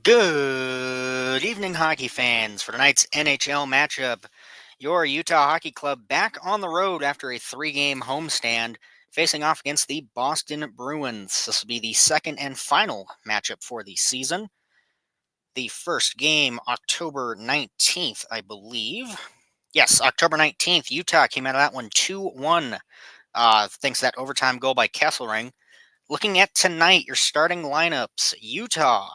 Good evening, hockey fans. For tonight's NHL matchup, your Utah Hockey Club back on the road after a three-game homestand, facing off against the Boston Bruins. This will be the second and final matchup for the season. The first game, October 19th, I believe. Yes, October 19th. Utah came out of that one 2-1, thanks to that overtime goal by Kesselring. Looking at tonight, your starting lineups, Utah.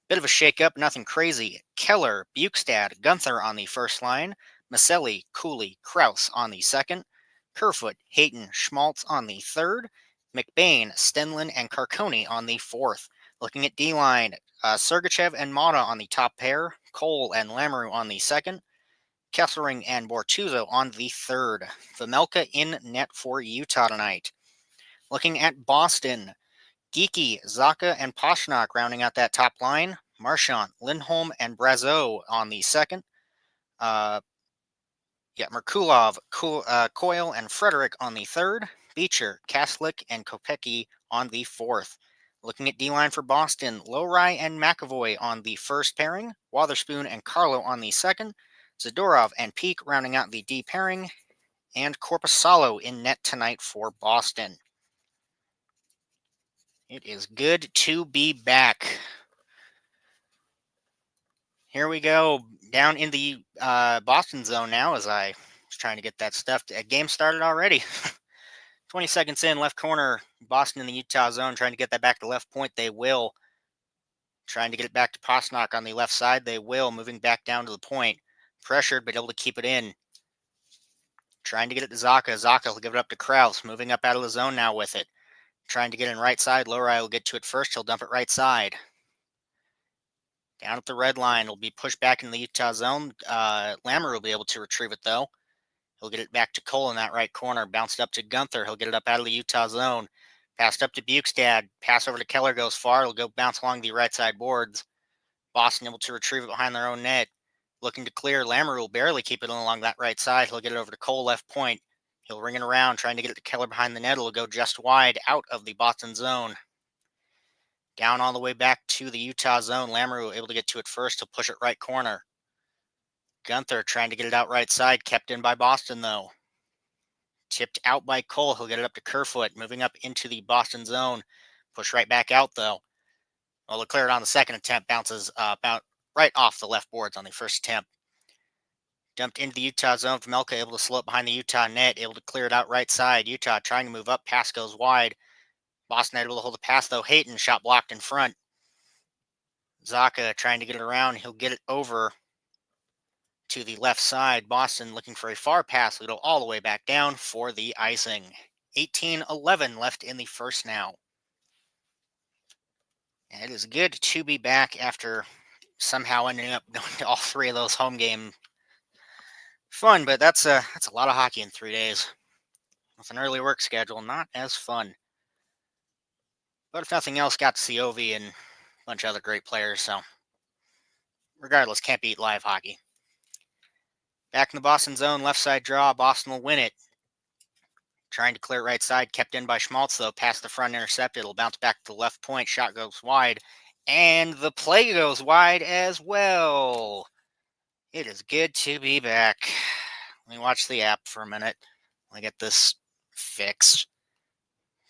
Bit of a shake-up, nothing crazy. Keller, Bukestad, Gunther on the first line. Maselli, Cooley, Kraus on the second. Kerfoot, Hayton, Schmaltz on the third. McBain, Stenlin, and Carconi on the fourth. Looking at D-line, Sergachev and Mata on the top pair. Cole and Lamoureux on the second. Kesselring and Bortuzzo on the third. Vejmelka in net for Utah tonight. Looking at Boston, Geeky, Zaka, and Pastrnak rounding out that top line. Marchand, Lindholm, and Brazeau on the second. Merkulov, Coyle, and Frederick on the third. Beecher, Kaslik, and Kopecky on the fourth. Looking at D-line for Boston, Lowry and McAvoy on the first pairing. Wotherspoon and Carlo on the second. Zadorov and Peak rounding out the D pairing. And Korpisalo in net tonight for Boston. It is good to be back. Here we go, down in the Boston zone now as I was trying to get that stuff. Game started already. 20 seconds in, left corner, Boston in the Utah zone, trying to get that back to left point. They will. Trying to get it back to Pastrnak on the left side. They will. Moving back down to the point. Pressured, but able to keep it in. Trying to get it to Zaka. Zaka will give it up to Kraus. Moving up out of the zone now with it. Trying to get in right side. Lowry will get to it first. He'll dump it right side. Down at the red line, it'll be pushed back in the Utah zone. Lamoureux will be able to retrieve it, though. He'll get it back to Cole in that right corner. Bounced up to Gunther. He'll get it up out of the Utah zone. Passed up to Bukestad. Pass over to Keller goes far. It'll go bounce along the right side boards. Boston able to retrieve it behind their own net. Looking to clear. Lamoureux will barely keep it along that right side. He'll get it over to Cole left point. He'll ring it around, trying to get it to Keller behind the net. It'll go just wide out of the Boston zone. Down all the way back to the Utah zone. Lamoureux able to get to it first. He'll push it right corner. Gunther trying to get it out right side. Kept in by Boston, though. Tipped out by Cole. He'll get it up to Kerfoot. Moving up into the Boston zone. Push right back out, though. Well, they'll clear it on the second attempt. Bounces about right off the left boards on the first attempt. Dumped into the Utah zone. Vejmelka able to slow it behind the Utah net. Able to clear it out right side. Utah trying to move up. Pass goes wide. Boston able to hold the pass, though. Hayton shot blocked in front. Zaka trying to get it around. He'll get it over to the left side. Boston looking for a far pass. It'll all the way back down for the icing. 18-11 left in the first now. And it is good to be back after somehow ending up going to all three of those home game. Fun, but that's a lot of hockey in 3 days. With an early work schedule, not as fun. But if nothing else, got to see Ovi and a bunch of other great players, so regardless, can't beat live hockey. Back in the Boston zone, left side draw. Boston will win it. Trying to clear right side, kept in by Schmaltz, though. Past the front, intercepted. It'll bounce back to the left point. Shot goes wide. And the play goes wide as well. It is good to be back. Let me watch the app for a minute. Let me get this fixed.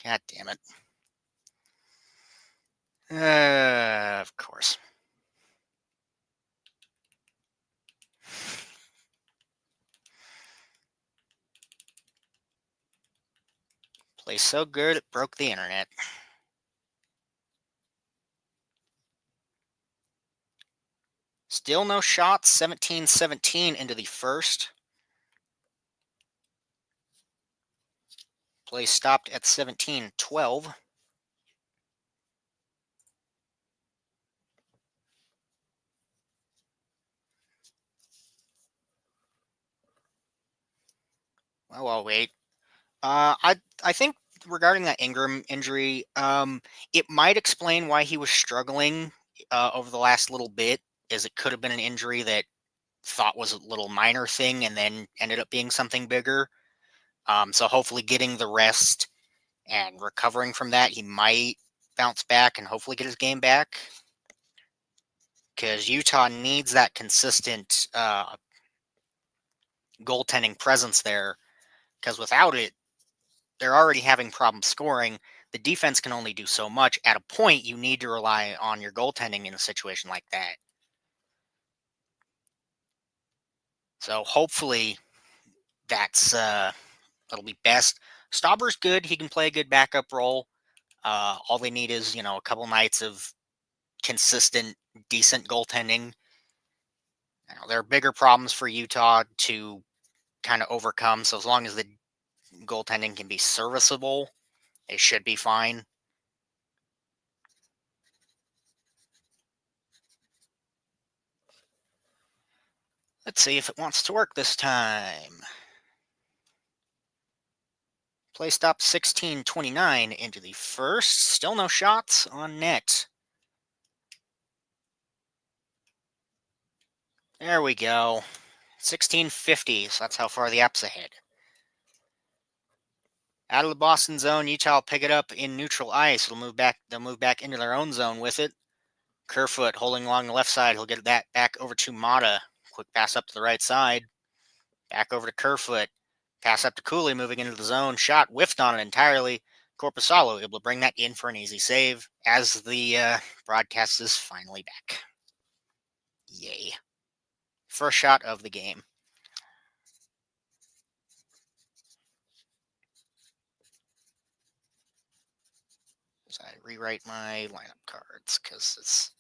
God damn it. Of course. Play so good it broke the internet. Still no shots. 17-17 into the first. Play stopped at 17-12. Well, I'll wait. I think regarding that Ingram injury, it might explain why he was struggling over the last little bit, as it could have been an injury that thought was a little minor thing and then ended up being something bigger. So hopefully getting the rest and recovering from that, he might bounce back and hopefully get his game back. because Utah needs that consistent goaltending presence there. Because without it, they're already having problems scoring. The defense can only do so much. At a point, you need to rely on your goaltending in a situation like that. So hopefully that's that'll be best. Stauber's good. He can play a good backup role. All they need is, a couple nights of consistent, decent goaltending. There are bigger problems for Utah to kind of overcome. So as long as the goaltending can be serviceable, it should be fine. Let's see if it wants to work this time. Play stop 16:29 into the first. Still no shots on net. There we go. 16:50. So that's how far the app's ahead. Out of the Boston zone, Utah will pick it up in neutral ice. They'll move back into their own zone with it. Kerfoot holding along the left side. He'll get that back over to Mata. Quick pass up to the right side. Back over to Kerfoot. Pass up to Cooley, moving into the zone. Shot whiffed on it entirely. Corpusalo able to bring that in for an easy save as the broadcast is finally back. Yay. First shot of the game. So I rewrite my lineup cards because it's...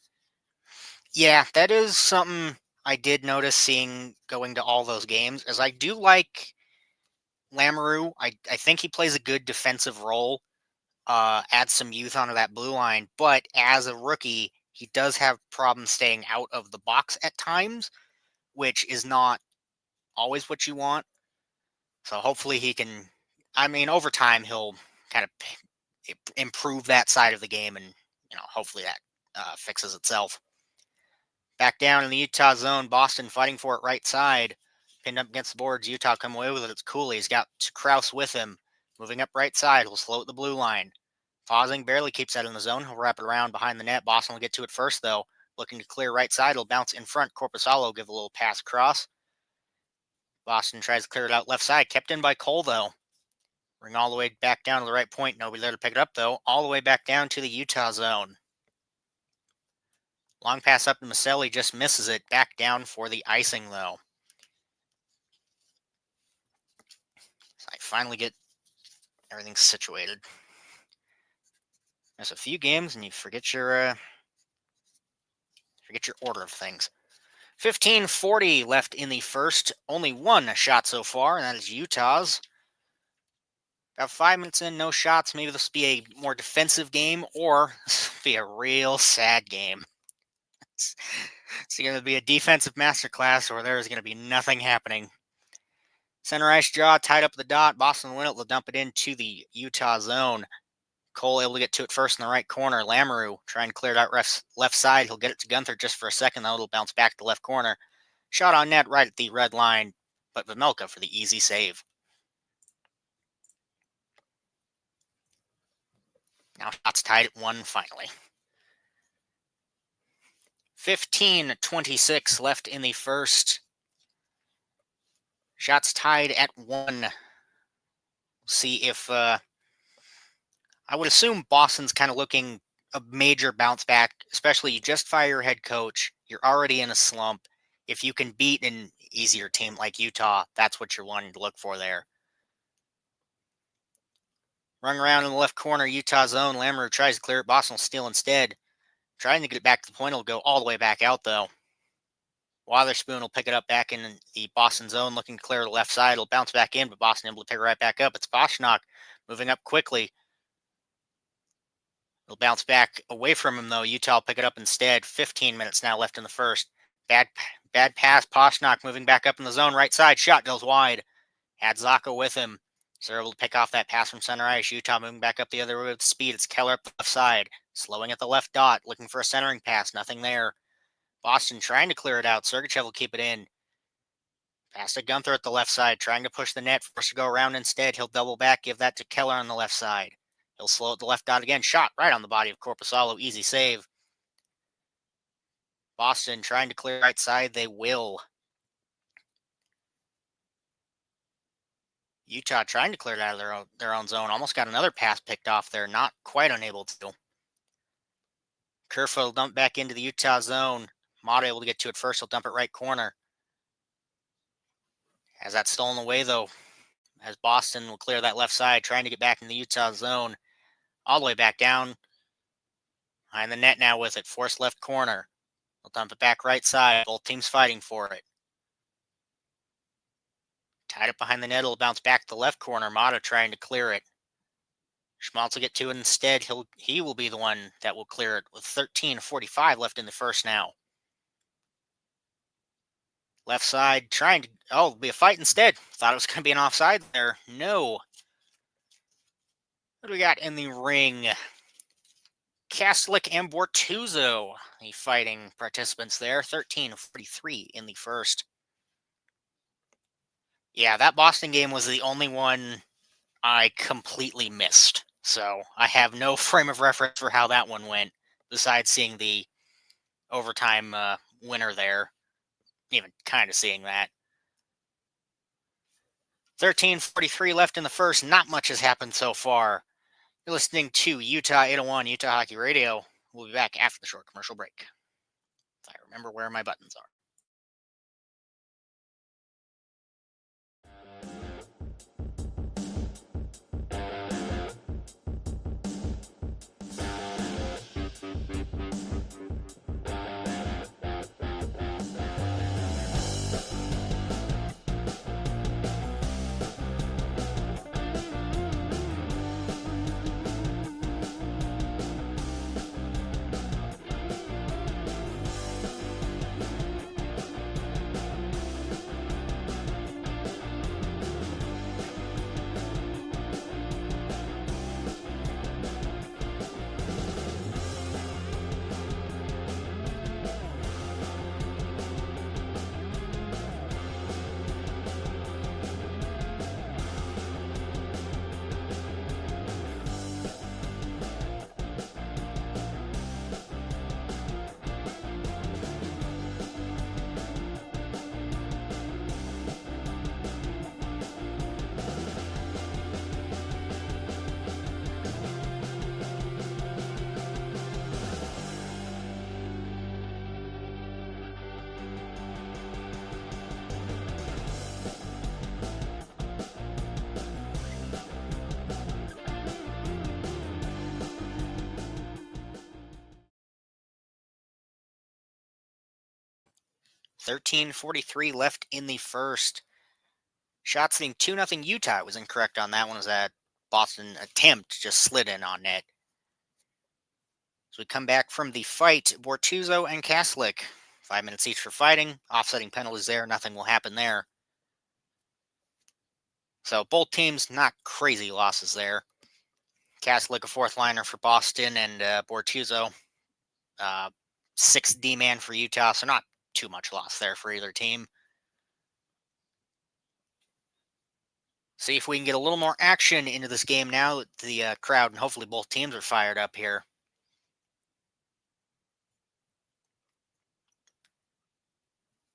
Yeah, that is something I did notice seeing going to all those games, as I do like Lamoureux. I think he plays a good defensive role, adds some youth onto that blue line, but as a rookie, he does have problems staying out of the box at times, which is not always what you want. So hopefully he can, over time he'll kind of improve that side of the game, and hopefully that fixes itself. Back down in the Utah zone, Boston fighting for it right side. Pinned up against the boards, Utah come away with it. It's Cooley. He's got Krause with him. Moving up right side, he'll slow at the blue line. Pausing, barely keeps that in the zone. He'll wrap it around behind the net. Boston will get to it first, though. Looking to clear right side, he'll bounce in front. Corpusalo give a little pass across. Boston tries to clear it out left side. Kept in by Cole, though. Bring all the way back down to the right point. Nobody there to pick it up, though. All the way back down to the Utah zone. Long pass up to Maselli, just misses it. Back down for the icing, though. So I finally get everything situated. There's a few games, and you forget your order of things. 15:40 left in the first. Only one shot so far, and that is Utah's. About 5 minutes in, no shots. Maybe this will be a more defensive game, or this will be a real sad game. It's going to be a defensive masterclass, or there's going to be nothing happening. Center ice draw, tied up the dot. Boston win it. They'll dump it into the Utah zone. Cole able to get to it first in the right corner. Lamoureux trying to clear it out left side. He'll get it to Gunther just for a second, though. It'll bounce back to left corner. Shot on net right at the red line, but Vejmelka for the easy save. Now shots tied at 1 finally. 15:26 left in the first. Shots tied at 1. See if... I would assume Boston's kind of looking a major bounce back, especially you just fire your head coach. You're already in a slump. If you can beat an easier team like Utah, that's what you're wanting to look for there. Run around in the left corner, Utah zone. Lamoureux tries to clear it. Boston will steal instead. Trying to get it back to the point. It'll go all the way back out, though. Witherspoon will pick it up back in the Boston zone, looking to clear the left side. It'll bounce back in, but Boston able to pick it right back up. It's Pastrnak moving up quickly. It'll bounce back away from him, though. Utah will pick it up instead. 15 minutes now left in the first. Bad pass. Pastrnak moving back up in the zone. Right side. Shot goes wide. Had Zaka with him. So they're able to pick off that pass from center ice. Utah moving back up the other way with speed. It's Keller up the left side. Slowing at the left dot. Looking for a centering pass. Nothing there. Boston trying to clear it out. Sergachev will keep it in. Pass to Gunther at the left side. Trying to push the net. Forced to go around instead. He'll double back. Give that to Keller on the left side. He'll slow at the left dot again. Shot right on the body of Corpusalo. Easy save. Boston trying to clear right side. They will. Utah trying to clear it out of their own zone. Almost got another pass picked off there. Not quite unable to. Kerfoot will dump back into the Utah zone. Mott able to get to it first. He'll dump it right corner. Has that stolen away, though, as Boston will clear that left side, trying to get back in the Utah zone. All the way back down. Behind the net now with it. Forced left corner. He'll dump it back right side. Both teams fighting for it. Tied up behind the net. It'll bounce back to the left corner. Mata trying to clear it. Schmaltz will get to it instead. He will be the one that will clear it with 13:45 left in the first now. Left side trying to, it'll be a fight instead. Thought it was going to be an offside there. No. What do we got in the ring? Kaslik and Bortuzzo, the fighting participants there. 13:43 in the first. Yeah, that Boston game was the only one I completely missed. So I have no frame of reference for how that one went, besides seeing the overtime winner there. Even kind of seeing that. 13:43 left in the first. Not much has happened so far. You're listening to Utah 801 Utah Hockey Radio. We'll be back after the short commercial break. If I remember where my buttons are. $13:43 left in the first. Shots being 2-0 Utah. Was incorrect on that one. Was that Boston attempt just slid in on net. As we come back from the fight, Bortuzzo and Kaslik. 5 minutes each for fighting. Offsetting penalties there. Nothing will happen there. So both teams, not crazy losses there. Kaslik, a fourth liner for Boston, and Bortuzzo, 6th D-man for Utah. So not too much loss there for either team. See if we can get a little more action into this game now. The crowd and hopefully both teams are fired up here.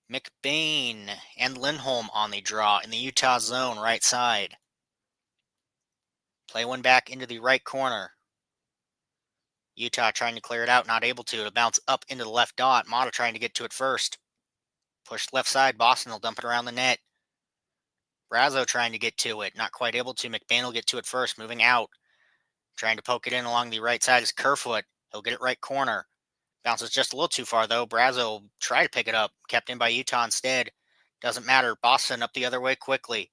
McBain and Lindholm on the draw in the Utah zone, right side. Play one back into the right corner. Utah trying to clear it out, not able to. It'll bounce up into the left dot. Mata trying to get to it first. Pushed left side. Boston will dump it around the net. Brazo trying to get to it. Not quite able to. McBain will get to it first. Moving out. Trying to poke it in along the right side is Kerfoot. He'll get it right corner. Bounces just a little too far, though. Brazo will try to pick it up. Kept in by Utah instead. Doesn't matter. Boston up the other way quickly.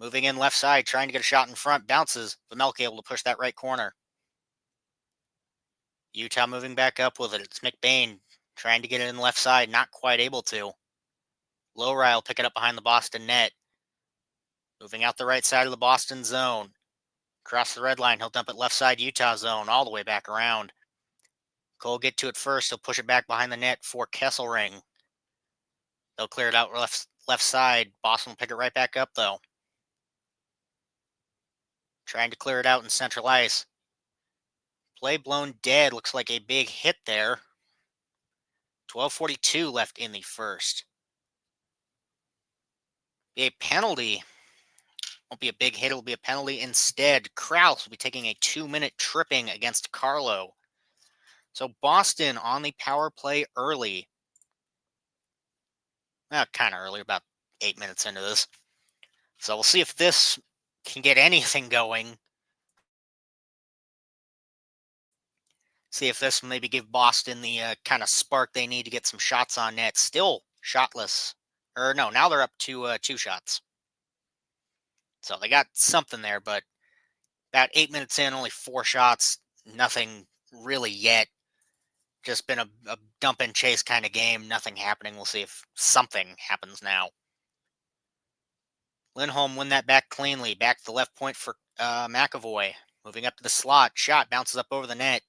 Moving in left side. Trying to get a shot in front. Bounces. Vamelka able to push that right corner. Utah moving back up with it. It's McBain trying to get it in left side. Not quite able to. Lowry will pick it up behind the Boston net. Moving out the right side of the Boston zone. Across the red line. He'll dump it left side Utah zone. All the way back around. Cole get to it first. He'll push it back behind the net for Kesselring. They'll clear it out left side. Boston will pick it right back up, though. Trying to clear it out in central ice. Play blown dead. Looks like a big hit there. 12:42 left in the first. A penalty. Won't be a big hit, it'll be a penalty instead. Kraus will be taking a 2-minute tripping against Carlo. So Boston on the power play early. Kind of early, about 8 minutes into this. So we'll see if this can get anything going. See if this maybe give Boston the kind of spark they need to get some shots on net. Still shotless. Or no, now they're up to 2 shots. So they got something there, but about 8 minutes in, only 4 shots. Nothing really yet. Just been a dump and chase kind of game. Nothing happening. We'll see if something happens now. Lindholm win that back cleanly. Back to the left point for McAvoy. Moving up to the slot. Shot bounces up over the net.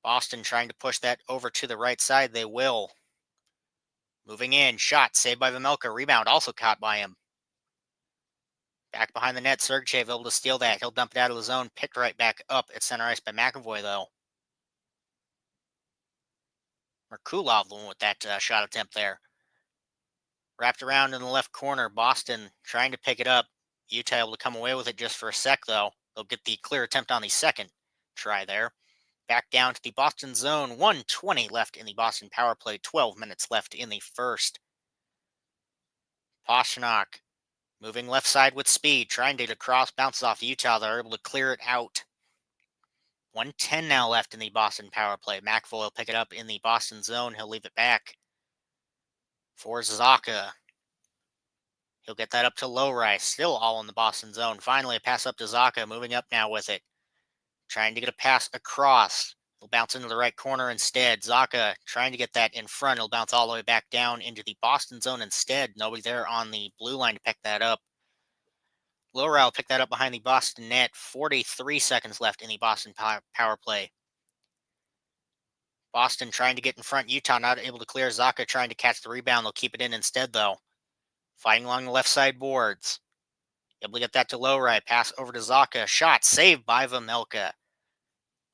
Boston trying to push that over to the right side. They will. Moving in. Shot saved by Vejmelka. Rebound also caught by him. Back behind the net. Sergachev able to steal that. He'll dump it out of the zone. Picked right back up at center ice by McAvoy, though. Merkulov the one with that shot attempt there. Wrapped around in the left corner. Boston trying to pick it up. Utah able to come away with it just for a sec, though. They'll get the clear attempt on the second try there. Back down to the Boston zone. 1:20 left in the Boston power play. 12 minutes left in the first. Pastrnak moving left side with speed. Trying to get across. Bounces off Utah. They're able to clear it out. 1:10 now left in the Boston power play. McAvoy will pick it up in the Boston zone. He'll leave it back for Zacha. He'll get that up to Lowry. Still all in the Boston zone. Finally, a pass up to Zacha. Moving up now with it. Trying to get a pass across. He'll bounce into the right corner instead. Zacha trying to get that in front. He'll bounce all the way back down into the Boston zone instead. Nobody there on the blue line to pick that up. Lowry will pick that up behind the Boston net. 43 seconds left in the Boston power play. Boston trying to get in front. Utah not able to clear. Zacha trying to catch the rebound. They'll keep it in instead, though. Fighting along the left side boards. Able to get that to Lowry. Pass over to Zacha. Shot saved by Vejmelka.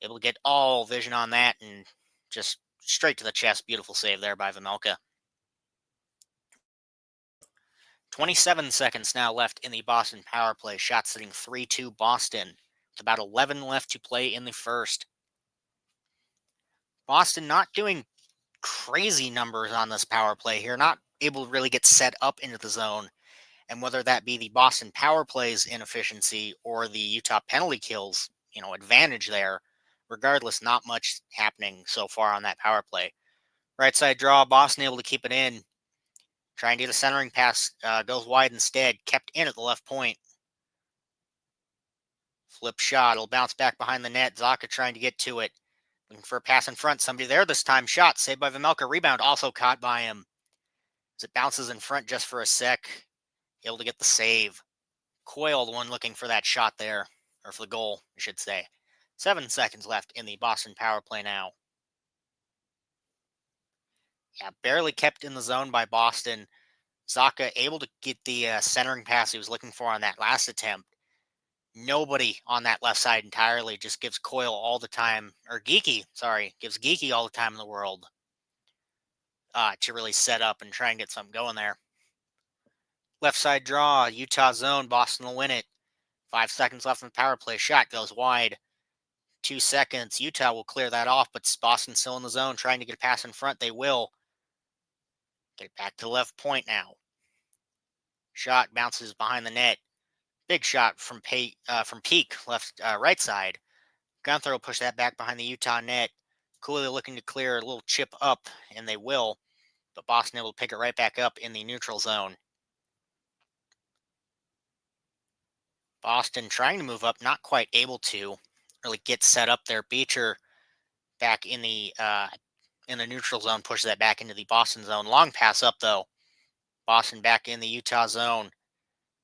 Able to get all vision on that and just straight to the chest. Beautiful save there by Vejmelka. 27 seconds now left in the Boston power play. Shot sitting 3-2 Boston. With about 11 left to play in the first. Boston not doing crazy numbers on this power play here. Not able to really get set up into the zone. And whether that be the Boston power play's inefficiency or the Utah penalty kills, advantage there. Regardless, not much happening so far on that power play. Right side draw, Boston able to keep it in. Trying to get a centering pass, goes wide instead. Kept in at the left point. Flip shot, it'll bounce back behind the net. Zacha trying to get to it. Looking for a pass in front. Somebody there this time. Shot saved by Vejmelka. Rebound also caught by him. As it bounces in front just for a sec. Able to get the save. Coyle, the one looking for that shot there. Or for the goal, I should say. 7 seconds left in the Boston power play now. Yeah, barely kept in the zone by Boston. Zacha able to get the centering pass he was looking for on that last attempt. Nobody on that left side entirely. Just gives Coyle all the time. Or Geeky, sorry. Gives Geeky all the time in the world. To really set up and try and get something going there. Left side draw. Utah zone. Boston will win it. 5 seconds left in the power play. Shot goes wide. 2 seconds. Utah will clear that off, but Boston's still in the zone trying to get a pass in front. They will. Get it back to the left point now. Shot bounces behind the net. Big shot from Peak, right side. Gunther will push that back behind the Utah net. Cooley looking to clear a little chip up, and they will. But Boston able to pick it right back up in the neutral zone. Boston trying to move up, not quite able to really get set up there. Beecher back in the neutral zone, pushes that back into the Boston zone. Long pass up, though. Boston back in the Utah zone.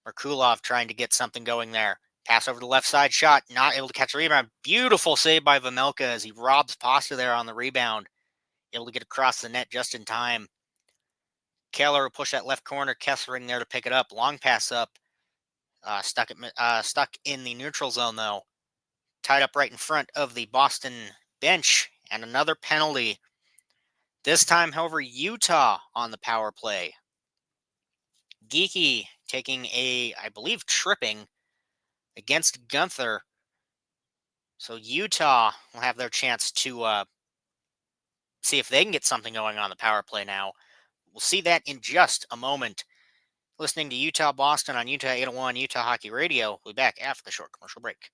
Merkulov trying to get something going there. Pass over the left side, shot, not able to catch a rebound. Beautiful save by Vejmelka as he robs Pasta there on the rebound. Able to get across the net just in time. Keller will push that left corner. Kessering there to pick it up. Long pass up. Stuck in the neutral zone, though. Tied up right in front of the Boston bench. And another penalty. This time, however, Utah on the power play. Geeky taking I believe, tripping against Gunther. So Utah will have their chance to see if they can get something going on the power play now. We'll see that in just a moment. Listening to Utah Boston on Utah 801 Utah Hockey Radio. We'll be back after the short commercial break.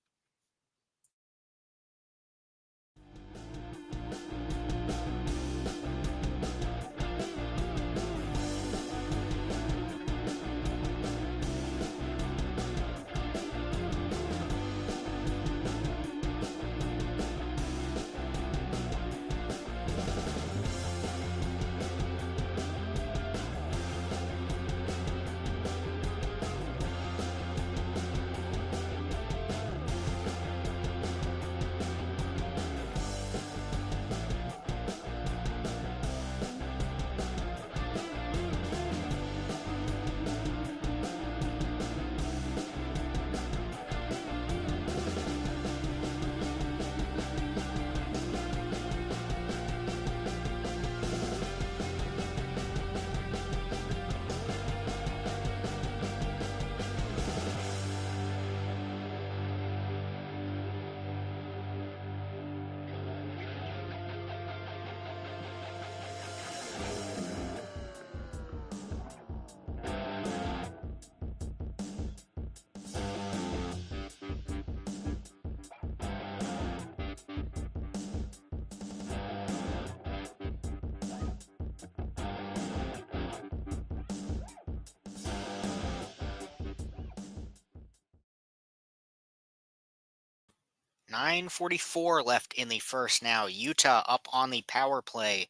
.944 left in the first now. Utah up on the power play.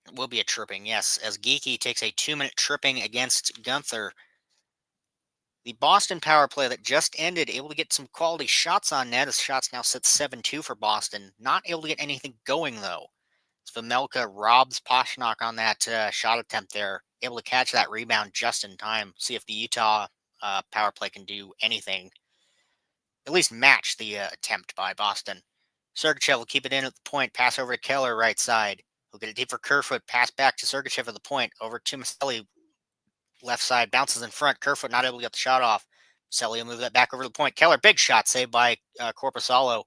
It will be a tripping, yes, as Geeky takes a 2-minute tripping against Gunther. The Boston power play that just ended, able to get some quality shots on net, as shots now sit 7-2 for Boston. Not able to get anything going, though. Vamelka robs Pastrnak on that shot attempt there. Able to catch that rebound just in time. See if the Utah power play can do anything. At least match the attempt by Boston. Sergachev will keep it in at the point. Pass over to Keller, right side. He'll get it deep for Kerfoot. Pass back to Sergachev at the point. Over to Maselli, left side. Bounces in front. Kerfoot not able to get the shot off. Maselli will move that back over to the point. Keller, big shot saved by Korpisalo.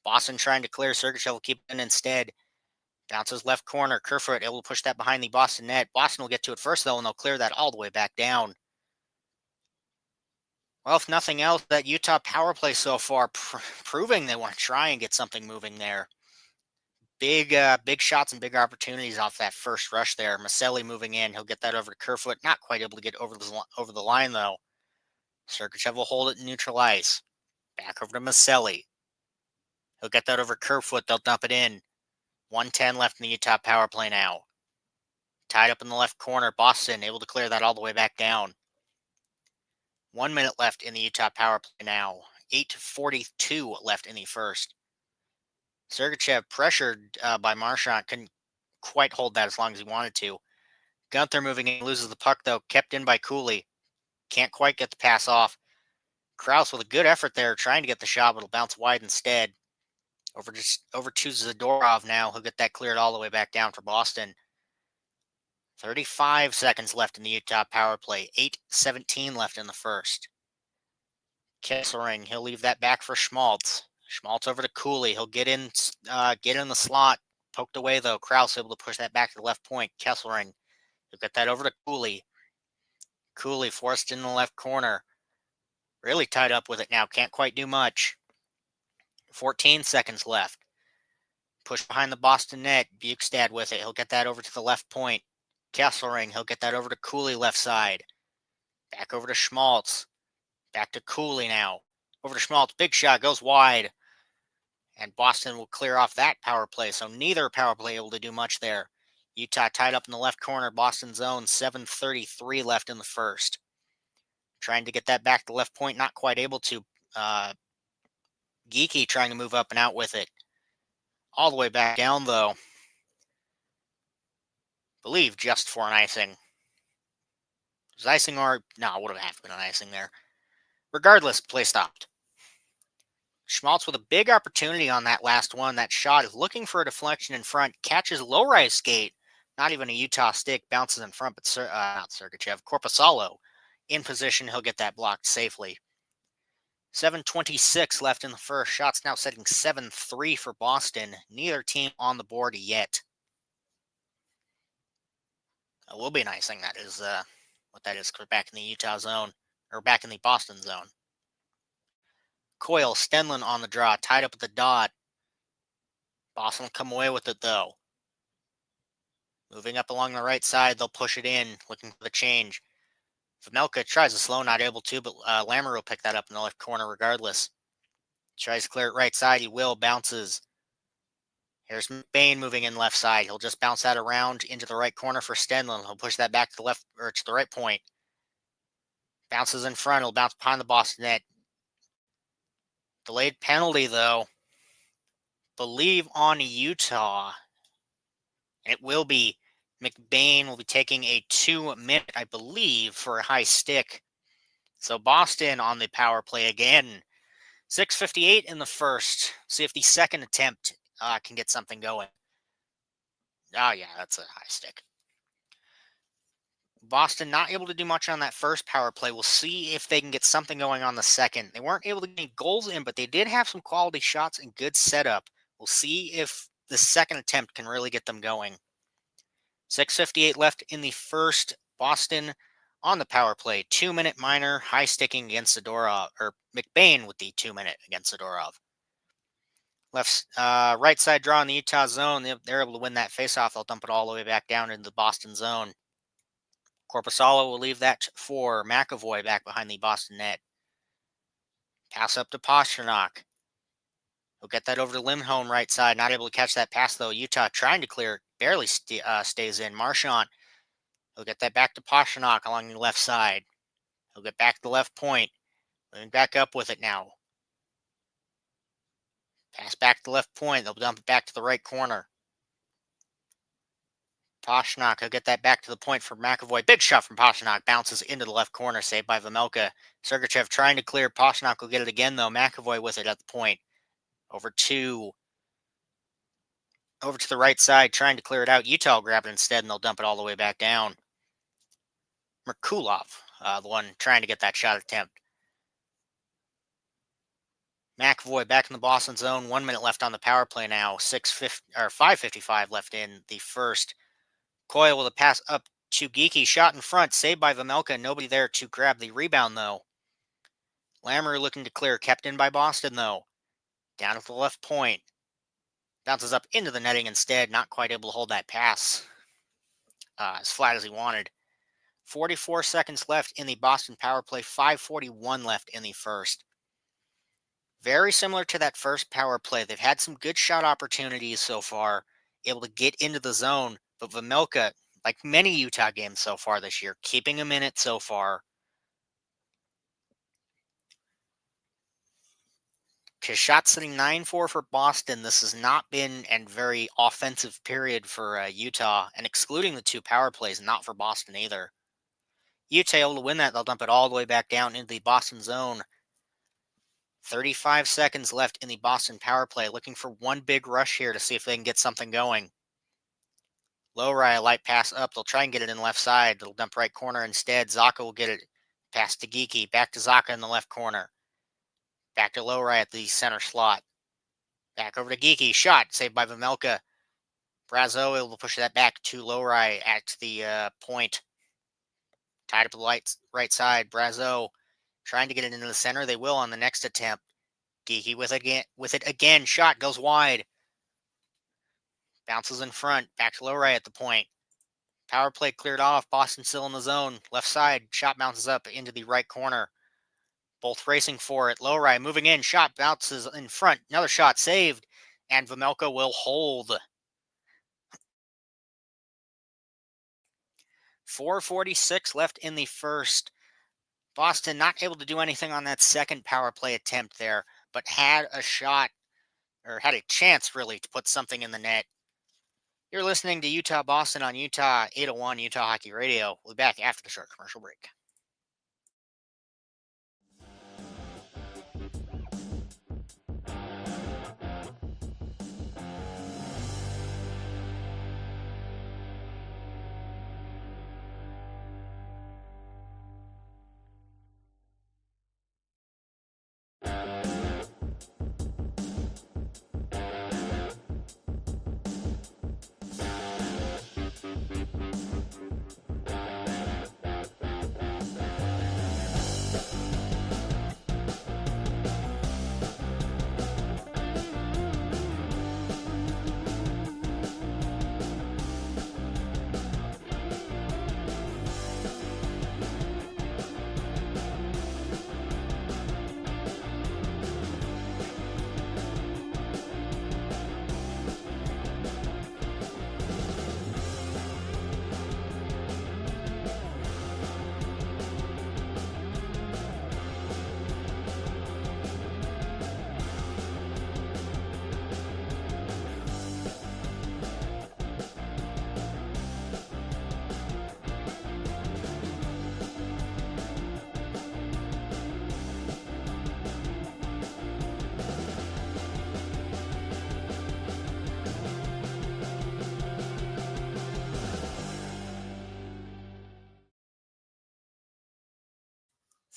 Boston trying to clear. Sergachev will keep it in instead. Bounces left corner. Kerfoot able to push that behind the Boston net. Boston will get to it first, though, and they'll clear that all the way back down. Well, if nothing else, that Utah power play so far proving they want to try and get something moving there. Big shots and big opportunities off that first rush there. Maselli moving in. He'll get that over to Kerfoot. Not quite able to get over the line, though. Sergachev will hold it in neutral ice. Back over to Maselli. He'll get that over Kerfoot. They'll dump it in. 1:10 left in the Utah power play now. Tied up in the left corner. Boston able to clear that all the way back down. 1 minute left in the Utah power play now. 8:42 left in the first. Sergachev pressured by Marchand. Couldn't quite hold that as long as he wanted to. Gunther moving in, loses the puck, though. Kept in by Cooley. Can't quite get the pass off. Krause with a good effort there, trying to get the shot, but it'll bounce wide instead. Over to Zadorov now. He'll get that cleared all the way back down for Boston. 35 seconds left in the Utah power play. 8:17 left in the first. Kesselring, he'll leave that back for Schmaltz. Schmaltz over to Cooley. He'll get in the slot. Poked away, though. Krause able to push that back to the left point. Kesselring, he'll get that over to Cooley. Cooley forced in the left corner. Really tied up with it now. Can't quite do much. 14 seconds left. Push behind the Boston net. Bukestad with it. He'll get that over to the left point. Kesselring, he'll get that over to Cooley left side. Back over to Schmaltz. Back to Cooley now. Over to Schmaltz. Big shot. Goes wide. And Boston will clear off that power play. So neither power play able to do much there. Utah tied up in the left corner. Boston zone. 7:33 left in the first. Trying to get that back to left point. Not quite able to. Geeky trying to move up and out with it. All the way back down, though. Believe just for an icing. Was icing or... No, it would have had to been an icing there. Regardless, play stopped. Schmaltz with a big opportunity on that last one. That shot is looking for a deflection in front, catches low-rise skate. Not even a Utah stick, bounces in front, but not Sergachev, Korpisalo in position. He'll get that blocked safely. 7:26 left in the first. Shots now setting 7-3 for Boston. Neither team on the board yet. It will be an icing. That is what that is. Back in the Utah zone, or back in the Boston zone. Coyle, Stenlin on the draw, tied up at the dot. Boston will come away with it, though. Moving up along the right side, they'll push it in, looking for the change. Vejmelka tries to slow, not able to, but Lammers will pick that up in the left corner regardless. Tries to clear it right side, he will, bounces. Here's McBain moving in left side. He'll just bounce that around into the right corner for Stenlin. He'll push that back to the left, or to the right point. Bounces in front, he'll bounce behind the Boston net. Delayed penalty, though. Believe on Utah. It will be McBain will be taking a 2-minute, I believe, for a high stick. So Boston on the power play again. 6:58 in the first. See if the second attempt can get something going. Oh, yeah, that's a high stick. Boston not able to do much on that first power play. We'll see if they can get something going on the second. They weren't able to get goals in, but they did have some quality shots and good setup. We'll see if the second attempt can really get them going. 6:58 left in the first. Boston on the power play. 2-minute minor, high sticking against Zadorov, or McBain with the 2-minute against Zadorov. Right side draw in the Utah zone. They're able to win that faceoff. They'll dump it all the way back down into the Boston zone. Korpisalo will leave that for McAvoy back behind the Boston net. Pass up to Pastrnak. He'll get that over to Lindholm right side. Not able to catch that pass, though. Utah trying to clear. Barely stays in. Marchand. He'll get that back to Pastrnak along the left side. He'll get back to the left point. Moving back up with it now. Pass back to the left point. They'll dump it back to the right corner. Pastrnak, he'll get that back to the point for McAvoy. Big shot from Pastrnak. Bounces into the left corner. Saved by Vejmelka. Sergachev trying to clear. Pastrnak will get it again, though. McAvoy with it at the point. Over to the right side, trying to clear it out. Utah will grab it instead, and they'll dump it all the way back down. Merkulov, the one trying to get that shot attempt. McAvoy back in the Boston zone. 1 minute left on the power play now. 5:55 left in the first. Coyle with a pass up to Geekie. Shot in front. Saved by Vejmelka. Nobody there to grab the rebound, though. Lammers looking to clear. Kept in by Boston, though. Down at the left point. Bounces up into the netting instead. Not quite able to hold that pass as flat as he wanted. 44 seconds left in the Boston power play. 5:41 left in the first. Very similar to that first power play. They've had some good shot opportunities so far, able to get into the zone. But Vejmelka, like many Utah games so far this year, keeping him in it so far. Because shot sitting 9-4 for Boston. This has not been a very offensive period for Utah. And excluding the two power plays, not for Boston either. Utah able to win that. They'll dump it all the way back down into the Boston zone. 35 seconds left in the Boston power play. Looking for one big rush here to see if they can get something going. Lowry, a light pass up. They'll try and get it in left side. They'll dump right corner instead. Zaka will get it. Pass to Geekie. Back to Zaka in the left corner. Back to Lowry at the center slot. Back over to Geekie. Shot. Saved by Vejmelka. Brazeau will push that back to Lowry at the point. Tied up the right side. Brazeau trying to get it into the center. They will on the next attempt. Geekie with it again. Shot goes wide. Bounces in front. Back to Lowry at the point. Power play cleared off. Boston still in the zone. Left side. Shot bounces up into the right corner. Both racing for it. Lowry moving in. Shot bounces in front. Another shot saved. And Vejmelka will hold. 4:46 left in the first. Boston not able to do anything on that second power play attempt there, but had a shot, or had a chance really, to put something in the net. You're listening to Utah Boston on Utah 801 Utah Hockey Radio. We'll be back after the short commercial break.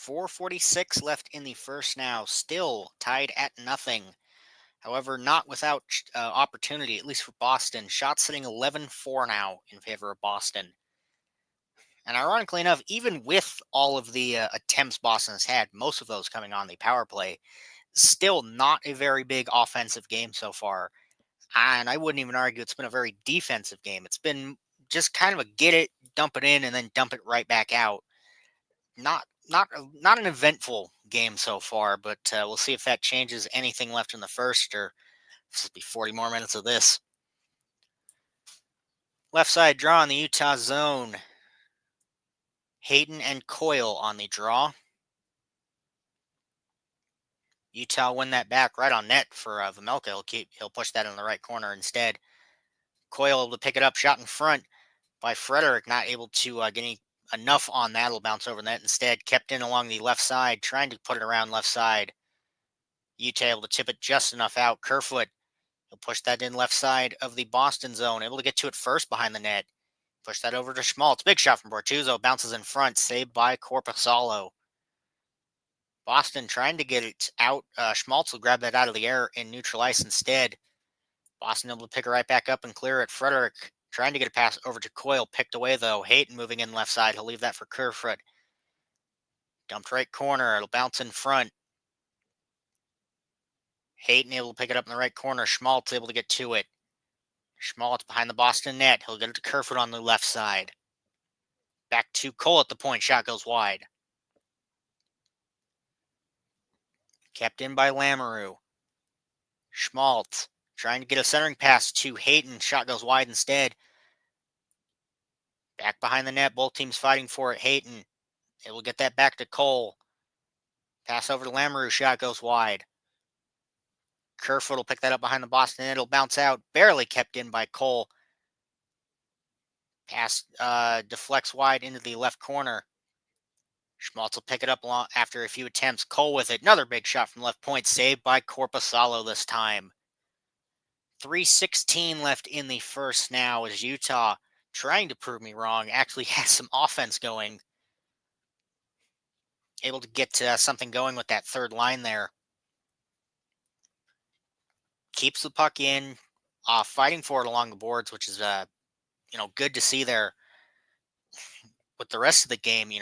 4:46 left in the first now. Still tied at nothing. However, not without opportunity, at least for Boston. Shots sitting 11-4 now in favor of Boston. And ironically enough, even with all of the attempts Boston has had, most of those coming on the power play, still not a very big offensive game so far. And I wouldn't even argue it's been a very defensive game. It's been just kind of a get it, dump it in, and then dump it right back out. Not an eventful game so far, but we'll see if that changes anything left in the first, or this will be 40 more minutes of this. Left side draw in the Utah zone. Hayden and Coyle on the draw. Utah win that back right on net for Vejmelka. He'll push that in the right corner instead. Coyle able to pick it up, shot in front by Frederick, not able to get enough on that. It'll bounce over the net instead. Kept in along the left side, trying to put it around left side. Utah able to tip it just enough out. Kerfoot, he'll push that in left side of the Boston zone. Able to get to it first behind the net. Push that over to Schmaltz. Big shot from Bortuzzo. Bounces in front. Saved by Korpisalo. Boston trying to get it out. Schmaltz will grab that out of the air and neutral ice instead. Boston able to pick it right back up and clear it. Frederick trying to get a pass over to Coyle. Picked away, though. Hayton moving in left side. He'll leave that for Kerfoot. Dumped right corner. It'll bounce in front. Hayton able to pick it up in the right corner. Schmaltz able to get to it. Schmaltz behind the Boston net. He'll get it to Kerfoot on the left side. Back to Cole at the point. Shot goes wide. Kept in by Lamoureux. Schmaltz trying to get a centering pass to Hayton. Shot goes wide instead. Back behind the net. Both teams fighting for it. Hayton. It will get that back to Cole. Pass over to Lamoureux. Shot goes wide. Kerfoot will pick that up behind the Boston net. It'll bounce out. Barely kept in by Cole. Pass deflects wide into the left corner. Schmaltz will pick it up after a few attempts. Cole with it. Another big shot from left point. Saved by Korpisalo this time. 3:16 left in the first now as Utah, trying to prove me wrong, actually has some offense going. Able to get something going with that third line there. Keeps the puck in, fighting for it along the boards, which is good to see there. With the rest of the game,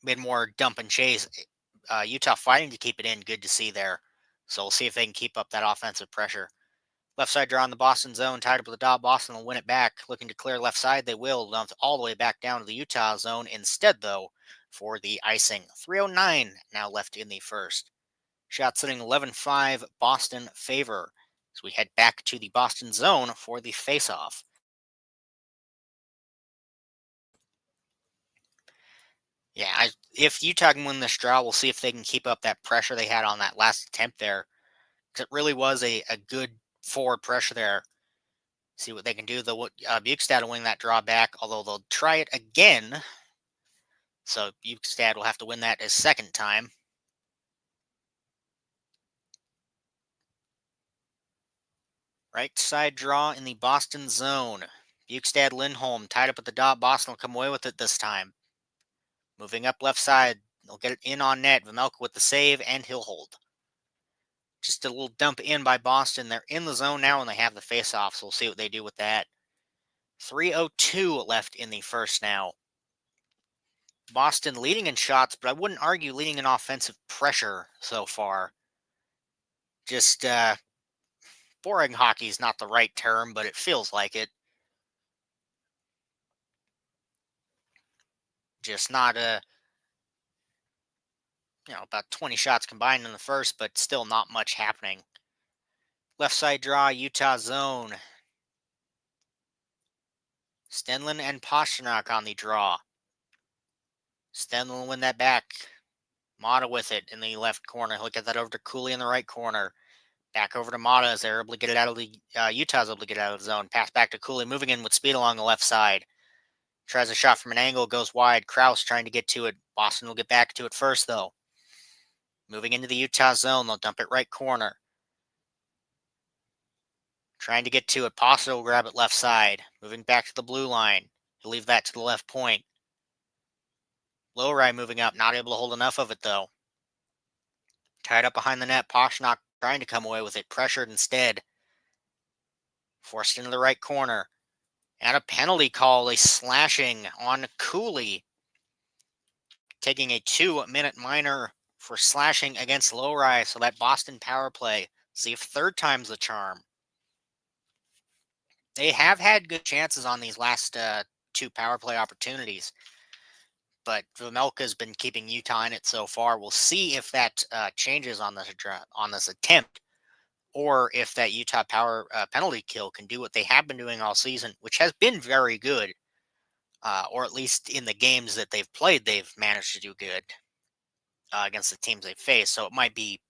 been more dump and chase. Utah fighting to keep it in, good to see there. So we'll see if they can keep up that offensive pressure. Left side draw in the Boston zone, tied up with the dot. Boston will win it back. Looking to clear left side, they will. Dump all the way back down to the Utah zone instead, though, for the icing. 3:09 now left in the first. Shot sitting 11-5 Boston favor as we head back to the Boston zone for the faceoff. Yeah, if Utah can win this draw, we'll see if they can keep up that pressure they had on that last attempt there. Because it really was a good forward pressure there. See what they can do. Bukestad will win that draw back, although they'll try it again. So Bukestad will have to win that a second time. Right side draw in the Boston zone. Bukestad Lindholm tied up at the dot. Boston will come away with it this time. Moving up left side. They'll get it in on net. Vejmelka with the save, and he'll hold. Just a little dump in by Boston. They're in the zone now, and they have the face-off, so we'll see what they do with that. 3:02 left in the first now. Boston leading in shots, but I wouldn't argue leading in offensive pressure so far. Just boring hockey is not the right term, but it feels like it. Just not about 20 shots combined in the first, but still not much happening. Left side draw, Utah zone. Stenlund and Pasternak on the draw. Stenlund will win that back. Mata with it in the left corner. He'll get that over to Cooley in the right corner. Back over to Mata as they're able to get it out of the Utah's able to get it out of the zone. Pass back to Cooley, moving in with speed along the left side. Tries a shot from an angle, goes wide. Krause trying to get to it. Boston will get back to it first, though. Moving into the Utah zone, they'll dump it right corner. Trying to get to it. Pasta will grab it left side. Moving back to the blue line. He'll leave that to the left point. Lowry moving up, not able to hold enough of it though. Tied up behind the net, Pastrnak trying to come away with it, pressured instead. Forced into the right corner. And a penalty call, a slashing on Cooley. Taking a 2-minute minor for slashing against Lowry, so that Boston power play, see if third time's the charm. They have had good chances on these last 2 power play opportunities, but Vejmelka's been keeping Utah in it so far. We'll see if that changes on this attempt, or if that Utah power penalty kill can do what they have been doing all season, which has been very good, or at least in the games that they've played, they've managed to do good against the teams they face. So it might be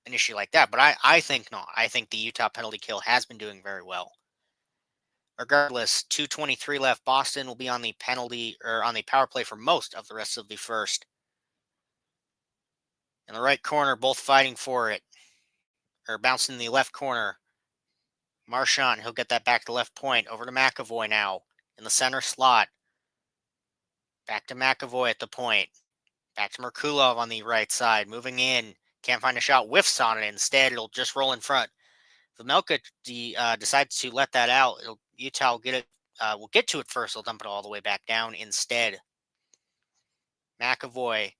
an issue like that, but I think not. I think the Utah penalty kill has been doing very well. Regardless, 2:23 left. Boston will be on the penalty or on the power play for most of the rest of the first. In the right corner, both fighting for it. Or bouncing in the left corner. Marchand, he'll get that back to left point. Over to McAvoy now in the center slot. Back to McAvoy at the point. Back to Merkulov on the right side. Moving in. Can't find a shot. Whiffs on it. Instead, it'll just roll in front. Vejmelka decides to let that out. Utah will get it. Will get to it first. They'll dump it all the way back down instead. McAvoy,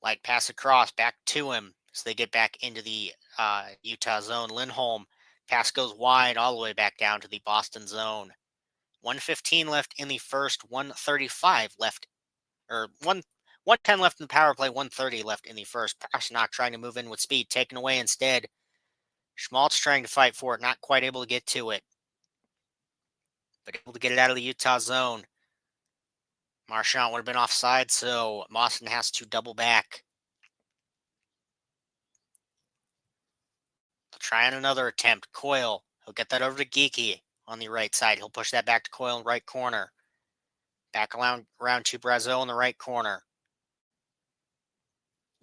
light pass across, back to him as they get back into the Utah zone. Lindholm, pass goes wide all the way back down to the Boston zone. 1:15 left in the first, 1:35 left, or 1:10 left in the power play, 1:30 left in the first. Pastrnak trying to move in with speed, taken away instead. Schmaltz trying to fight for it, not quite able to get to it, but able to get it out of the Utah zone. Marchand would have been offside, so Boston has to double back. They'll try on another attempt. Coyle, he'll get that over to Geekie on the right side. He'll push that back to Coyle in right corner. Back around to Brazeau in the right corner.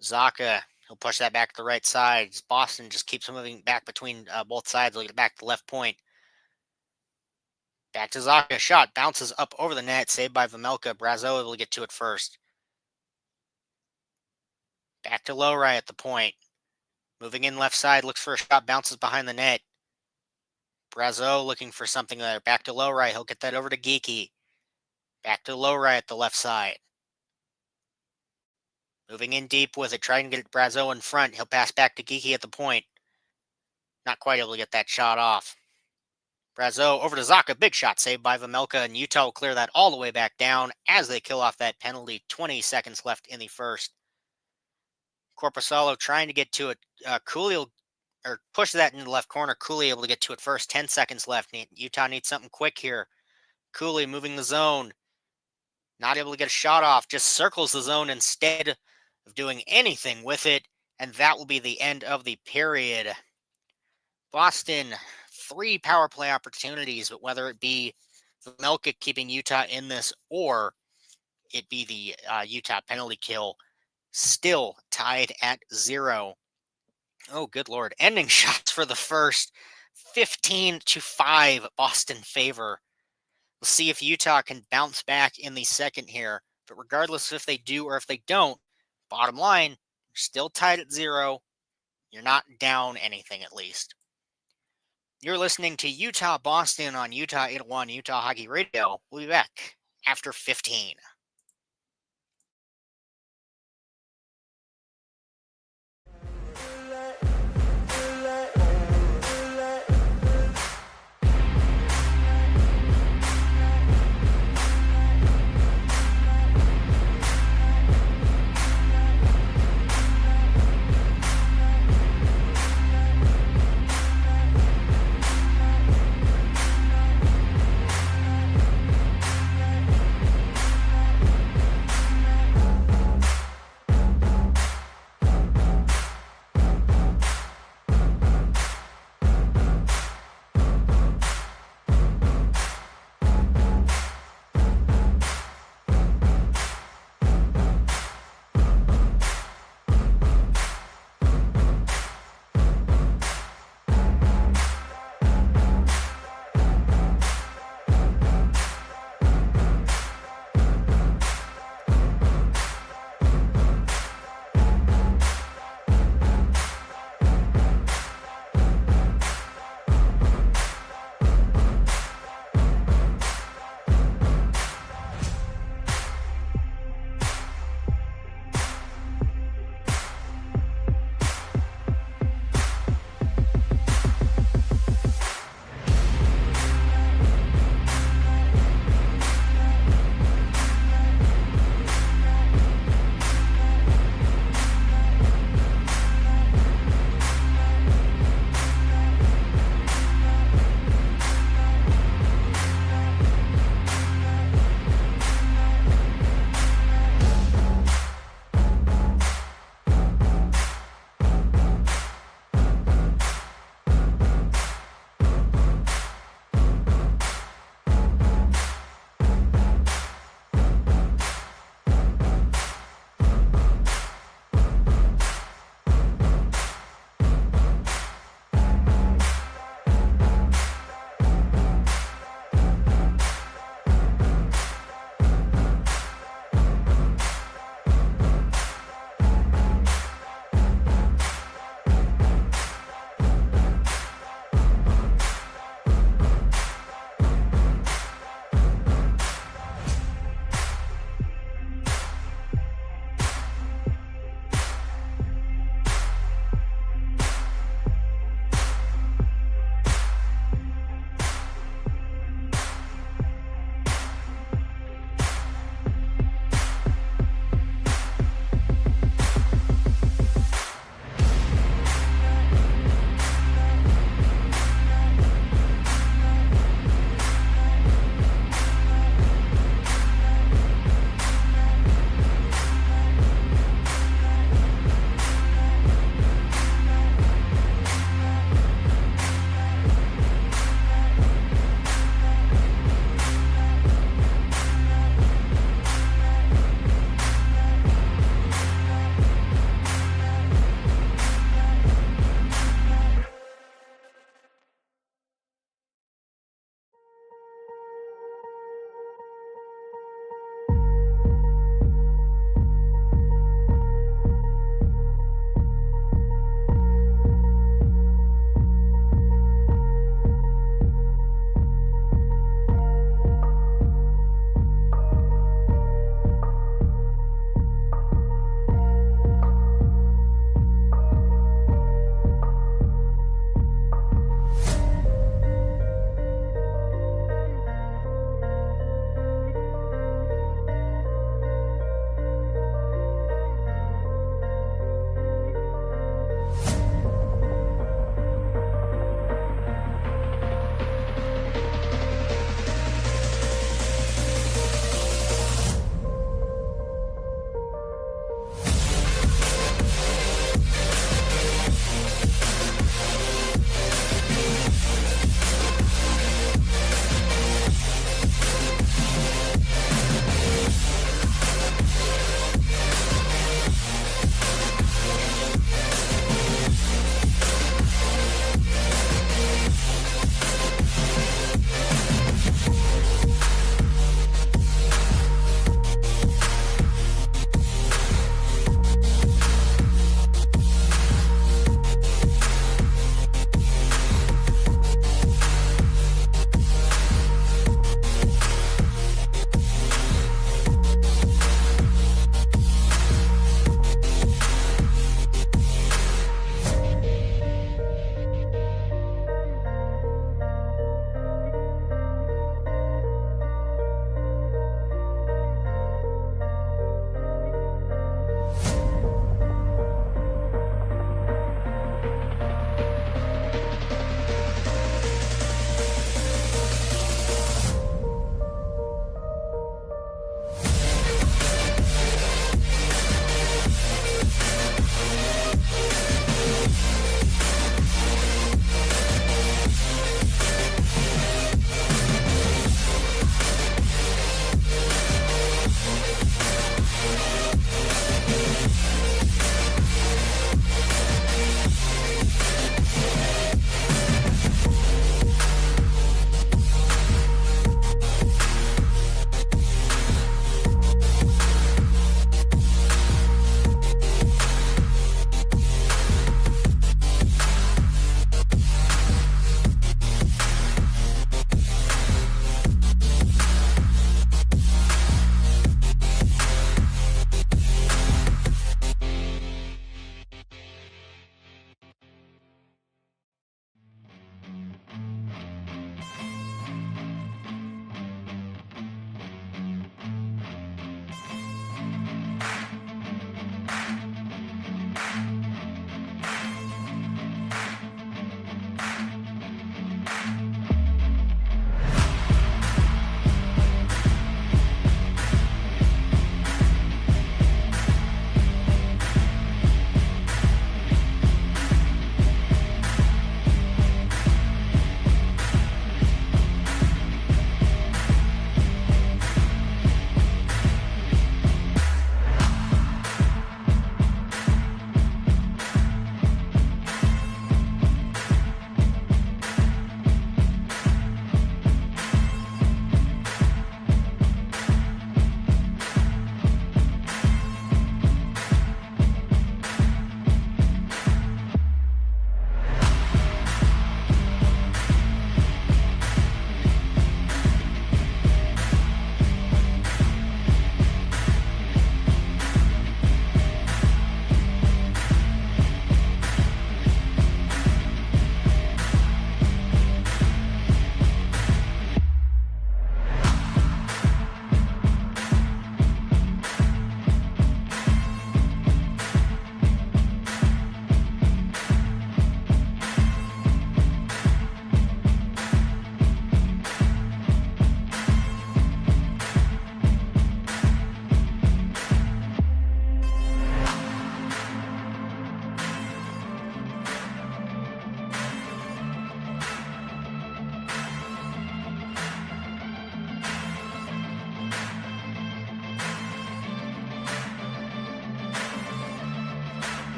Zacha, he'll push that back to the right side. Boston just keeps moving back between both sides. They'll get it back to the left point. Back to Zacha. Shot bounces up over the net. Saved by Vejmelka. Brazeau able to get to it first. Back to Lowry at the point. Moving in left side. Looks for a shot. Bounces behind the net. Brazeau looking for something there. Back to Lowry. He'll get that over to Geekie. Back to Lowry at the left side. Moving in deep with it. Trying to get Brazeau in front. He'll pass back to Geekie at the point. Not quite able to get that shot off. Brazeau over to Zacha. Big shot saved by Vejmelka, and Utah will clear that all the way back down as they kill off that penalty. 20 seconds left in the first. Korpisalo trying to get to it. Cooley will push that into the left corner. Cooley able to get to it first. 10 seconds left. Utah needs something quick here. Cooley moving the zone. Not able to get a shot off. Just circles the zone instead of doing anything with it. And that will be the end of the period. Boston, 3 power play opportunities, but whether it be Vejmelka keeping Utah in this or it be the Utah penalty kill, still tied at 0. Oh, good Lord. Ending shots for the first, 15-5 Boston favor. We'll see if Utah can bounce back in the second here. But regardless if they do or if they don't, bottom line, you're still tied at 0. You're not down anything at least. You're listening to Utah Boston on Utah 801 Utah Hockey Radio. We'll be back after 15.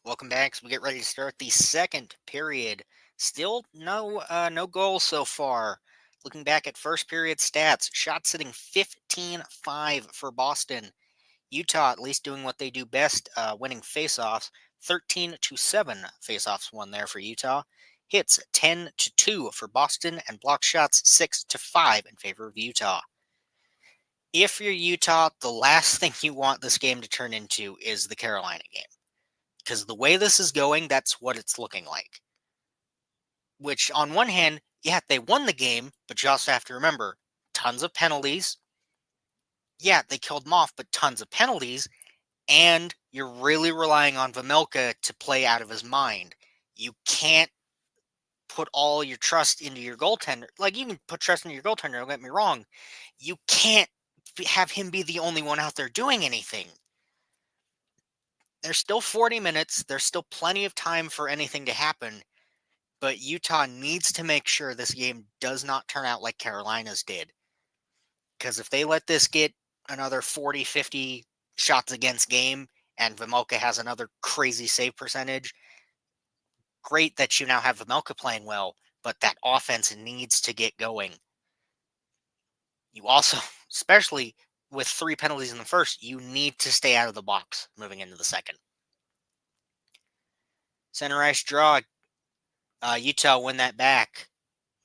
Welcome back as we get ready to start the second period. Still no goals so far. Looking back at first period stats, shot sitting 15-5 for Boston. Utah at least doing what they do best, winning faceoffs. 13-7 faceoffs won there for Utah. Hits 10-2 for Boston, and block shots 6-5 in favor of Utah. If you're Utah, the last thing you want this game to turn into is the Carolina game. Because the way this is going, that's what it's looking like. Which, on one hand, yeah, they won the game, but you also have to remember tons of penalties. Yeah, they killed them off, but tons of penalties. And you're really relying on Vamilka to play out of his mind. You can't put all your trust into your goaltender. Like, you can put trust into your goaltender, don't get me wrong. You can't have him be the only one out there doing anything. There's still 40 minutes. There's still plenty of time for anything to happen. But Utah needs to make sure this game does not turn out like Carolina's did. Because if they let this get another 40, 50 shots against game and Vamilka has another crazy save percentage, great that you now have Vamilka playing well, but that offense needs to get going. You also, especially with 3 penalties in the first, you need to stay out of the box moving into the second. Center ice draw. Utah win that back.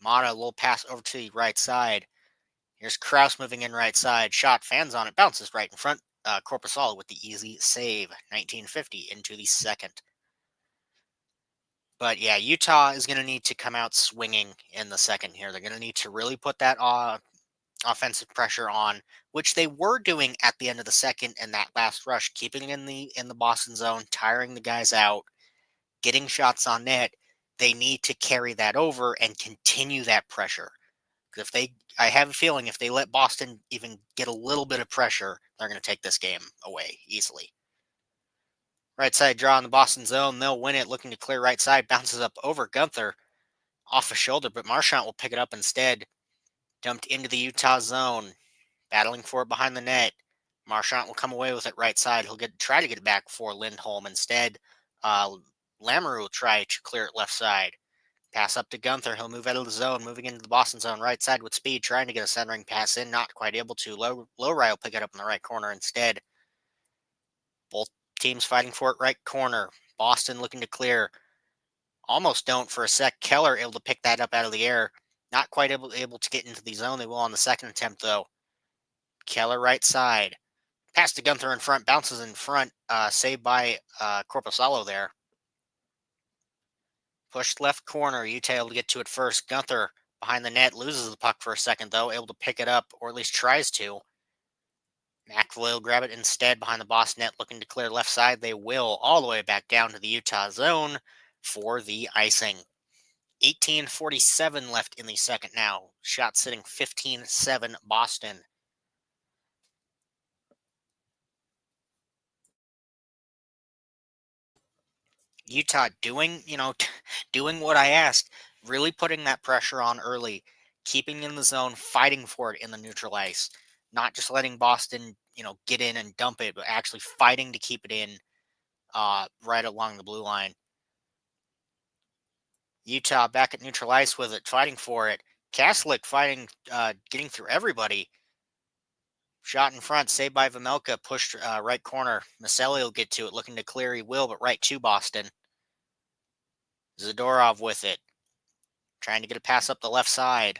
Mata, a little pass over to the right side. Here's Kraus moving in right side. Shot, fans on it, bounces right in front. Corpusalo with the easy save. 1950 into the second. But yeah, Utah is going to need to come out swinging in the second here. They're going to need to really put that offensive pressure on, which they were doing at the end of the second in that last rush, keeping in the Boston zone, tiring the guys out, getting shots on net. They need to carry that over and continue that pressure. Because I have a feeling if they let Boston even get a little bit of pressure, they're going to take this game away easily. Right side draw in the Boston zone. They'll win it. Looking to clear right side. Bounces up over Gunther off a shoulder, but Marchand will pick it up instead. Dumped into the Utah zone. Battling for it behind the net. Marchand will come away with it right side. He'll try to get it back for Lindholm instead. Lamoureux will try to clear it left side. Pass up to Gunther. He'll move out of the zone, moving into the Boston zone, right side with speed, trying to get a centering pass in. Not quite able to. Lowry will pick it up in the right corner instead. Both teams fighting for it right corner. Boston looking to clear. Almost don't for a sec. Keller able to pick that up out of the air. Not quite able to get into the zone. They will on the second attempt, though. Keller right side. Pass to Gunther in front. Bounces in front. Saved by Corpusalo there. Pushed left corner. Utah able to get to it first. Gunther behind the net. Loses the puck for a second, though. Able to pick it up, or at least tries to. McAvoy will grab it instead behind the Boston net. Looking to clear left side. They will. All the way back down to the Utah zone for the icing. 18:47 left in the second now. Shot sitting 15-7 Boston. Utah doing, doing what I asked, really putting that pressure on early, keeping in the zone, fighting for it in the neutral ice, not just letting Boston, get in and dump it, but actually fighting to keep it in right along the blue line. Utah back at neutral ice with it, fighting for it. Kaslik fighting, getting through everybody. Shot in front, saved by Vamilka, pushed right corner. Maselli will get to it, looking to clear. He will, but right to Boston. Zadorov with it. Trying to get a pass up the left side.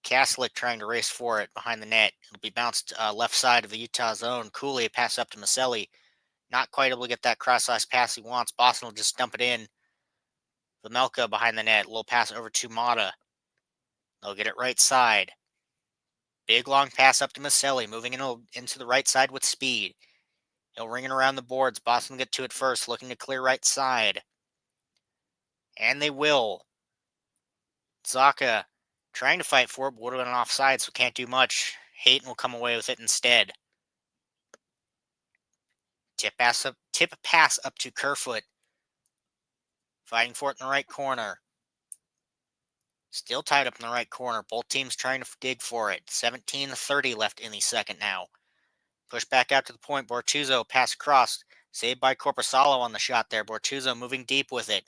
Kaslik trying to race for it behind the net. It'll be bounced left side of the Utah zone. Cooley pass up to Maselli. Not quite able to get that cross-ice pass he wants. Boston will just dump it in. Vamilka behind the net. A little pass over to Mata. They'll get it right side. Big long pass up to Maselli. Moving into the right side with speed. He'll ring it around the boards. Boston will get to it first. Looking to clear right side. And they will. Zaka trying to fight for it, but would have been offside, so can't do much. Hayton will come away with it instead. Tip pass up to Kerfoot. Fighting for it in the right corner. Still tied up in the right corner. Both teams trying to dig for it. 17-30 left in the second now. Push back out to the point. Bortuzzo pass across. Saved by Corpusalo on the shot there. Bortuzzo moving deep with it.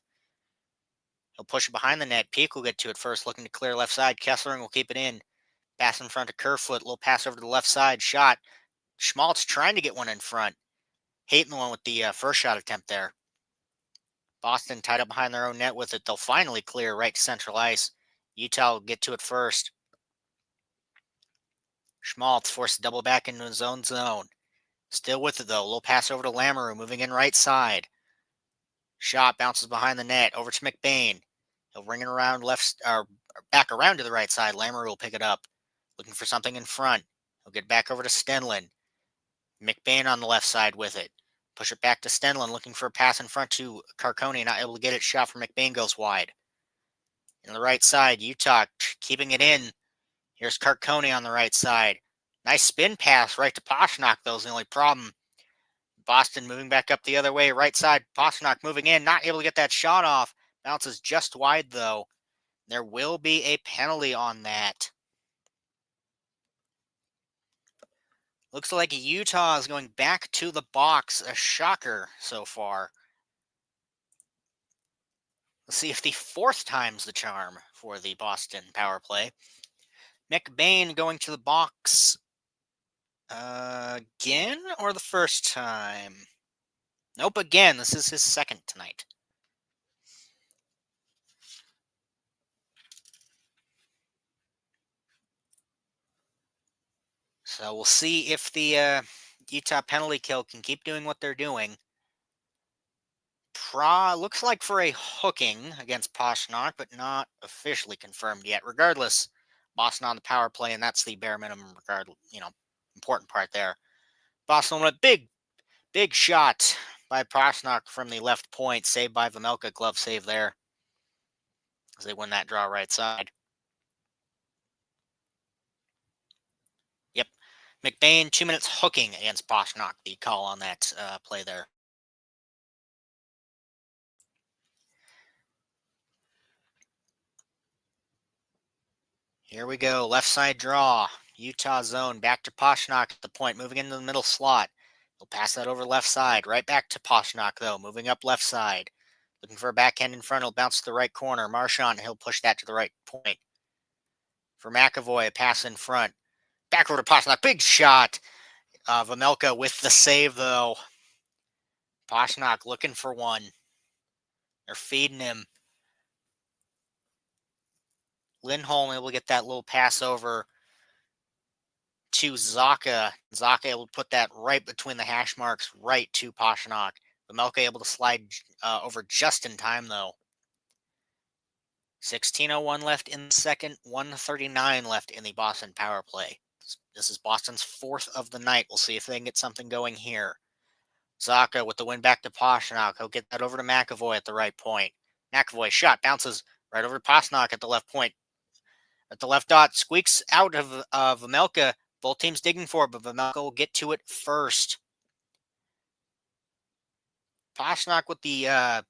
He'll push it behind the net. Peak will get to it first, looking to clear left side. Kessling will keep it in. Pass in front to Kerfoot. Little pass over to the left side. Shot. Schmaltz trying to get one in front. Hating the one with the first shot attempt there. Boston tied up behind their own net with it. They'll finally clear right to central ice. Utah will get to it first. Schmaltz forced to double back into his own zone. Still with it, though. A little pass over to Lamoureux, moving in right side. Shot bounces behind the net, over to McBain. He'll ring it around back around to the right side. Lamoureux will pick it up, looking for something in front. He'll get back over to Stenlund. McBain on the left side with it. Push it back to Stenlund, looking for a pass in front to Carcone, not able to get it. Shot from McBain goes wide. In the right side, Utah keeping it in. Here's Carcone on the right side. Nice spin pass right to Pastrnak, though, is the only problem. Boston moving back up the other way. Right side, Pastrnak moving in. Not able to get that shot off. Bounces just wide, though. There will be a penalty on that. Looks like Utah is going back to the box. A shocker so far. Let's see if the fourth time's the charm for the Boston power play. McBain going to the box again, or the first time? Nope, again. This is his second tonight. So we'll see if the Utah penalty kill can keep doing what they're doing. Looks like for a hooking against Pastrnak, but not officially confirmed yet. Regardless, Boston on the power play, and that's the bare minimum, important part there. Boston with a big shot by Pastrnak from the left point, saved by Vejmelka, glove save there, as they win that draw right side. Yep, McBain 2 minutes hooking against Pastrnak, the call on that play there. Here we go. Left side draw. Utah zone. Back to Pastrnak at the point. Moving into the middle slot. He'll pass that over left side. Right back to Pastrnak, though. Moving up left side. Looking for a backhand in front. He'll bounce to the right corner. Marchand, he'll push that to the right point. For McAvoy, a pass in front. Back over to Pastrnak. Big shot. Vejmelka with the save, though. Pastrnak looking for one. They're feeding him. Lindholm able to get that little pass over to Zacha. Zacha able to put that right between the hash marks, right to Pastrnak. Vejmelka able to slide over just in time, though. 16:01 left in the second, 1:39 left in the Boston power play. This is Boston's fourth of the night. We'll see if they can get something going here. Zacha with the win back to Pastrnak. He'll get that over to McAvoy at the right point. McAvoy shot, bounces right over to Pastrnak at the left point. At the left dot, squeaks out of Vejmelka. Both teams digging for it, but Vejmelka will get to it first. Pastrnak with the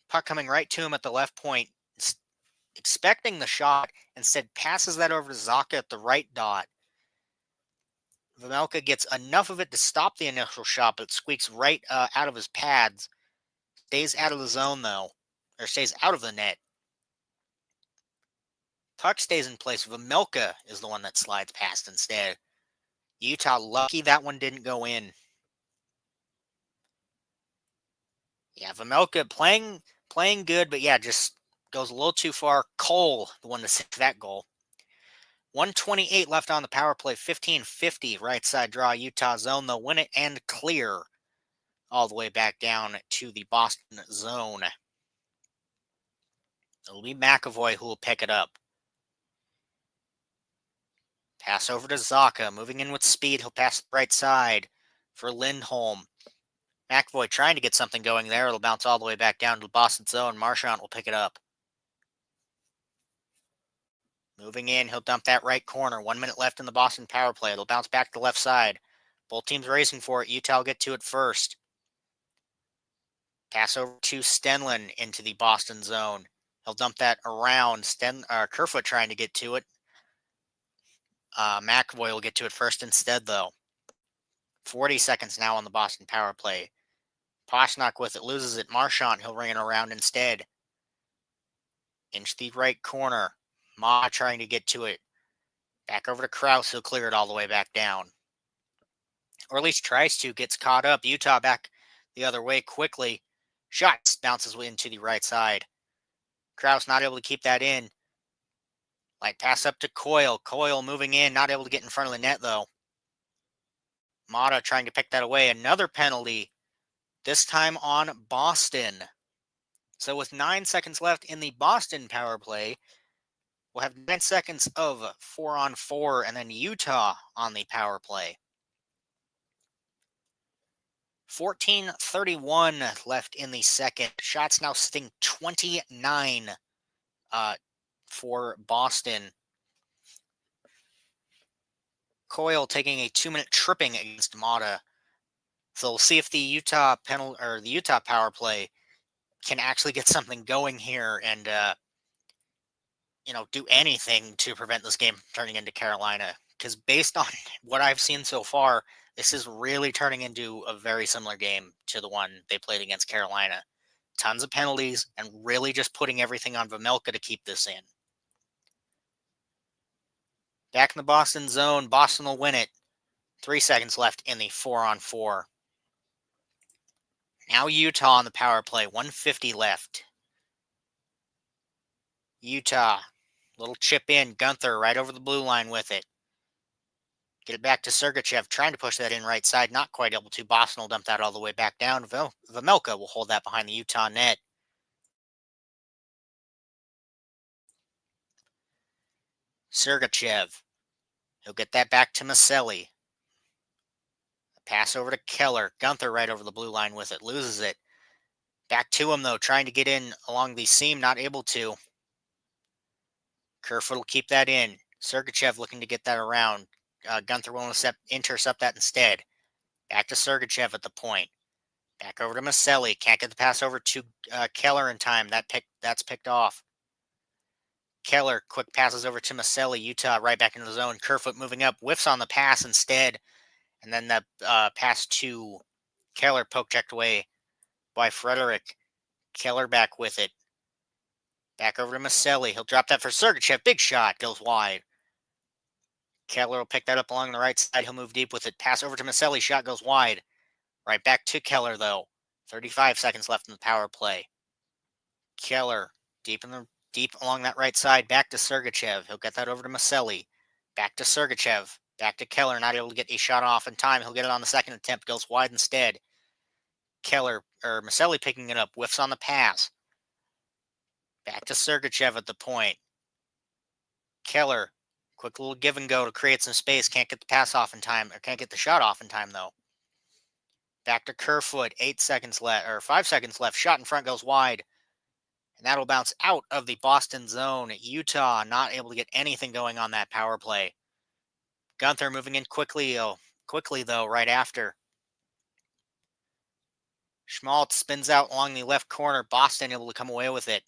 puck coming right to him at the left point, expecting the shot, instead passes that over to Zacha at the right dot. Vejmelka gets enough of it to stop the initial shot, but squeaks right out of his pads. Stays out of the zone, though, or stays out of the net. Puck stays in place. Vejmelka is the one that slides past instead. Utah lucky that one didn't go in. Yeah, Vejmelka playing good, but yeah, just goes a little too far. Cole, the one to save that goal. 1:28 left on the power play. 15:50 right side draw. Utah zone. They'll win it and clear all the way back down to the Boston zone. It'll be McAvoy who will pick it up. Pass over to Zacha. Moving in with speed. He'll pass the right side for Lindholm. McAvoy trying to get something going there. It'll bounce all the way back down to the Boston zone. Marchand will pick it up. Moving in, he'll dump that right corner. 1 minute left in the Boston power play. It'll bounce back to the left side. Both teams racing for it. Utah will get to it first. Pass over to Stenlund into the Boston zone. He'll dump that around. Kerfoot trying to get to it. McAvoy will get to it first instead, though. 40 seconds now on the Boston power play. Pasternak with it, loses it. Marchand, he'll ring it around instead. Into the right corner. Ma trying to get to it. Back over to Krause, he'll clear it all the way back down. Or at least tries to, gets caught up. Utah back the other way quickly. Shots bounces into the right side. Krause not able to keep that in. Light pass up to Coyle. Coyle moving in, not able to get in front of the net though. Mata trying to pick that away. Another penalty, this time on Boston. So with 9 seconds left in the Boston power play, we'll have 9 seconds of 4-on-4, and then Utah on the power play. 14:31 left in the second. Shots now sitting 29 for Boston. Coyle taking a 2-minute tripping against Mata. So we'll see if the Utah power play can actually get something going here and do anything to prevent this game from turning into Carolina. Because based on what I've seen so far, this is really turning into a very similar game to the one they played against Carolina. Tons of penalties and really just putting everything on Vejmelka to keep this in. Back in the Boston zone, Boston will win it. 3 seconds left in the 4-on-4. Now Utah on the power play, 1:50 left. Utah, little chip in, Gunther right over the blue line with it. Get it back to Sergachev, trying to push that in right side, not quite able to. Boston will dump that all the way back down. Vejmelka will hold that behind the Utah net. Sergachev, he'll get that back to Maselli. Pass over to Keller. Gunther right over the blue line with it, loses it. Back to him though, trying to get in along the seam, not able to. Kerfoot will keep that in. Sergachev looking to get that around. Gunther will intercept that instead. Back to Sergachev at the point. Back over to Maselli. Can't get the pass over to Keller in time. That's picked off. Keller quick passes over to Maselli. Utah right back into the zone. Kerfoot moving up. Whiffs on the pass instead. And then the pass to Keller poke checked away by Frederick. Keller back with it. Back over to Maselli. He'll drop that for Sergachev. Big shot. Goes wide. Keller will pick that up along the right side. He'll move deep with it. Pass over to Maselli. Shot goes wide. Right back to Keller, though. 35 seconds left in the power play. Keller deep along that right side. Back to Sergachev. He'll get that over to Maselli. Back to Sergachev. Back to Keller. Not able to get a shot off in time. He'll get it on the second attempt. Goes wide instead. Maselli picking it up. Whiffs on the pass. Back to Sergachev at the point. Keller. Quick little give and go to create some space. Can't get the pass off in time. Or can't get the shot off in time, though. Back to Kerfoot. 5 seconds left. Shot in front goes wide. And that'll bounce out of the Boston zone. Utah not able to get anything going on that power play. Gunther moving in quickly though, right after. Schmaltz spins out along the left corner. Boston able to come away with it.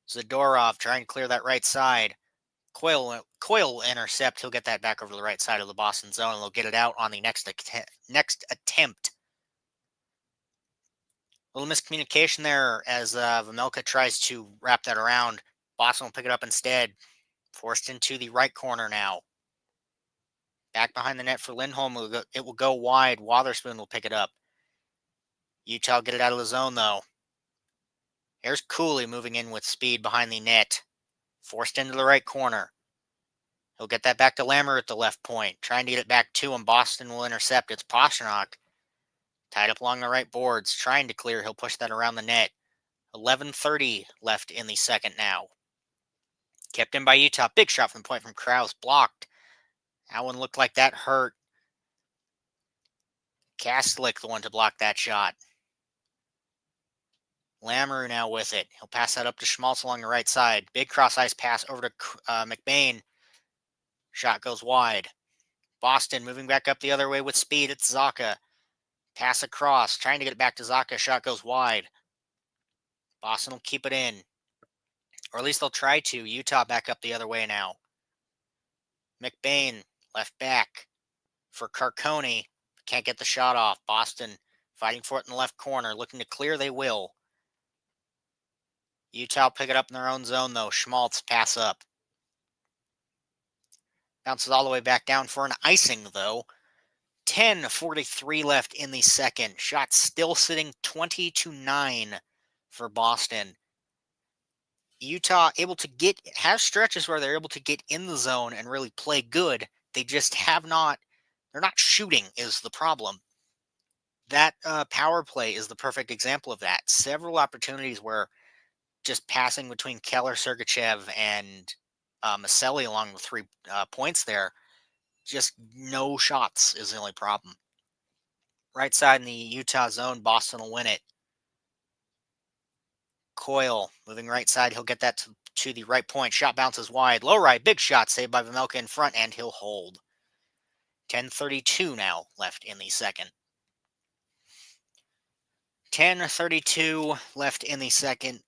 Zadorov trying to clear that right side. Coyle will intercept. He'll get that back over to the right side of the Boston zone, and they'll get it out on the next attempt. A little miscommunication there as Vejmelka tries to wrap that around. Boston will pick it up instead. Forced into the right corner now. Back behind the net for Lindholm. It will go wide. Wotherspoon will pick it up. Utah will get it out of the zone, though. Here's Cooley moving in with speed behind the net. Forced into the right corner. He'll get that back to Lammer at the left point. Trying to get it back to him. Boston will intercept. It's Pasternak. Tied up along the right boards. Trying to clear. He'll push that around the net. 11:30 left in the second now. Kept in by Utah. Big shot from the point from Krause. Blocked. That one looked like that hurt. Kastelic, the one to block that shot. Lamoureux now with it. He'll pass that up to Schmaltz along the right side. Big cross-ice pass over to McBain. Shot goes wide. Boston moving back up the other way with speed. It's Zacha. Pass across. Trying to get it back to Zacha. Shot goes wide. Boston will keep it in. Or at least they'll try to. Utah back up the other way now. McBain, left back for Carcone. Can't get the shot off. Boston fighting for it in the left corner, looking to clear. They will. Utah pick it up in their own zone, though. Schmaltz pass up. Bounces all the way back down for an icing, though. 10:43 left in the second. Shot still sitting 20-9 for Boston. Utah able to have stretches where they're able to get in the zone and really play good. They just have not. They're not shooting is the problem. That power play is the perfect example of that. Several opportunities where just passing between Keller, Sergachev, and Maselli along the 3 points there, just no shots is the only problem. Right side in the Utah zone, Boston will win it. Coyle moving right side, he'll get that to the right point. Shot bounces wide. Low right, big shot saved by Vejmelka in front, and he'll hold. 10:32 now left in the second. 10:32 left in the second.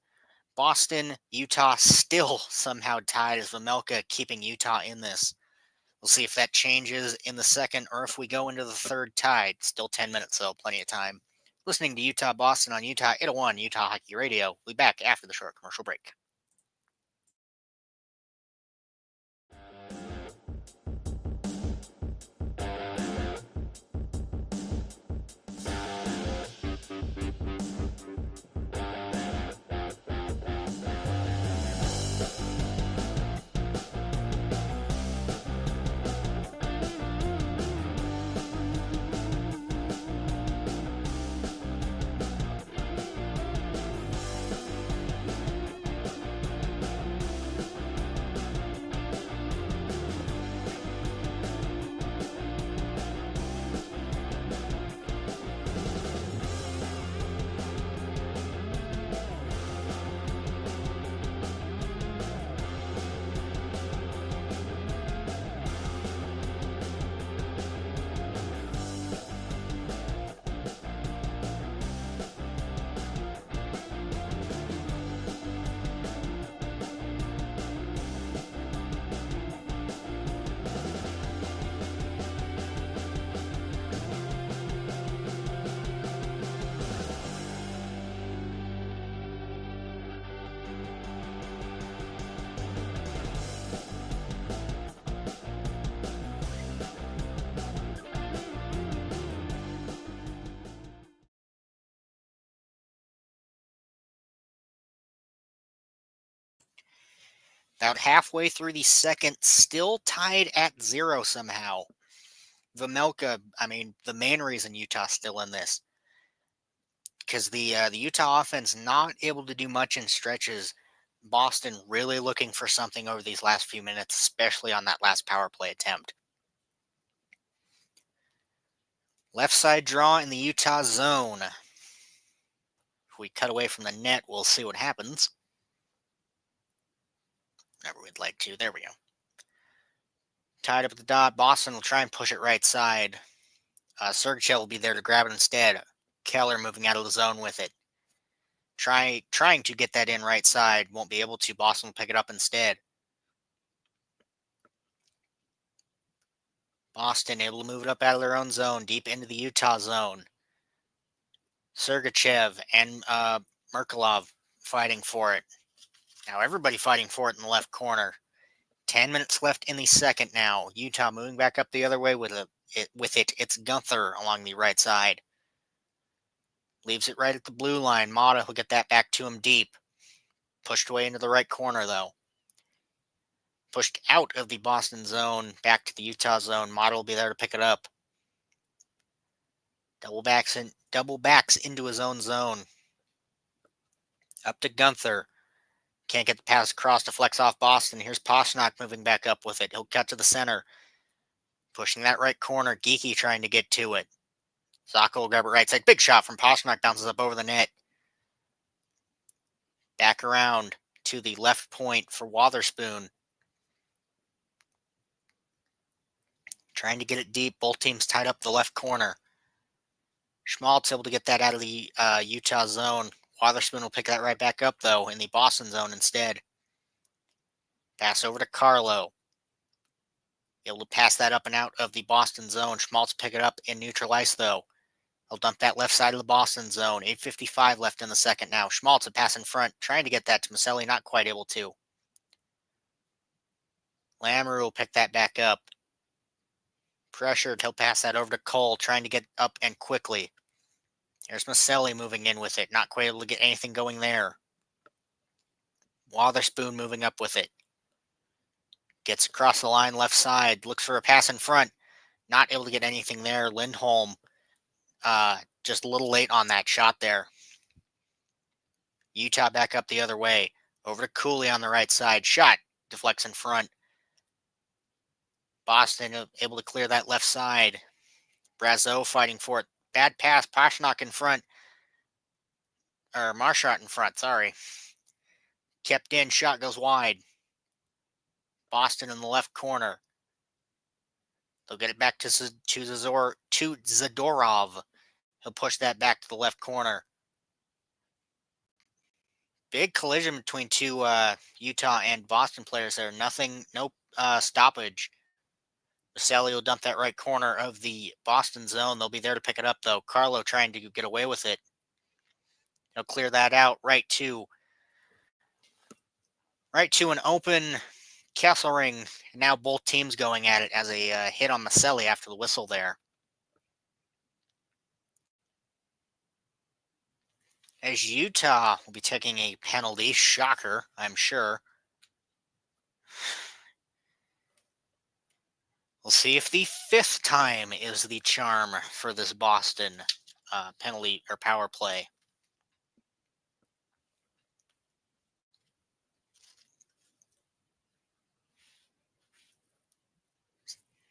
Boston, Utah still somehow tied as Vejmelka keeping Utah in this. We'll see if that changes in the second or if we go into the third tied. Still 10 minutes, though, plenty of time. Listening to Utah Boston on Utah 801 Utah Hockey Radio. We'll be back after the short commercial break. About halfway through the second, still tied at 0 somehow. Vejmelka, the main reason Utah's still in this, because the Utah offense not able to do much in stretches. Boston really looking for something over these last few minutes, especially on that last power play attempt. Left side draw in the Utah zone. If we cut away from the net, we'll see what happens. Whenever we'd like to. There we go. Tied up at the dot. Boston will try and push it right side. Sergachev will be there to grab it instead. Keller moving out of the zone with it. Trying to get that in right side. Won't be able to. Boston will pick it up instead. Boston able to move it up out of their own zone, deep into the Utah zone. Sergachev and Merkulov fighting for it. Now everybody fighting for it in the left corner. 10 minutes left in the second now. Utah moving back up the other way with it. It's Gunther along the right side. Leaves it right at the blue line. Mata will get that back to him deep. Pushed away into the right corner, though. Pushed out of the Boston zone, back to the Utah zone. Mata will be there to pick it up. Double backs into his own zone. Up to Gunther. Can't get the pass across to flex off Boston. Here's Pastrnak moving back up with it. He'll cut to the center. Pushing that right corner. Geeky trying to get to it. Zaka will grab it right side. Big shot from Pastrnak. Bounces up over the net. Back around to the left point for Wotherspoon. Trying to get it deep. Both teams tied up the left corner. Schmaltz able to get that out of the Utah zone. Wotherspoon will pick that right back up, though, in the Boston zone instead. Pass over to Carlo. Able to pass that up and out of the Boston zone. Schmaltz pick it up in neutral ice, though. He'll dump that left side of the Boston zone. 8:55 left in the second now. Schmaltz a pass in front, trying to get that to Maselli, not quite able to. Lamoureux will pick that back up. Pressured, he'll pass that over to Cole, trying to get up and quickly. There's Maselli moving in with it, not quite able to get anything going there. Wotherspoon moving up with it. Gets across the line left side, looks for a pass in front. Not able to get anything there. Lindholm just a little late on that shot there. Utah back up the other way. Over to Cooley on the right side. Shot deflects in front. Boston able to clear that left side. Brazeau fighting for it. Bad pass. Pastrnak in front. Or Marchand in front, sorry. Kept in. Shot goes wide. Boston in the left corner. They'll get it back to Zadorov. He'll push that back to the left corner. Big collision between two Utah and Boston players there. No stoppage. Maselli will dump that right corner of the Boston zone. They'll be there to pick it up, though. Carlo trying to get away with it. He'll clear that out right to an open Kesselring. Now both teams going at it as a hit on Maselli after the whistle there. As Utah will be taking a penalty. Shocker, I'm sure. We'll see if the fifth time is the charm for this Boston penalty or power play.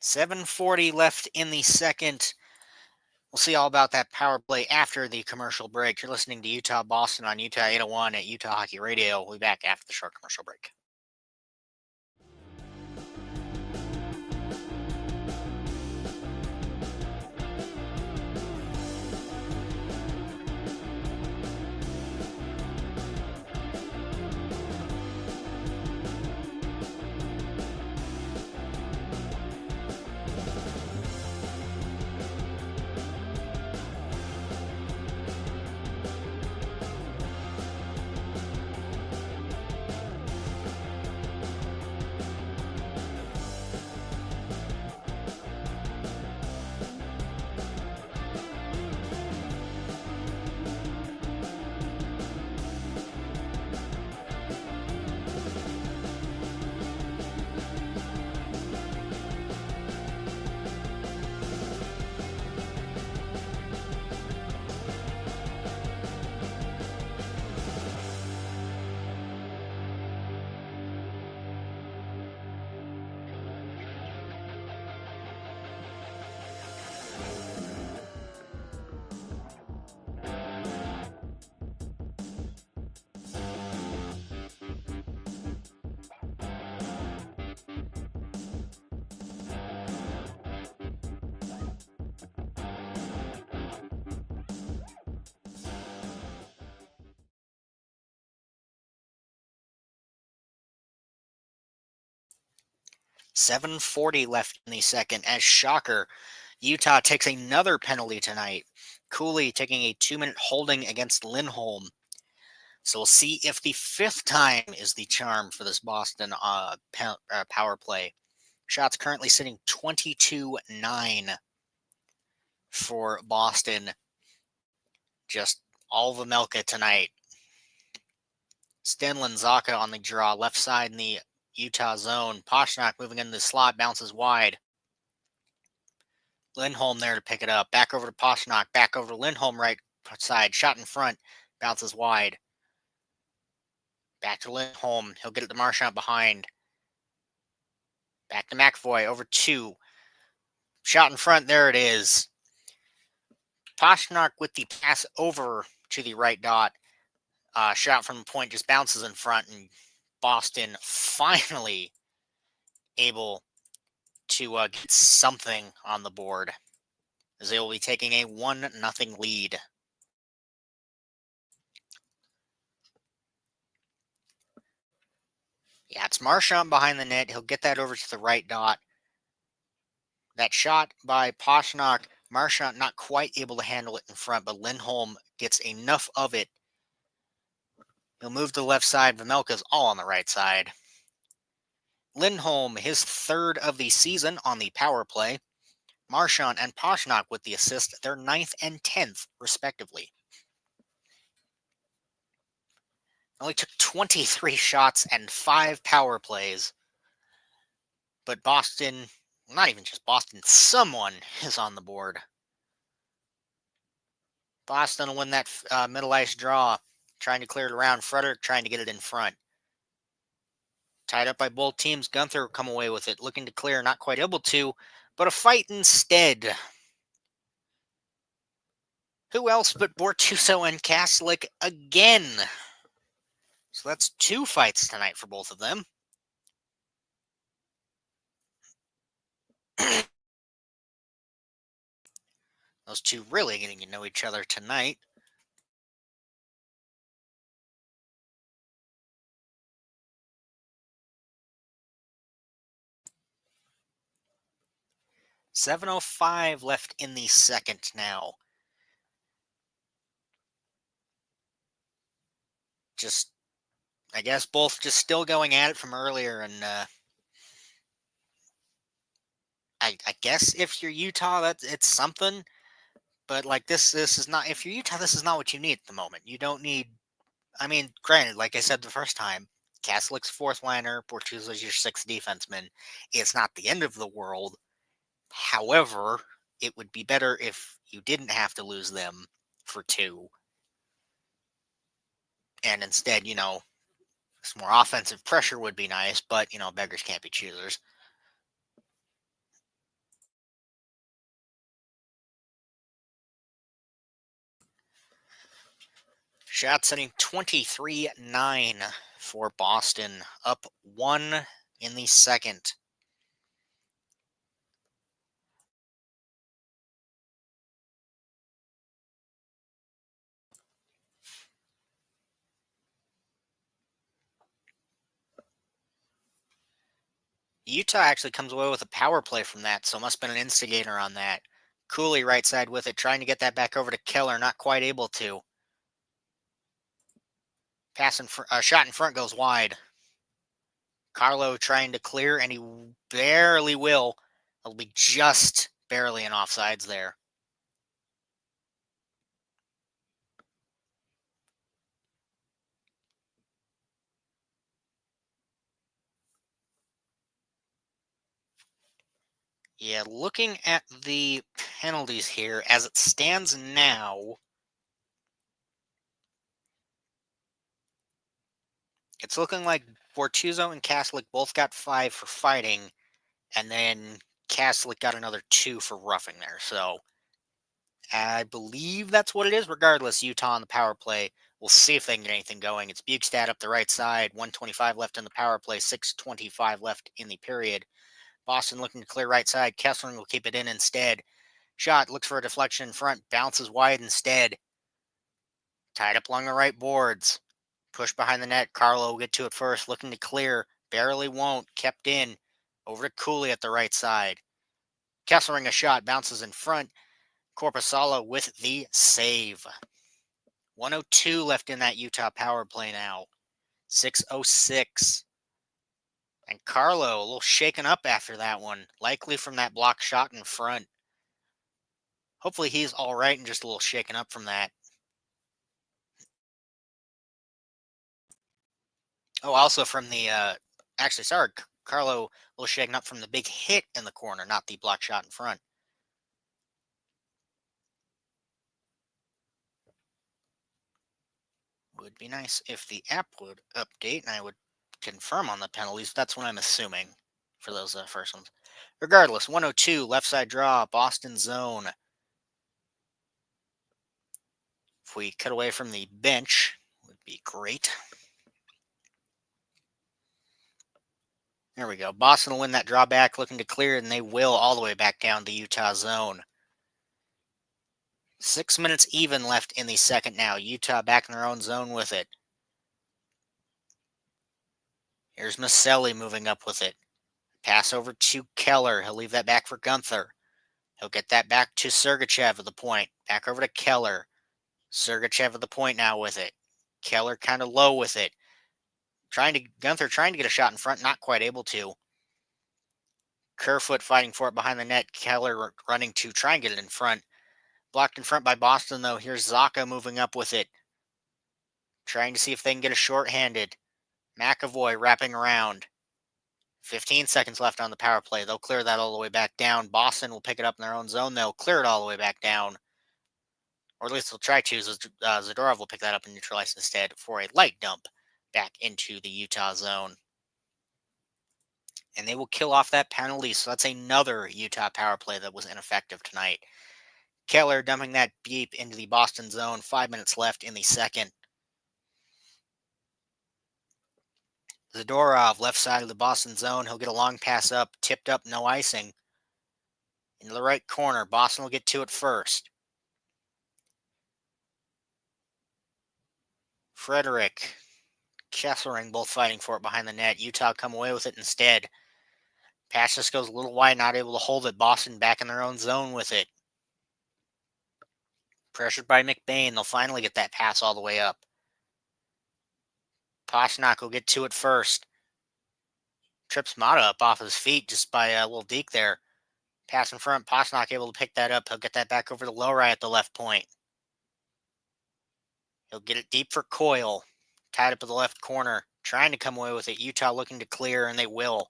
$7:40 left in the second. We'll see all about that power play after the commercial break. You're listening to Utah Boston on Utah 801 at Utah Hockey Radio. We'll be back after the short commercial break. $7:40 left in the second. As shocker, Utah takes another penalty tonight. Cooley taking a 2-minute holding against Lindholm. So we'll see if the fifth time is the charm for this Boston power play. Shots currently sitting 22-9 for Boston. Just all the Melka tonight. Stenlin Zaka on the draw, left side in the Utah zone. Pastrnak moving into the slot, bounces wide. Lindholm there to pick it up. Back over to Pastrnak, back over to Lindholm right side. Shot in front, bounces wide. Back to Lindholm. He'll get it to Marchand behind. Back to McAvoy, over 2. Shot in front, there it is. Pastrnak with the pass over to the right dot. Shot from the point just bounces in front, and Boston finally able to get something on the board, as they will be taking a 1-0 lead. Yeah, it's Marchand behind the net. He'll get that over to the right dot. That shot by Pastrnak Marchand not quite able to handle it in front, but Lindholm gets enough of it. He'll move to the left side. Vemelka's all on the right side. Lindholm, his third of the season on the power play. Marchand and Pastrnak with the assist, their 9th and 10th, respectively. Only took 23 shots and 5 power plays. But Boston, not even just Boston, someone is on the board. Boston will win that middle ice draw, trying to clear it around. Frederick trying to get it in front. Tied up by both teams. Gunther come away with it, looking to clear, not quite able to, but a fight instead. Who else but Bortuzzo and Kaslik again? So that's 2 fights tonight for both of them. Those two really getting to know each other tonight. .705 left in the second now. Just, I guess both just still going at it from earlier, and I guess if you're Utah, it's something. But like this is not. If you're Utah, this is not what you need at the moment. You don't need. I mean, granted, like I said the first time, Kaslik's 4th liner, Bortuzzo's your 6th defenseman. It's not the end of the world. However, it would be better if you didn't have to lose them for 2. And instead, some more offensive pressure would be nice, but, beggars can't be choosers. Shot setting 23-9 for Boston, up 1 in the second. Utah actually comes away with a power play from that, so must have been an instigator on that. Cooley right side with it, trying to get that back over to Keller, not quite able to. Shot in front goes wide. Carlo trying to clear, and he barely will. It'll be just barely in offsides there. Yeah, looking at the penalties here, as it stands now, it's looking like Bortuzzo and Kaslik both got 5 for fighting, and then Kaslik got another 2 for roughing there. So I believe that's what it is. Regardless, Utah on the power play. We'll see if they can get anything going. It's Bukestad up the right side. 125 left in the power play. 6:25 left in the period. Boston looking to clear right side. Kessler will keep it in instead. Shot looks for a deflection in front. Bounces wide instead. Tied up along the right boards. Push behind the net. Carlo will get to it first. Looking to clear. Barely won't. Kept in. Over to Cooley at the right side. Kesslering a shot. Bounces in front. Korpisalo with the save. 102 left in that Utah power play now. 6:06. And Carlo a little shaken up after that one. Likely from that block shot in front. Hopefully he's all right and just a little shaken up from that. Oh, also from the, actually, sorry, Carlo a little shaken up from the big hit in the corner, not the block shot in front. Would be nice if the app would update and I would confirm on the penalties. That's what I'm assuming for those first ones. Regardless, 102, left side draw, Boston zone. If we cut away from the bench, would be great. There we go. Boston will win that drawback, looking to clear, and they will all the way back down the Utah zone. 6 minutes even left in the second now. Utah back in their own zone with it. Here's Maselli moving up with it. Pass over to Keller. He'll leave that back for Gunther. He'll get that back to Sergachev at the point. Back over to Keller. Sergachev at the point now with it. Keller kind of low with it. Gunther trying to get a shot in front, not quite able to. Kerfoot fighting for it behind the net. Keller running to try and get it in front. Blocked in front by Boston, though. Here's Zacha moving up with it. Trying to see if they can get a shorthanded. McAvoy wrapping around. 15 seconds left on the power play. They'll clear that all the way back down. Boston will pick it up in their own zone. They'll clear it all the way back down. Or at least they'll try to. Zadorov will pick that up and neutralize instead for a light dump back into the Utah zone. And they will kill off that penalty. So that's another Utah power play that was ineffective tonight. Keller dumping that beep into the Boston zone. 5 minutes left in the second. Zadorov, left side of the Boston zone. He'll get a long pass up, tipped up, no icing. Into the right corner. Boston will get to it first. Frederick, Kessering both fighting for it behind the net. Utah come away with it instead. Pass just goes a little wide, not able to hold it. Boston back in their own zone with it. Pressured by McBain. They'll finally get that pass all the way up. Pastrnak will get to it first. Trips Mata up off his feet just by a little deke there. Pass in front. Pastrnak able to pick that up. He'll get that back over to Lowry at the left point. He'll get it deep for Coyle. Tied up at the left corner. Trying to come away with it. Utah looking to clear, and they will.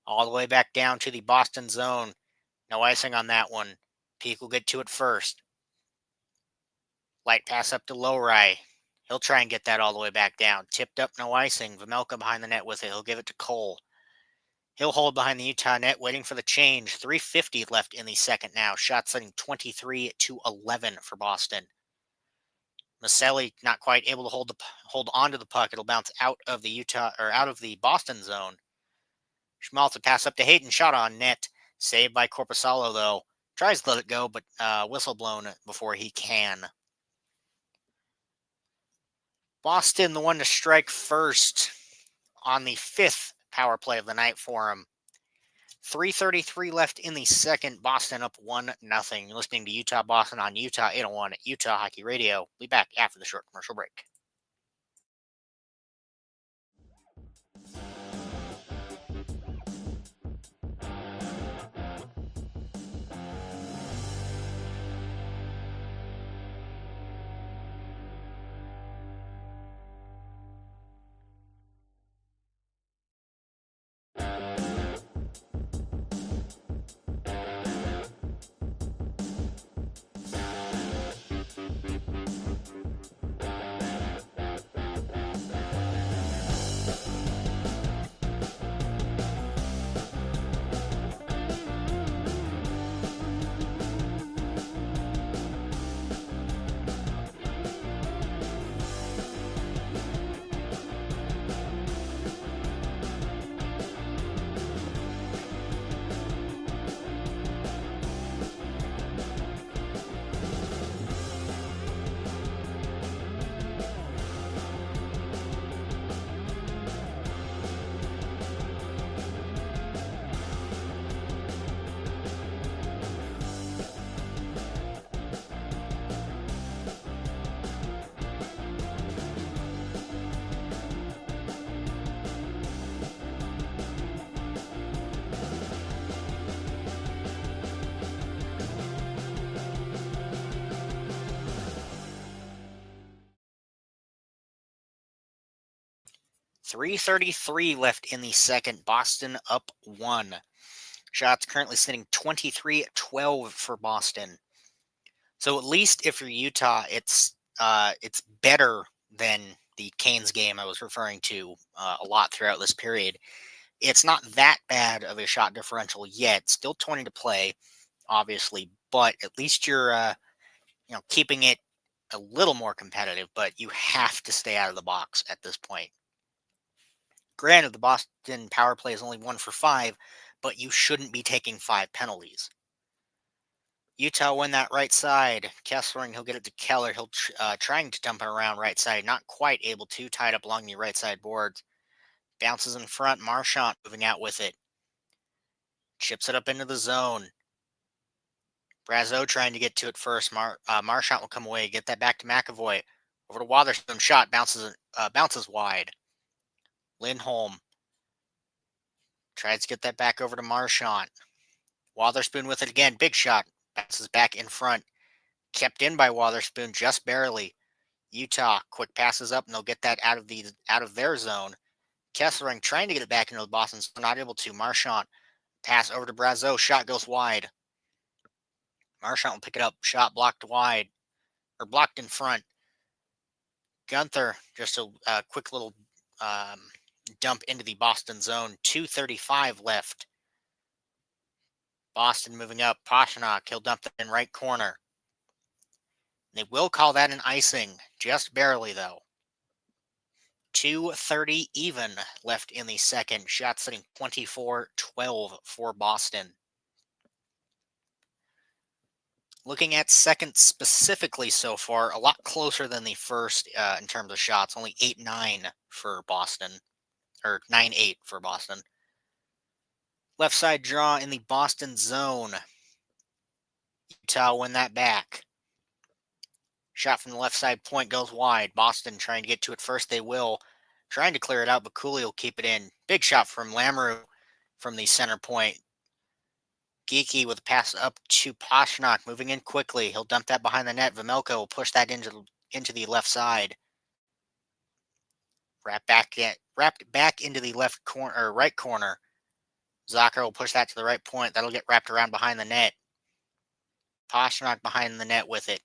All the way back down to the Boston zone. No icing on that one. Peak will get to it first. Light pass up to Lowry. He'll try and get that all the way back down. Tipped up, no icing. Vejmelka behind the net with it. He'll give it to Cole. He'll hold behind the Utah net, waiting for the change. 3:50 left in the second now. Shot setting 23-11 for Boston. Maselli not quite able to hold onto the puck. It'll bounce out of the Boston zone. Schmaltz pass up to Hayden. Shot on net. Saved by Korpisalo, though. Tries to let it go, but whistle blown before he can. Boston, the one to strike first on the fifth power play of the night for him. 3:33 left in the second. Boston up 1-0. You're listening to Utah Boston on Utah 801 at Utah Hockey Radio. We'll be back after the short commercial break. .333 left in the second. Boston up 1. Shots currently sitting 23-12 for Boston. So at least if you're Utah, it's better than the Canes game I was referring to a lot throughout this period. It's not that bad of a shot differential yet. Still 20 to play, obviously, but at least you're keeping it a little more competitive. But you have to stay out of the box at this point. Granted, the Boston power play is only 1 for 5, but you shouldn't be taking 5 penalties. Utah win that right side. Kessling, he'll get it to Keller. He'll trying to dump it around right side. Not quite able to. Tied up along the right side boards. Bounces in front. Marchand moving out with it. Chips it up into the zone. Brazeau trying to get to it first. Marchant will come away, get that back to McAvoy. Over to Wotherspoon, shot, bounces wide. Lindholm tries to get that back over to Marchant. Wotherspoon with it again, big shot, bounces back in front. Kept in by Wotherspoon, just barely. Utah, quick passes up, and they'll get that out of their zone. Kessering trying to get it back into the Boston zone, not able to. Marchant, pass over to Brazeau, shot goes wide. Marchant will pick it up, shot blocked wide, or blocked in front. Gunther, just a quick little dump into the Boston zone. 2:35 left. Boston moving up. Pastrnak, he'll dump that in right corner. They will call that an icing, just barely though. 2:30 even left in the second. Shot sitting 24-12 for Boston. Looking at second specifically so far, a lot closer than the first in terms of shots. Only 8-9 for Boston, or 9-8 for Boston. Left side draw in the Boston zone. Utah win that back. Shot from the left side point goes wide. Boston trying to get to it first. They will. Trying to clear it out, but Cooley will keep it in. Big shot from Lamoureux from the center point. Geeky with a pass up to Pastrnak, moving in quickly. He'll dump that behind the net. Vejmelka will push that into the left side. Wrapped back into the left corner or right corner. Zucker will push that to the right point. That'll get wrapped around behind the net. Pastrnak behind the net with it.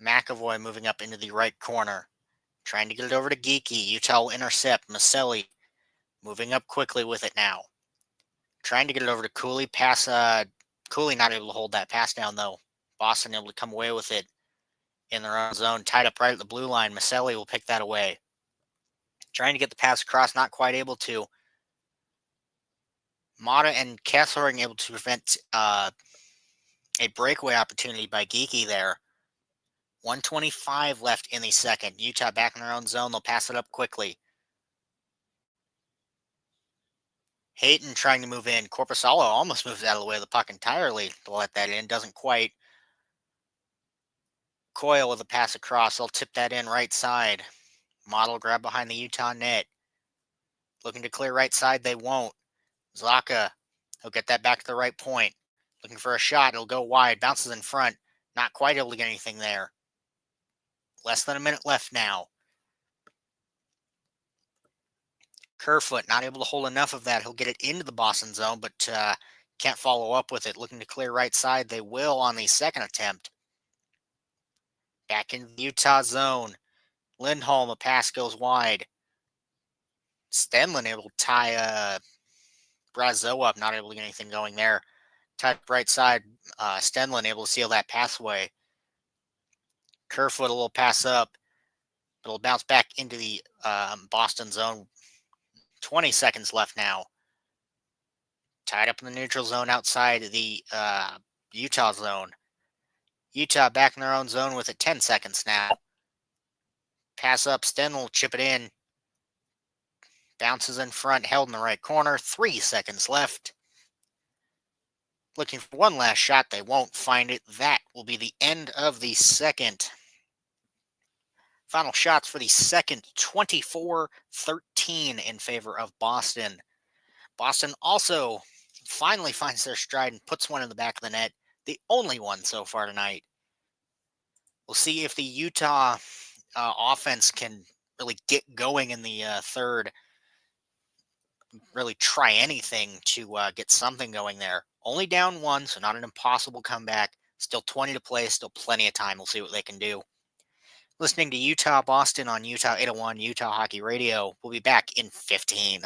McAvoy moving up into the right corner. Trying to get it over to Geeky. Utah will intercept. Maselli moving up quickly with it now. Trying to get it over to Cooley. Cooley not able to hold that pass down, though. Boston able to come away with it in their own zone. Tied up right at the blue line. Maselli will pick that away. Trying to get the pass across. Not quite able to. Mata and Kessering able to prevent a breakaway opportunity by Geeky there. 1:25 left in the second. Utah back in their own zone. They'll pass it up quickly. Hayton trying to move in. Korpisalo almost moves out of the way of the puck entirely to let that in. Doesn't quite. Coyle with a pass across. They'll tip that in right side. Model grab behind the Utah net. Looking to clear right side. They won't. Zaka, he'll get that back to the right point. Looking for a shot. It'll go wide. Bounces in front. Not quite able to get anything there. Less than a minute left now. Kerfoot not able to hold enough of that. He'll get it into the Boston zone, but can't follow up with it. Looking to clear right side. They will on the second attempt. Back into the Utah zone. Lindholm, a pass goes wide. Stenlin able to tie Brazeau up. Not able to get anything going there. Tied right side. Stenlin able to seal that pass away. Kerfoot a little pass up. But it'll bounce back into the Boston zone. 20 seconds left now. Tied up in the neutral zone outside the Utah zone. Utah back in their own zone with it. 10 seconds now. Pass up. Stenlin will chip it in. Bounces in front. Held in the right corner. 3 seconds left. Looking for one last shot. They won't find it. That will be the end of the second. Final shots for the second, 24-13 in favor of Boston. Boston also finally finds their stride and puts one in the back of the net. The only one so far tonight. We'll see if the Utah offense can really get going in the third. Really try anything to get something going there. Only down one, so not an impossible comeback. Still 20 to play, still plenty of time. We'll see what they can do. Listening to Utah Boston on Utah 801 Utah Hockey Radio. We'll be back in 15.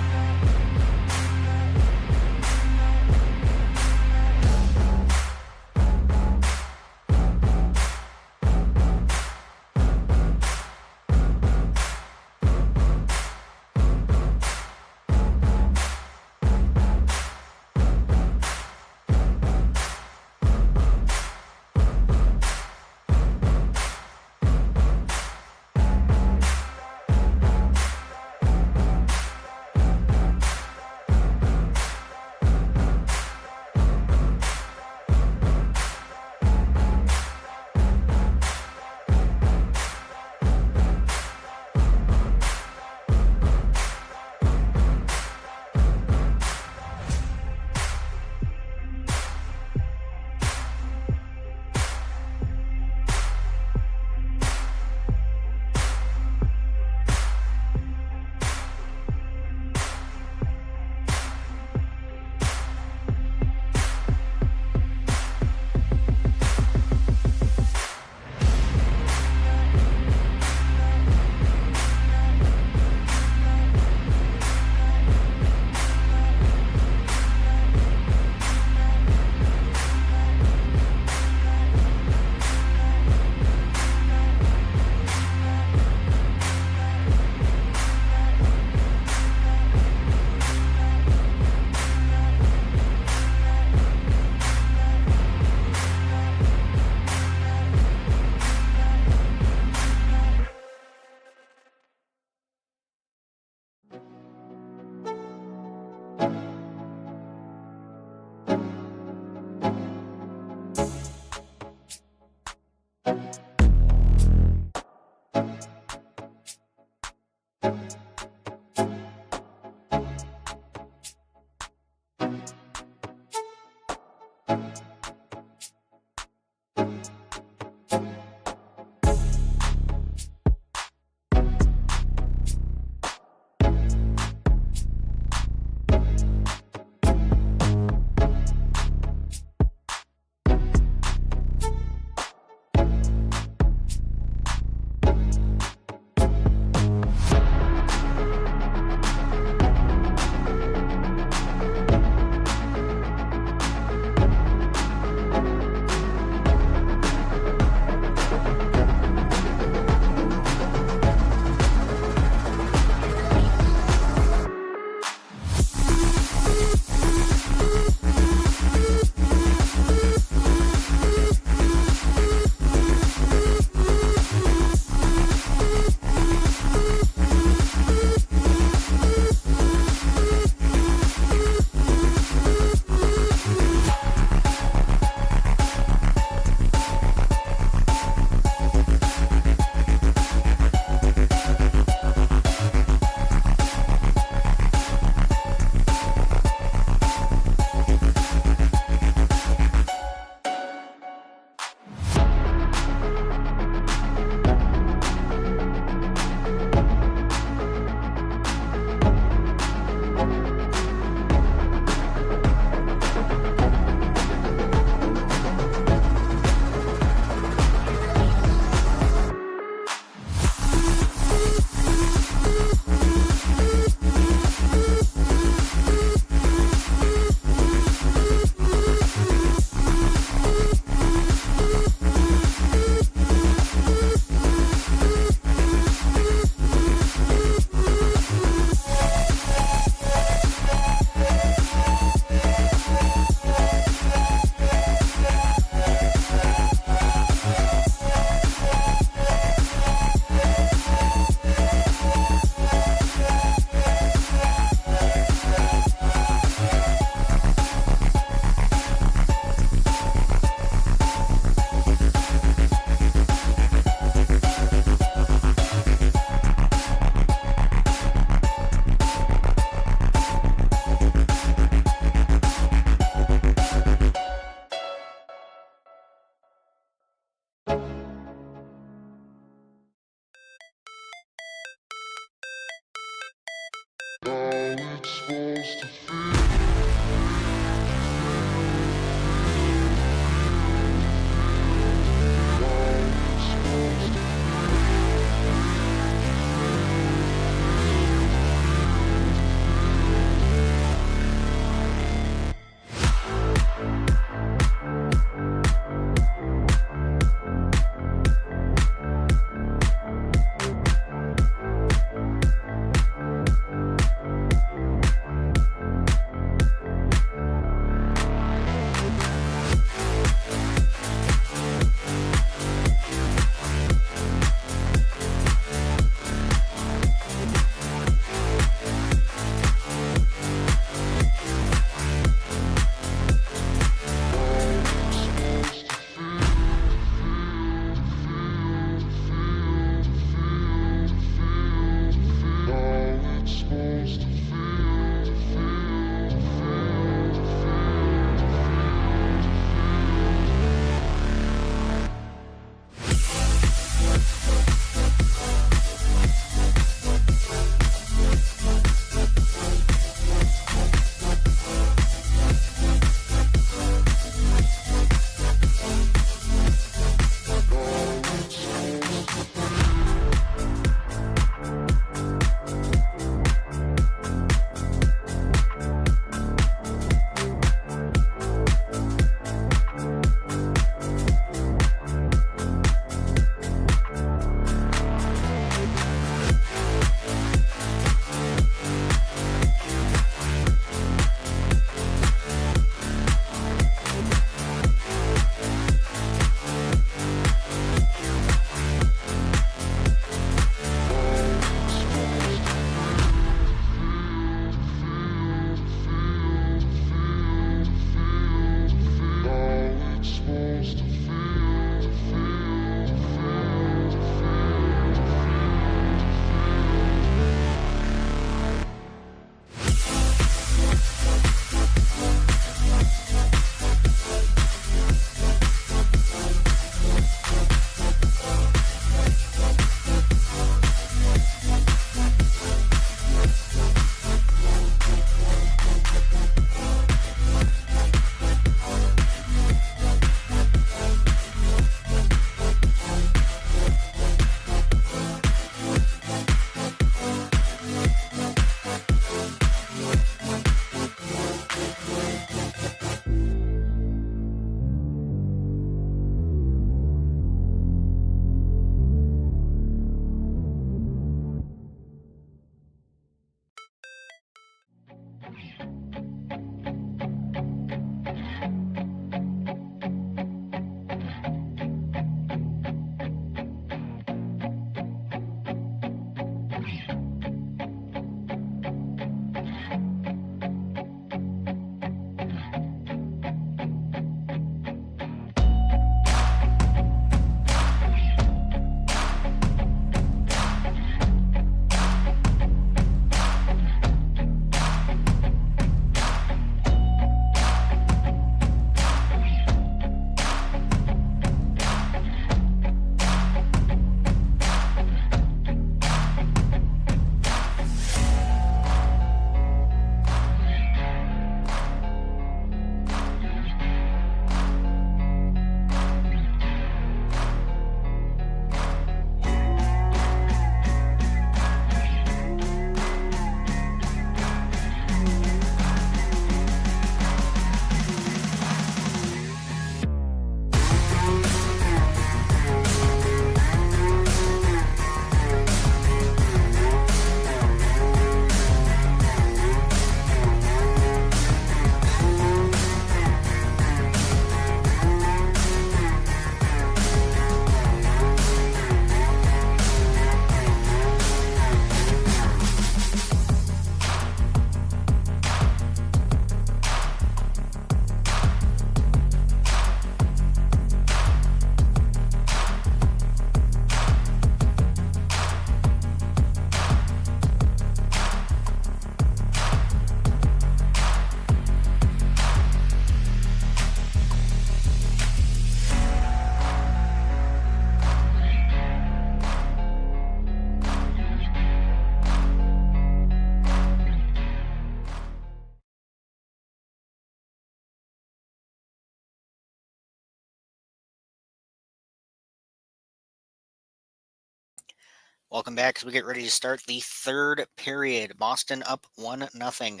Welcome back as we get ready to start the third period. Boston up 1-0.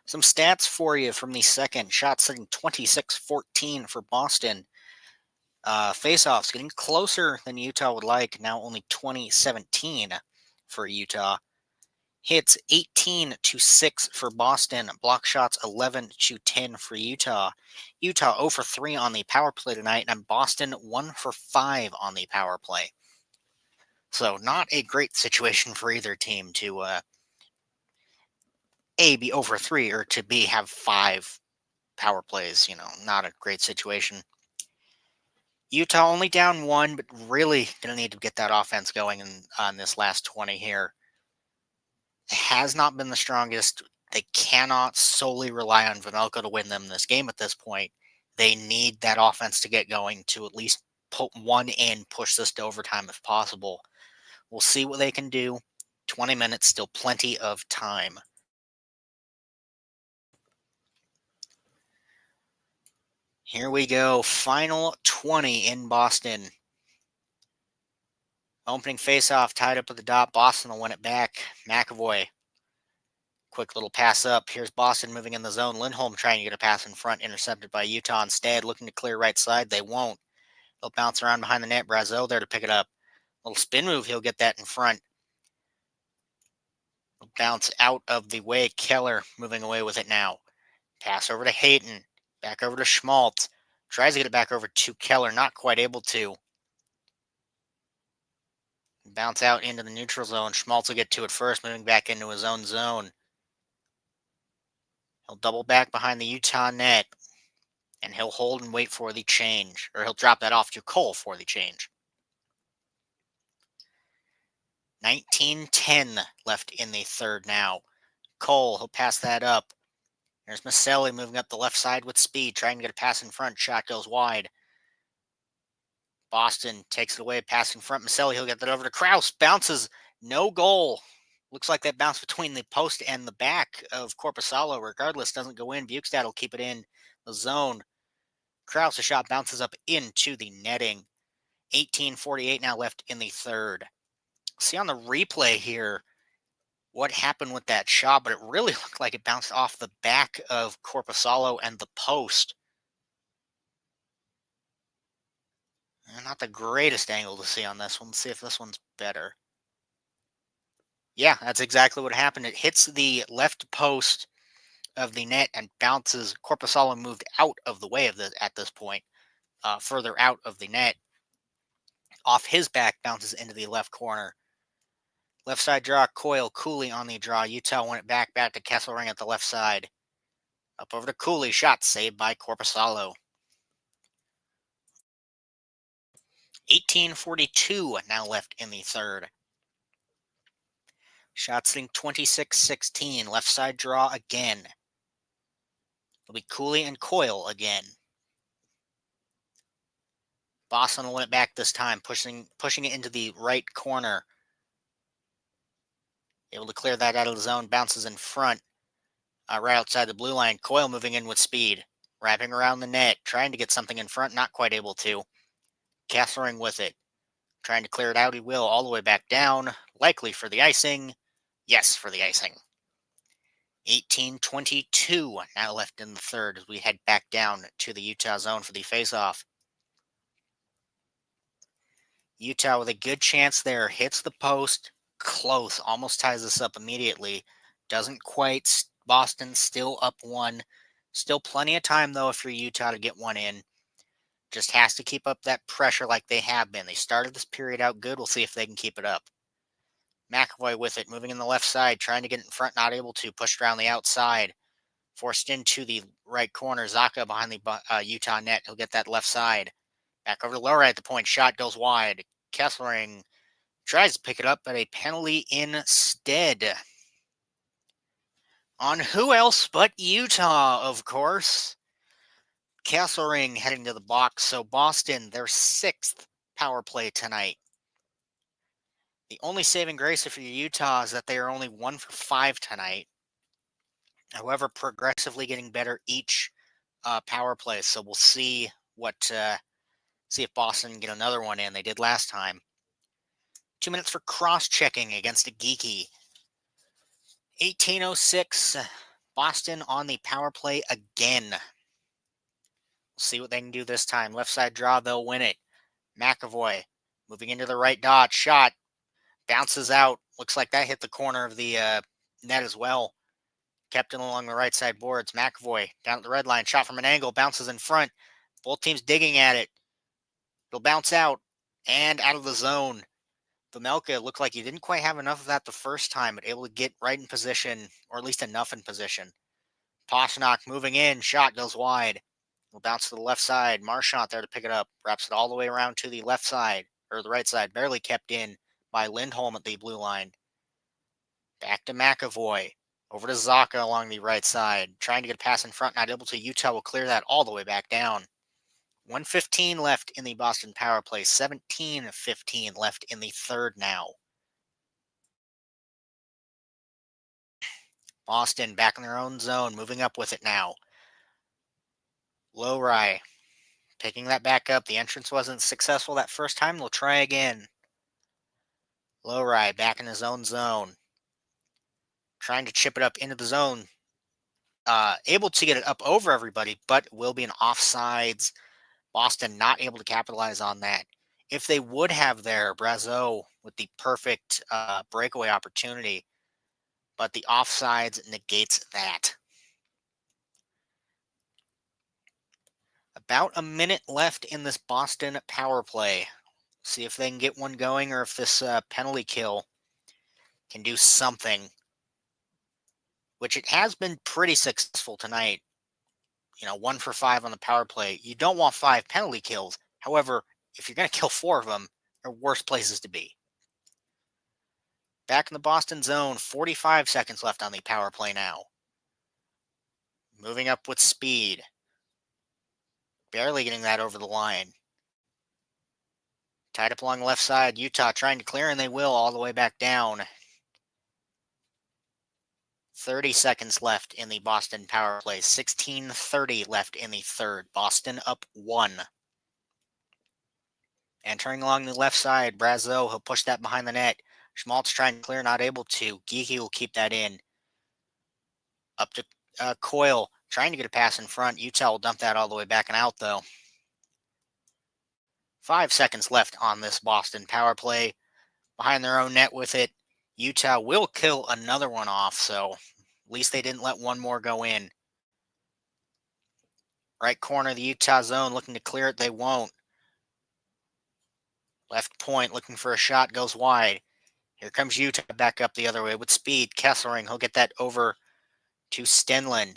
Some stats for you from the second. Shots sitting 26-14 for Boston. Face-offs getting closer than Utah would like. Now only 20-17 for Utah. Hits 18-6 for Boston. Block shots 11-10 for Utah. Utah 0 for 3 on the power play tonight, and Boston 1 for 5 on the power play. So not a great situation for either team to A, be over 3, or to B, have 5 power plays. Not a great situation. Utah only down 1, but really going to need to get that offense going on this last 20 here. It has not been the strongest. They cannot solely rely on Vanelka to win them this game at this point. They need that offense to get going to at least put one in, push this to overtime if possible. We'll see what they can do. 20 minutes, still plenty of time. Here we go. Final 20 in Boston. Opening faceoff, tied up at the dot. Boston will win it back. McAvoy. Quick little pass up. Here's Boston moving in the zone. Lindholm trying to get a pass in front, intercepted by Utah instead. Looking to clear right side. They won't. They'll bounce around behind the net. Brazeau there to pick it up. Little spin move. He'll get that in front. Bounce out of the way. Keller moving away with it now. Pass over to Hayton. Back over to Schmaltz. Tries to get it back over to Keller. Not quite able to. Bounce out into the neutral zone. Schmaltz will get to it first, moving back into his own zone. He'll double back behind the Utah net. And he'll hold and wait for the change. Or he'll drop that off to Cole for the change. 19-10 left in the third now. Cole, he'll pass that up. There's Maselli moving up the left side with speed, trying to get a pass in front. Shot goes wide. Boston takes it away, pass in front. Maselli, he'll get that over to Krause. Bounces, no goal. Looks like that bounce between the post and the back of Korpisalo. Regardless, doesn't go in. Bukestad will keep it in the zone. Krause, a shot bounces up into the netting. 18:48 now left in the third. See on the replay here what happened with that shot, but it really looked like it bounced off the back of Korpisalo and the post. Not the greatest angle to see on this one. Let's see if this one's better. Yeah, that's exactly what happened. It hits the left post of the net and bounces. Korpisalo moved out of the way of this at this point, further out of the net. Off his back, bounces into the left corner. Left side draw, Coyle, Cooley on the draw. Utah won it back to Kesselring at the left side. Up over to Cooley, shot saved by Korpisalo. 18:42 now left in the third. Shot sitting 26-16. Left side draw again. It'll be Cooley and Coyle again. Boston will win it back this time, pushing it into the right corner. Able to clear that out of the zone. Bounces in front, right outside the blue line. Coyle moving in with speed. Wrapping around the net. Trying to get something in front. Not quite able to. Kesselring with it. Trying to clear it out. He will. All the way back down. Likely for the icing. Yes, for the icing. 18:22 now left in the third as we head back down to the Utah zone for the faceoff. Utah with a good chance there. Hits the post. Close. Almost ties this up immediately. Doesn't quite. Boston still up 1. Still plenty of time, though, if you're Utah to get one in. Just has to keep up that pressure like they have been. They started this period out good. We'll see if they can keep it up. McAvoy with it. Moving in the left side. Trying to get in front. Not able to. Pushed around the outside. Forced into the right corner. Zaka behind the Utah net. He'll get that left side. Back over to lower at the point. Shot goes wide. Kesselring tries to pick it up, but a penalty instead. On who else but Utah, of course. Kesselring heading to the box. So Boston, their 6th power play tonight. The only saving grace for Utah is that they are only 1 for 5 tonight. However, progressively getting better each power play. So we'll see see if Boston can get another one in. They did last time. 2 minutes for cross-checking against a geeky. 18:06, Boston on the power play again. We'll see what they can do this time. Left side draw, they'll win it. McAvoy moving into the right dot, shot, bounces out. Looks like that hit the corner of the net as well. Kept it along the right side boards. McAvoy down at the red line, shot from an angle, bounces in front. Both teams digging at it. It'll bounce out and out of the zone. Vejmelka looked like he didn't quite have enough of that the first time, but able to get right in position, or at least enough in position. Pastrnak moving in, shot goes wide. Will bounce to the left side. Marchand there to pick it up. Wraps it all the way around to the left side, or the right side. Barely kept in by Lindholm at the blue line. Back to McAvoy. Over to Zacha along the right side. Trying to get a pass in front, not able to. Utah will clear that all the way back down. 1:15 left in the Boston power play. 17:15 left in the third now. Boston back in their own zone, moving up with it now. Lowry picking that back up. The entrance wasn't successful that first time. They'll try again. Lowry back in his own zone. Trying to chip it up into the zone. Able to get it up over everybody, but will be an offsides. Boston not able to capitalize on that. If they would have there, Brazeau with the perfect breakaway opportunity, but the offsides negates that. About a minute left in this Boston power play. See if they can get one going, or if this penalty kill can do something, which it has been pretty successful tonight. 1 for 5 on the power play. You don't want 5 penalty kills. However, if you're going to kill 4 of them, there are worse places to be. Back in the Boston zone, 45 seconds left on the power play now. Moving up with speed. Barely getting that over the line. Tied up along the left side. Utah trying to clear, and they will all the way back down. 30 seconds left in the Boston power play. 16:30 left in the third. Boston up 1. Entering along the left side, Brazeau, he'll push that behind the net. Schmaltz trying to clear, not able to. Geeky will keep that in. Up to Coyle, trying to get a pass in front. Utah will dump that all the way back and out, though. 5 seconds left on this Boston power play. Behind their own net with it. Utah will kill another one off, so at least they didn't let one more go in. Right corner of the Utah zone, looking to clear it. They won't. Left point, looking for a shot, goes wide. Here comes Utah back up the other way with speed. Kesselring, he'll get that over to Stenlund.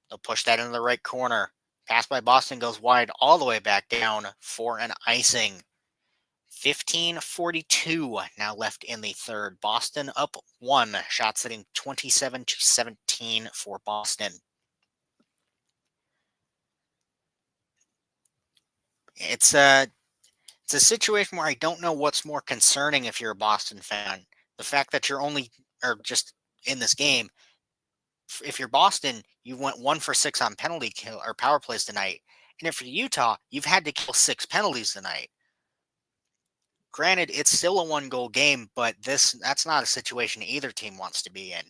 They'll push that into the right corner. Pass by Boston goes wide all the way back down for an icing. 15:42 now left in the third. Boston up 1. Shot sitting 27-17 for Boston. It's a situation where I don't know what's more concerning if you're a Boston fan. The fact that you're only, or just in this game, if you're Boston, you went 1 for 6 on penalty kill or power plays tonight. And if you're Utah, you've had to kill 6 penalties tonight. Granted, it's still a 1-goal game, but that's not a situation either team wants to be in.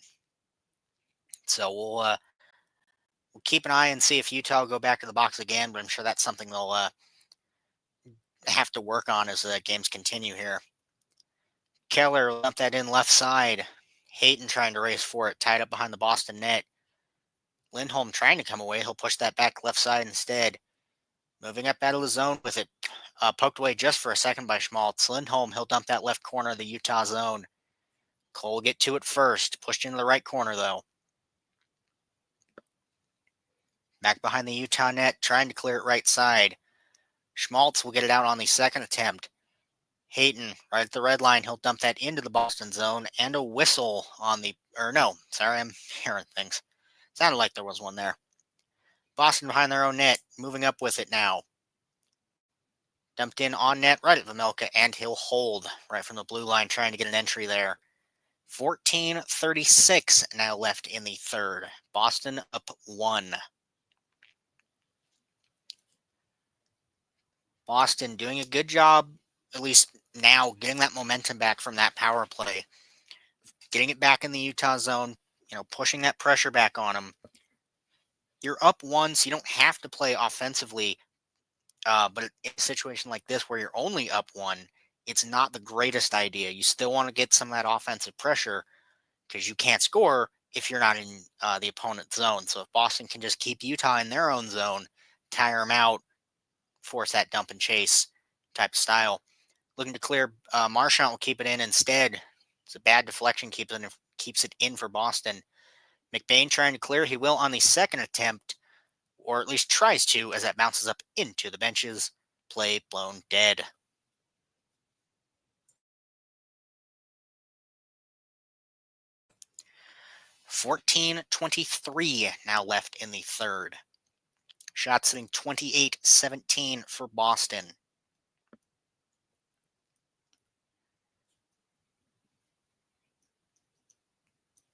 So we'll keep an eye and see if Utah will go back to the box again, but I'm sure that's something they'll have to work on as the games continue here. Keller left that in left side. Hayton trying to race for it, tied up behind the Boston net. Lindholm trying to come away. He'll push that back left side instead. Moving up out of the zone with it. Poked away just for a second by Schmaltz. Lindholm, he'll dump that left corner of the Utah zone. Cole will get to it first. Pushed into the right corner, though. Back behind the Utah net, trying to clear it right side. Schmaltz will get it out on the second attempt. Hayton, right at the red line, he'll dump that into the Boston zone, and a whistle on the, or no, sorry, I'm hearing things. Sounded like there was one there. Boston behind their own net, moving up with it now. Dumped in on net, right at Vejmelka, and he'll hold right from the blue line, trying to get an entry there. 14:36 now left in the third. Boston up 1. Boston doing a good job, at least now getting that momentum back from that power play, getting it back in the Utah zone, pushing that pressure back on them. You're up one, so you don't have to play offensively. But in a situation like this where you're only up one, it's not the greatest idea. You still want to get some of that offensive pressure because you can't score if you're not in the opponent's zone. So if Boston can just keep Utah in their own zone, tire them out, force that dump and chase type of style. Looking to clear, Marchand will keep it in instead. It's a bad deflection, keeps it in for Boston. McBain trying to clear. He will on the second attempt, or at least tries to, as that bounces up into the benches. Play blown dead. .14:23 now left in the third. Shots sitting 28-17 for Boston.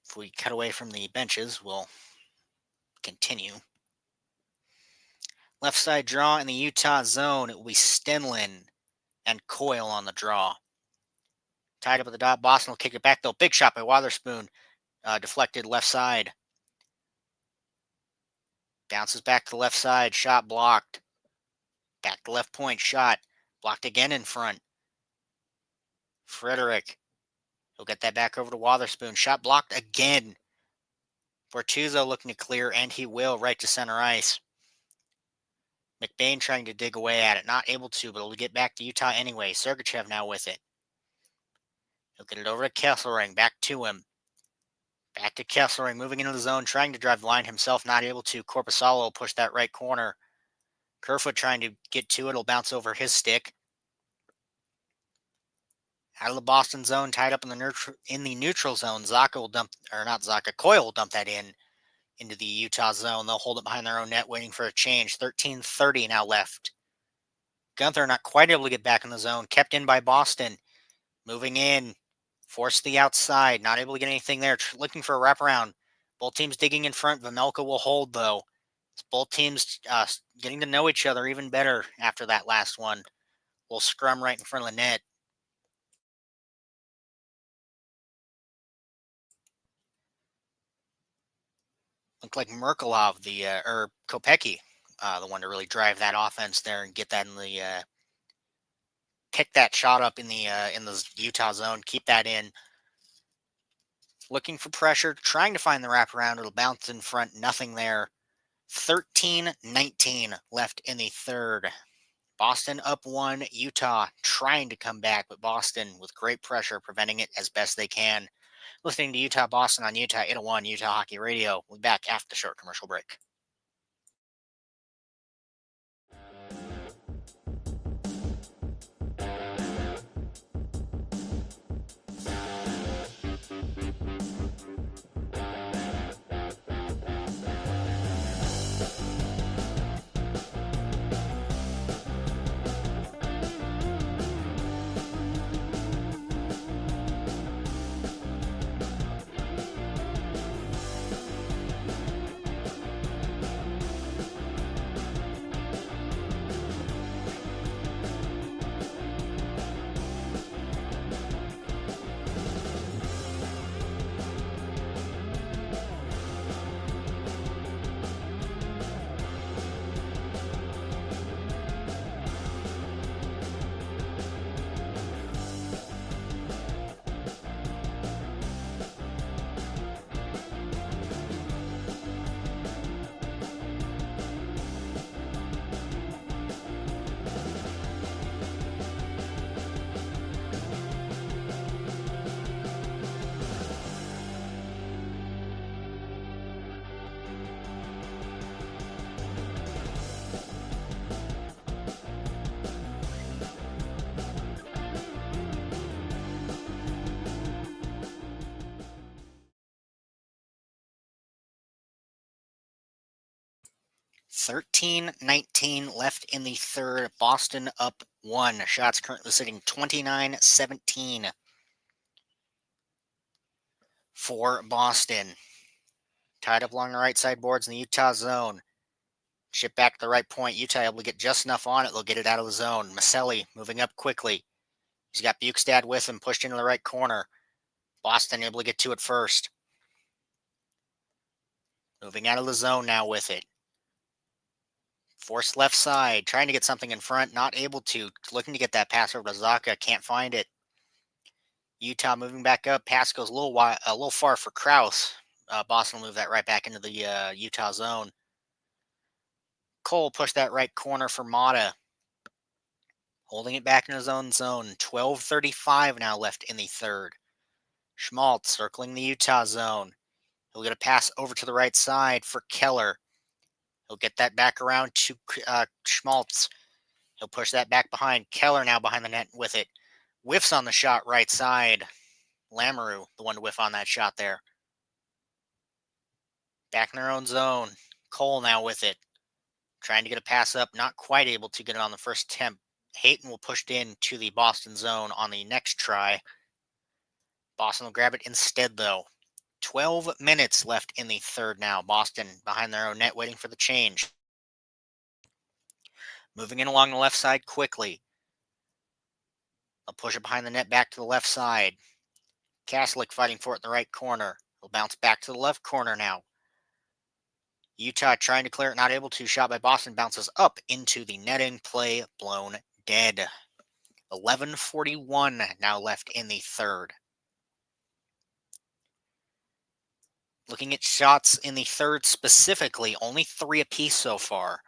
If we cut away from the benches, we'll continue. Left side draw in the Utah zone. It will be Stenlin and Coyle on the draw. Tied up at the dot. Boston will kick it back, though. Big shot by Wotherspoon. Deflected left side. Bounces back to the left side. Shot blocked. Back to left point. Shot. Blocked again in front. Frederick. He'll get that back over to Wotherspoon. Shot blocked again. Bortuzzo looking to clear, and he will right to center ice. McBain trying to dig away at it. Not able to, but he'll get back to Utah anyway. Sergachev now with it. He'll get it over to Kesselring. Back to him. Back to Kesselring. Moving into the zone. Trying to drive the line himself. Not able to. Korpisalo push that right corner. Kerfoot trying to get to it. It'll bounce over his stick. Out of the Boston zone. Tied up in the neutral zone. Coyle will dump that into the Utah zone. They'll hold it behind their own net, waiting for a change. 13:30 now left. Gunther not quite able to get back in the zone. Kept in by Boston. Moving in. Forced the outside. Not able to get anything there. Looking for a wraparound. Both teams digging in front. Vejmelka will hold, though. It's both teams getting to know each other even better after that last one. We'll scrum right in front of the net. Looked like Merkelov, or Kopecky, the one to really drive that offense there and get that in the pick that shot up in the Utah zone, keep that in. Looking for pressure, trying to find the wraparound. It'll bounce in front, nothing there. 13:19 left in the third. Boston up one. Utah trying to come back, but Boston with great pressure preventing it as best they can. Listening to Utah Boston on Utah 801 Utah Hockey Radio. We'll be back after the short commercial break. $13:19 left in the third. Boston up one. Shots currently sitting 29-17 for Boston. Tied up along the right side boards in the Utah zone. Ship back to the right point. Utah able to get just enough on it. They'll get it out of the zone. Maselli moving up quickly. He's got Bukestad with him, pushed into the right corner. Boston able to get to it first. Moving out of the zone now with it. Forced left side, trying to get something in front, not able to. Looking to get that pass over to Zaka, can't find it. Utah moving back up. Pass goes a little far for Kraus. Boston will move that right back into the Utah zone. Cole pushed that right corner for Mata. Holding it back in his own zone. 12:35 now left in the third. Schmaltz circling the Utah zone. He'll get a pass over to the right side for Keller. He'll get that back around to Schmaltz. He'll push that back behind. Keller now behind the net with it. Whiffs on the shot right side. Lamoureux, the one to whiff on that shot there. Back in their own zone. Cole now with it. Trying to get a pass up. Not quite able to get it on the first attempt. Hayton will push it in to the Boston zone on the next try. Boston will grab it instead, though. 12 minutes left in the third now. Boston behind their own net waiting for the change. Moving in along the left side quickly. They'll push it behind the net back to the left side. Kaslik fighting for it in the right corner. He'll bounce back to the left corner now. Utah trying to clear it, not able to. Shot by Boston bounces up into the netting. Play blown dead. 11:41 now left in the third. Looking at shots in the third specifically, only 3 apiece so far.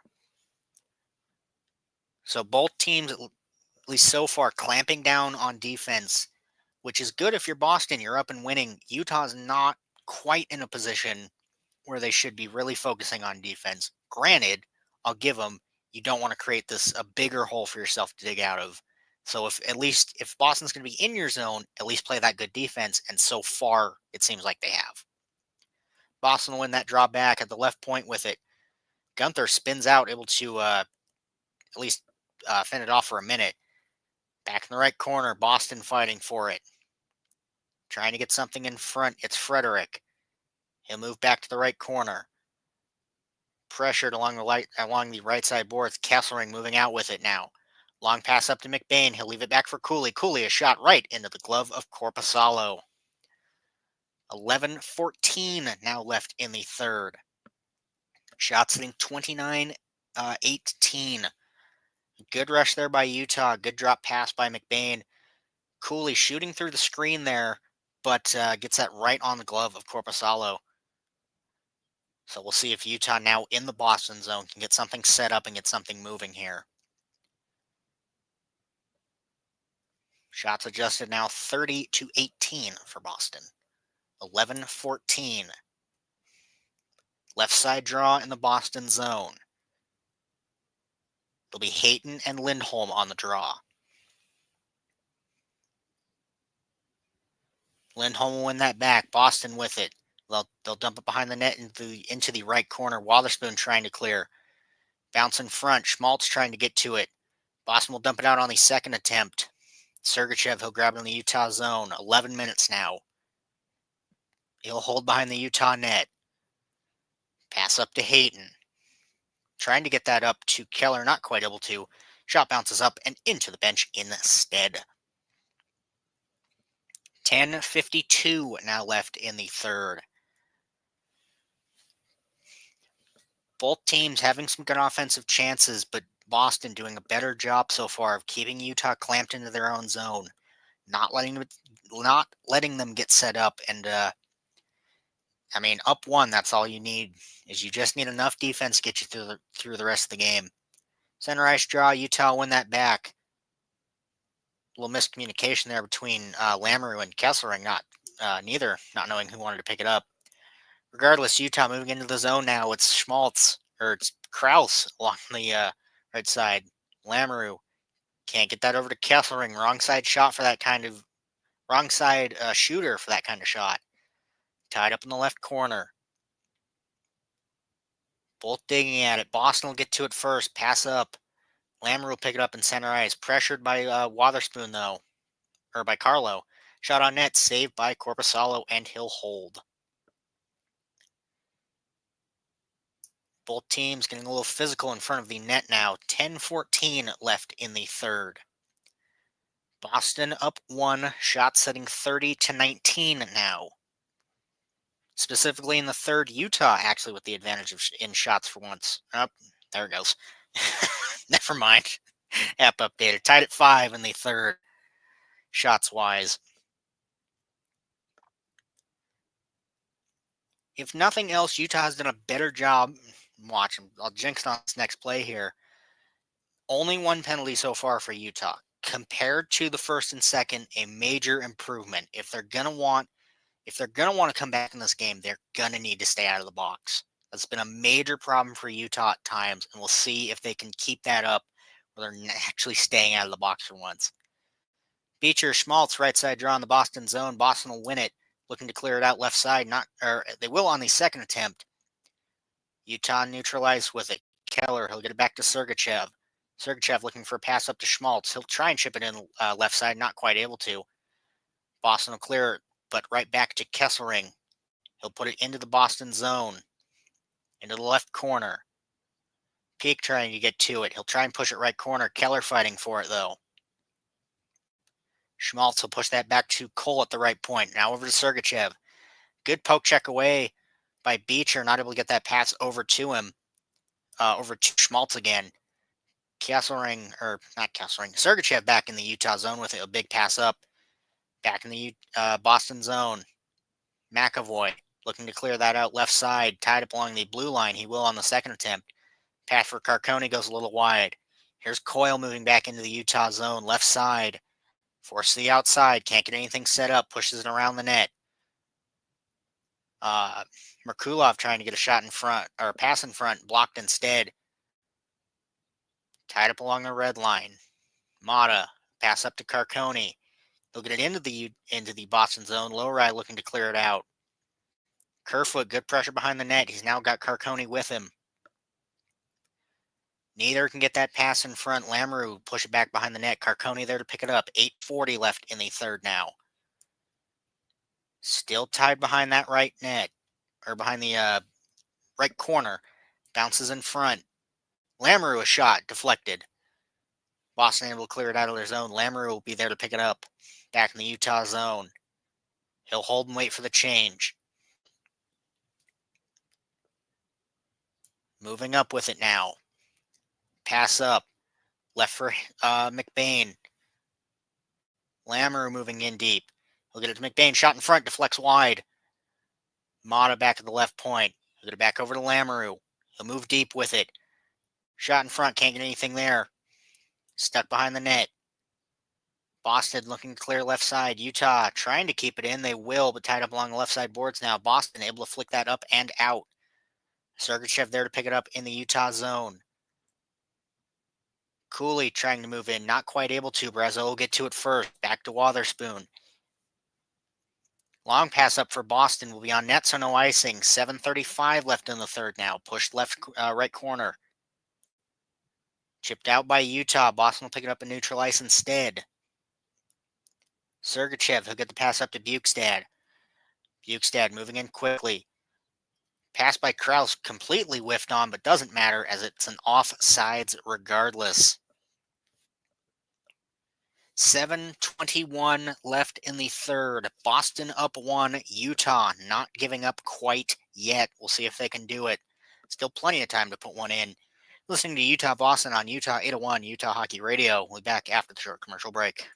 So both teams, at least so far, clamping down on defense, which is good if you're Boston. You're up and winning. Utah's not quite in a position where they should be really focusing on defense. Granted, I'll give them, you don't want to create a bigger hole for yourself to dig out of. So if Boston's going to be in your zone, at least play that good defense. And so far, it seems like they have. Boston will win that draw back at the left point with it. Gunther spins out, able to at least fend it off for a minute. Back in the right corner, Boston fighting for it. Trying to get something in front. It's Frederick. He'll move back to the right corner. Pressured along the right side boards. Kesselring moving out with it now. Long pass up to McBain. He'll leave it back for Cooley. Cooley, a shot right into the glove of Korpisalo. 11:14 now left in the third. Shots hitting 29-18. Good rush there by Utah. Good drop pass by McBain. Cooley shooting through the screen there, but gets that right on the glove of Korpisalo. So we'll see if Utah now in the Boston zone can get something set up and get something moving here. Shots adjusted now 30-18 for Boston. 11:14. Left side draw in the Boston zone. It'll be Hayton and Lindholm on the draw. Lindholm will win that back. Boston with it. They'll dump it behind the net into the right corner. Wotherspoon trying to clear. Bounce in front. Schmaltz trying to get to it. Boston will dump it out on the second attempt. Sergachev, he'll grab it in the Utah zone. 11 minutes now. He'll hold behind the Utah net. Pass up to Hayton. Trying to get that up to Keller, not quite able to. Shot bounces up and into the bench instead. 10:52 now left in the third. Both teams having some good offensive chances, but Boston doing a better job so far of keeping Utah clamped into their own zone, not letting them get set up. And up one, that's all you need. Is you just need enough defense to get you through the rest of the game. Center ice draw, Utah win that back. A little miscommunication there between Lamoureux and Kesselring, not knowing who wanted to pick it up. Regardless, Utah moving into the zone now. It's it's Kraus along the right side. Lamoureux can't get that over to Kesselring. Wrong side shooter for that kind of shot. Tied up in the left corner. Both digging at it. Boston will get to it first. Pass up. Lamoureux will pick it up in center ice. Pressured by Wotherspoon, though. Or by Carlo. Shot on net. Saved by Korpisalo, and he'll hold. Both teams getting a little physical in front of the net now. 10:14 left in the third. Boston up 1, shot setting 30-19 now. Specifically in the third, Utah actually with the advantage in shots for once. Oh, there it goes. Never mind. App updated. Tied at 5 in the third, shots-wise. If nothing else, Utah has done a better job. Watch, I'll jinx on this next play here. Only one penalty so far for Utah. Compared to the first and second, a major improvement. If they're gonna want to come back in this game, they're gonna need to stay out of the box. That's been a major problem for Utah at times, and we'll see if they can keep that up where they're actually staying out of the box for once. Beecher, Schmaltz, right side draw in the Boston zone. Boston will win it, looking to clear it out left side. They will on the second attempt. Utah neutralized with it. Keller, he'll get it back to Sergachev. Sergachev looking for a pass up to Schmaltz. He'll try and chip it in left side, not quite able to. Boston will clear it, but right back to Kesselring. He'll put it into the Boston zone, into the left corner. Peak trying to get to it. He'll try and push it right corner. Keller fighting for it, though. Schmaltz will push that back to Cole at the right point. Now over to Sergachev. Good poke check away by Beecher. Not able to get that pass over to him. Over to Schmaltz again. Sergachev back in the Utah zone with a big pass up. Back in the Boston zone. McAvoy looking to clear that out left side. Tied up along the blue line. He will on the second attempt. Pass for Carcone goes a little wide. Here's Coyle moving back into the Utah zone. Left side. Force to the outside. Can't get anything set up. Pushes it around the net. Merkulov trying to get a shot in front, or a pass in front. Blocked instead. Tied up along the red line. Mata. Pass up to Carcone. They'll get it into the Boston zone. Lowry looking to clear it out. Kerfoot, good pressure behind the net. He's now got Carcone with him. Neither can get that pass in front. Lamoureux push it back behind the net. Carcone there to pick it up. 8:40 left in the third now. Still tied behind that right net, or behind the right corner. Bounces in front. Lamoureux a shot deflected. Boston able to clear it out of their zone. Lamoureux will be there to pick it up. Back in the Utah zone. He'll hold and wait for the change. Moving up with it now. Pass up. Left for McBain. Lamoureux moving in deep. He'll get it to McBain. Shot in front. Deflects wide. Mata back at the left point. He'll get it back over to Lamoureux. He'll move deep with it. Shot in front. Can't get anything there. Stuck behind the net. Boston looking to clear left side. Utah trying to keep it in. They will, but tied up along the left side boards now. Boston able to flick that up and out. Sergachev there to pick it up in the Utah zone. Cooley trying to move in. Not quite able to. Brazeau will get to it first. Back to Wotherspoon. Long pass up for Boston will be on net, so no icing. 7:35 left in the third now. Pushed left, right corner. Chipped out by Utah. Boston will pick it up and neutralize instead. Sergachev, he'll get the pass up to Bukestad. Bukestad moving in quickly. Pass by Krause completely whiffed on, but doesn't matter as it's an offsides regardless. 7:21 left in the third. Boston up 1. Utah not giving up quite yet. We'll see if they can do it. Still plenty of time to put one in. Listening to Utah Boston on Utah 801 Utah Hockey Radio. We'll be back after the short commercial break.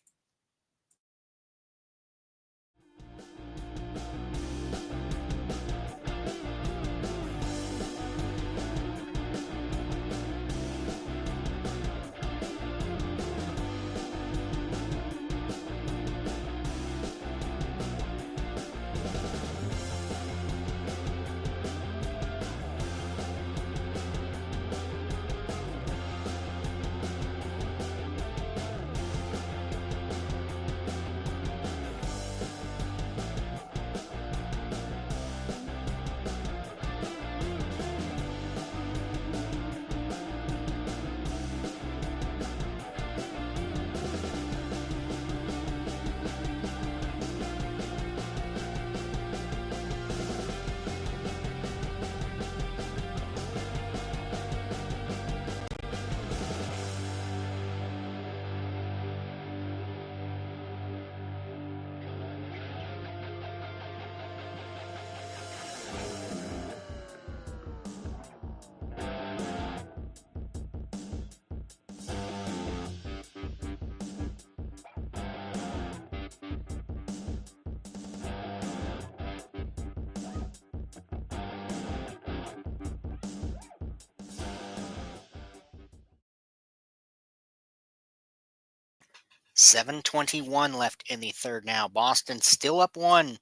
7:21 left in the third now. Boston still up one.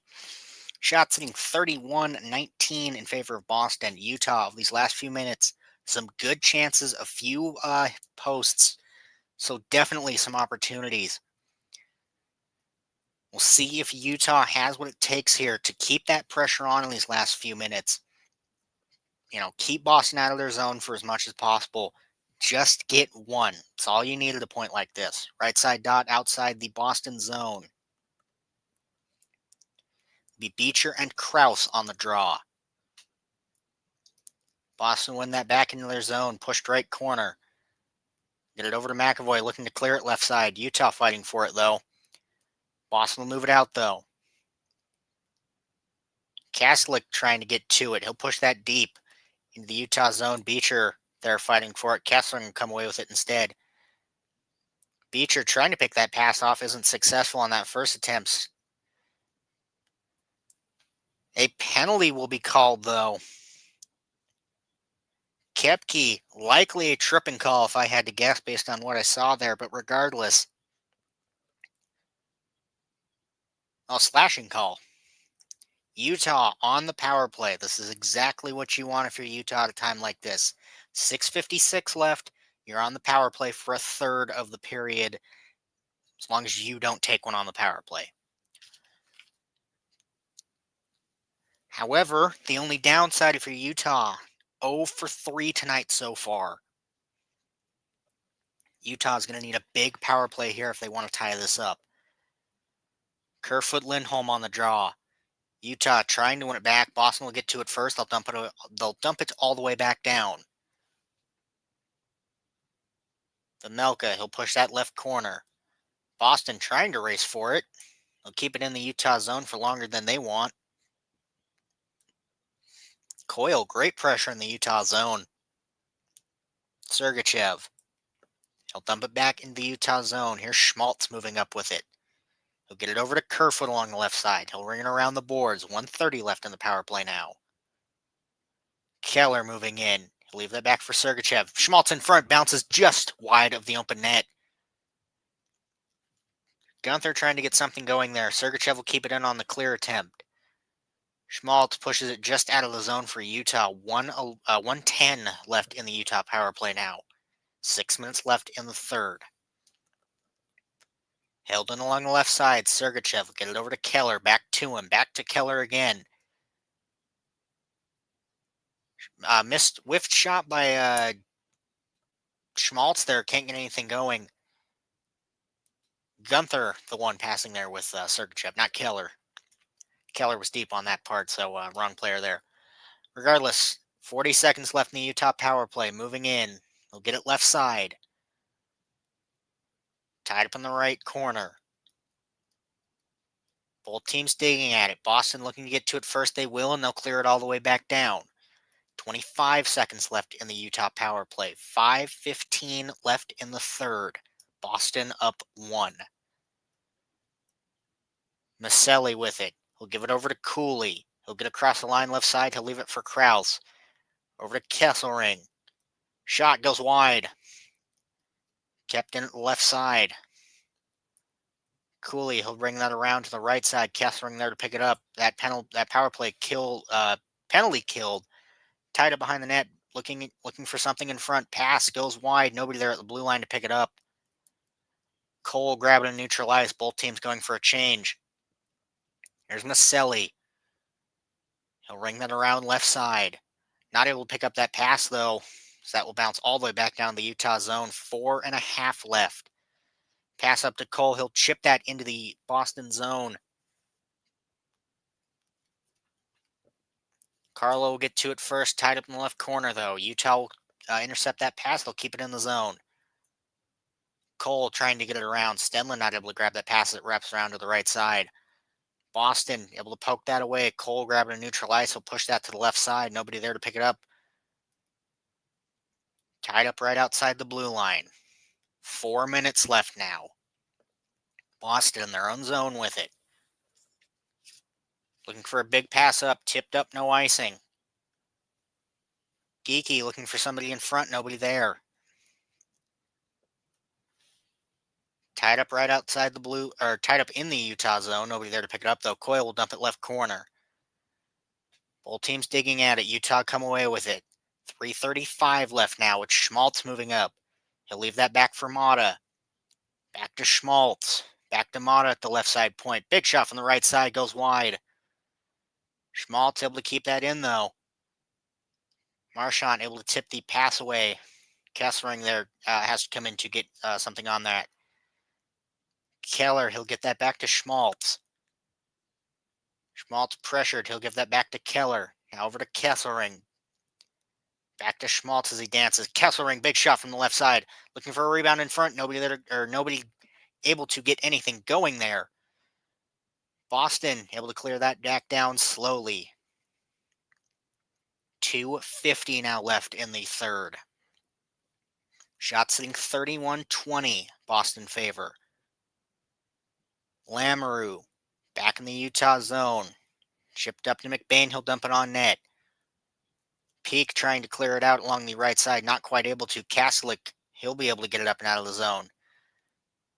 Shots hitting 31-19 in favor of Boston. Utah, of these last few minutes, some good chances, a few posts. So definitely some opportunities. We'll see if Utah has what it takes here to keep that pressure on in these last few minutes. Keep Boston out of their zone for as much as possible. Just get one. That's all you need at a point like this. Right side dot outside the Boston zone. Be Beecher and Krause on the draw. Boston win that back into their zone. Pushed right corner. Get it over to McAvoy, looking to clear it left side. Utah fighting for it, though. Boston will move it out, though. Kaslick trying to get to it. He'll push that deep into the Utah zone. Beecher there fighting for it. Kessler can come away with it instead. Beecher trying to pick that pass off, isn't successful on that first attempt. A penalty will be called, though. Koepke, likely a tripping call if I had to guess based on what I saw there, but regardless. Slashing call. Utah on the power play. This is exactly what you want if you're Utah at a time like this. 6:56 left. You're on the power play for a third of the period, as long as you don't take one on the power play. However, the only downside if you're Utah, 0 for 3 tonight so far. Utah's going to need a big power play here if they want to tie this up. Kerfoot Lindholm on the draw. Utah trying to win it back. Boston will get to it first. They'll dump it all the way back down. The Melka, he'll push that left corner. Boston trying to race for it. They'll keep it in the Utah zone for longer than they want. Coyle, great pressure in the Utah zone. Sergachev. He'll dump it back into the Utah zone. Here's Schmaltz moving up with it. He'll get it over to Kerfoot along the left side. He'll ring it around the boards. 1:30 left in the power play now. Keller moving in. He'll leave that back for Sergachev. Schmaltz in front. Bounces just wide of the open net. Gunther trying to get something going there. Sergachev will keep it in on the clear attempt. Schmaltz pushes it just out of the zone for Utah. 1:10 left in the Utah power play now. 6 minutes left in the third. Held in along the left side. Sergachev will get it over to Keller. Back to him. Back to Keller again. Whiffed shot by Schmaltz there. Can't get anything going. Gunther, the one passing there with Sergachev, not Keller. Keller was deep on that part, so wrong player there. Regardless, 40 seconds left in the Utah power play. Moving in. They'll get it left side. Tied up in the right corner. Both teams digging at it. Boston looking to get to it first. They will, and they'll clear it all the way back down. 25 seconds left in the Utah power play. 5:15 left in the third. Boston up 1. Maselli with it. He'll give it over to Cooley. He'll get across the line left side. He'll leave it for Krause. Over to Kesselring. Shot goes wide. Kept in at the left side. Cooley, he'll bring that around to the right side. Kesselring there to pick it up. That power play penalty killed. Tied up behind the net. Looking for something in front. Pass goes wide. Nobody there at the blue line to pick it up. Cole grabbing and neutralize. Both teams going for a change. Here's Maselli. He'll ring that around left side. Not able to pick up that pass, though. So that will bounce all the way back down the Utah zone. 4.5 left. Pass up to Cole. He'll chip that into the Boston zone. Carlo will get to it first. Tied up in the left corner, though. Utah will intercept that pass. They'll keep it in the zone. Cole trying to get it around. Stenlund not able to grab that pass as it wraps around to the right side. Boston able to poke that away. Cole grabbing a neutral ice. He'll push that to the left side. Nobody there to pick it up. Tied up right outside the blue line. 4 minutes left now. Boston in their own zone with it. Looking for a big pass up. Tipped up, no icing. Geeky looking for somebody in front. Nobody there. Tied up right outside the blue, or tied up in the Utah zone. Nobody there to pick it up, though. Coyle will dump it left corner. Both teams digging at it. Utah come away with it. 3:35 left now, with Schmaltz moving up. He'll leave that back for Mata. Back to Schmaltz. Back to Mata at the left side point. Big shot from the right side, goes wide. Schmaltz able to keep that in, though. Marchand able to tip the pass away. Kessering there has to come in to get something on that. Keller, he'll get that back to Schmaltz. Schmaltz pressured. He'll give that back to Keller. Now over to Kessering. Back to Schmaltz as he dances. Kessering, big shot from the left side. Looking for a rebound in front. Nobody there, or nobody able to get anything going there. Boston able to clear that back down slowly. 2:50 now left in the third. Shot sitting 31-20, Boston favor. Lamoureux back in the Utah zone. Chipped up to McBain. He'll dump it on net. Peak trying to clear it out along the right side. Not quite able to. Kaslik, he'll be able to get it up and out of the zone.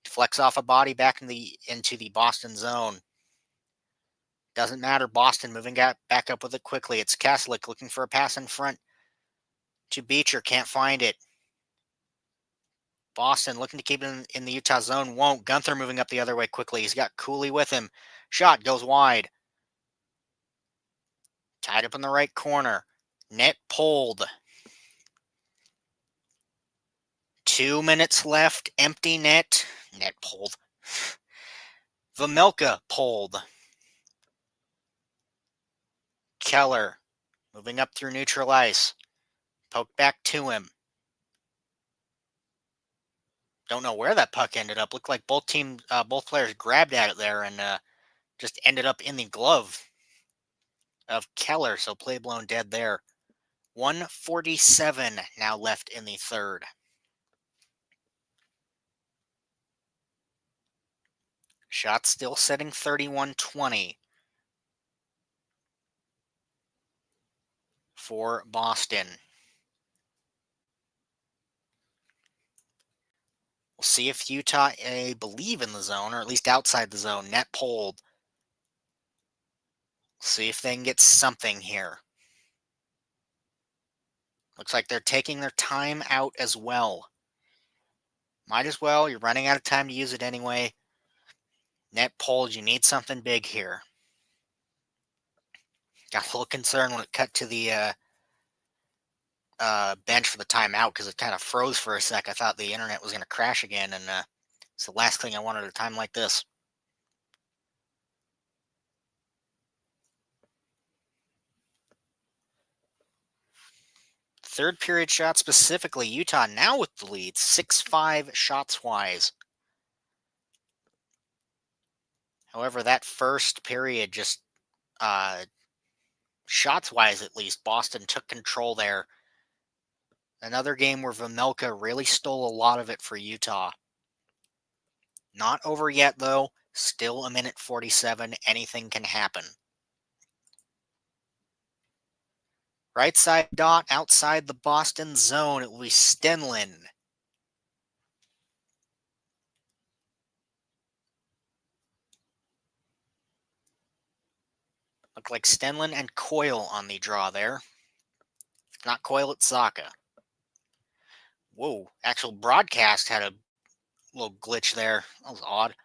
Flex off a body back into the Boston zone. Doesn't matter. Boston moving back up with it quickly. It's Kaslik looking for a pass in front to Beecher. Can't find it. Boston looking to keep it in the Utah zone. Won't. Gunther moving up the other way quickly. He's got Cooley with him. Shot goes wide. Tied up in the right corner. Net pulled. 2 minutes left. Empty net. Net pulled. Vejmelka pulled. Keller moving up through neutral ice. Poke back to him. Don't know where that puck ended up. Looked like both players grabbed at it there and just ended up in the glove of Keller. So play blown dead there. 1:47 now left in the third. Shot still setting 31-20 for Boston. We'll see if Utah believe in the zone, or at least outside the zone. Net pulled. See if they can get something here. Looks like they're taking their time out as well. Might as well. You're running out of time to use it anyway. Net pulled. You need something big here. Got a little concerned when it cut to the bench for the timeout because it kind of froze for a sec. I thought the internet was going to crash again, and it's the last thing I wanted at a time like this. Third period shot specifically, Utah now with the lead, 6-5 shots-wise. However, that first period, just shots-wise at least, Boston took control there. Another game where Vejmelka really stole a lot of it for Utah. Not over yet, though. Still a minute 47. Anything can happen. Right side dot outside the Boston zone. It will be Stenlin. Look like Stenlin and Coyle on the draw there. If not Coyle, it's Zaka. Whoa, actual broadcast had a little glitch there. That was odd.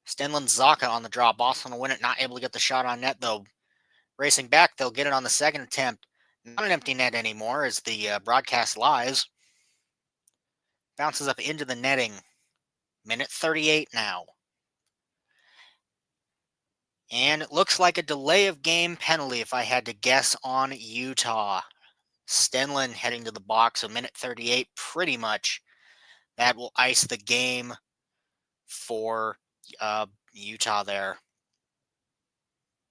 Stenlin Zaka on the draw. Boston will win it. Not able to get the shot on net, though. Racing back, they'll get it on the second attempt. Not an empty net anymore as the broadcast lies. Bounces up into the netting. Minute 38 now. And it looks like a delay of game penalty if I had to guess on Utah. Stenlin heading to the box, so minute 38 pretty much. That will ice the game for Utah there.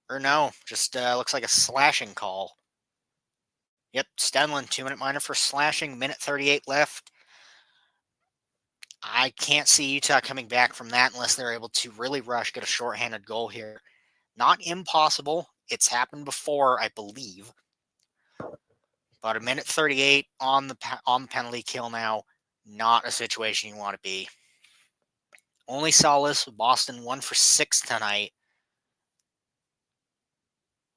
Or no, just looks like a slashing call. Yep, Stenlin, 2-minute minor for slashing, minute 38 left. I can't see Utah coming back from that unless they're able to really rush, get a shorthanded goal here. Not impossible. It's happened before, I believe. But a minute 38 on the penalty kill now, not a situation you want to be. Only solace, Boston 1 for 6 tonight.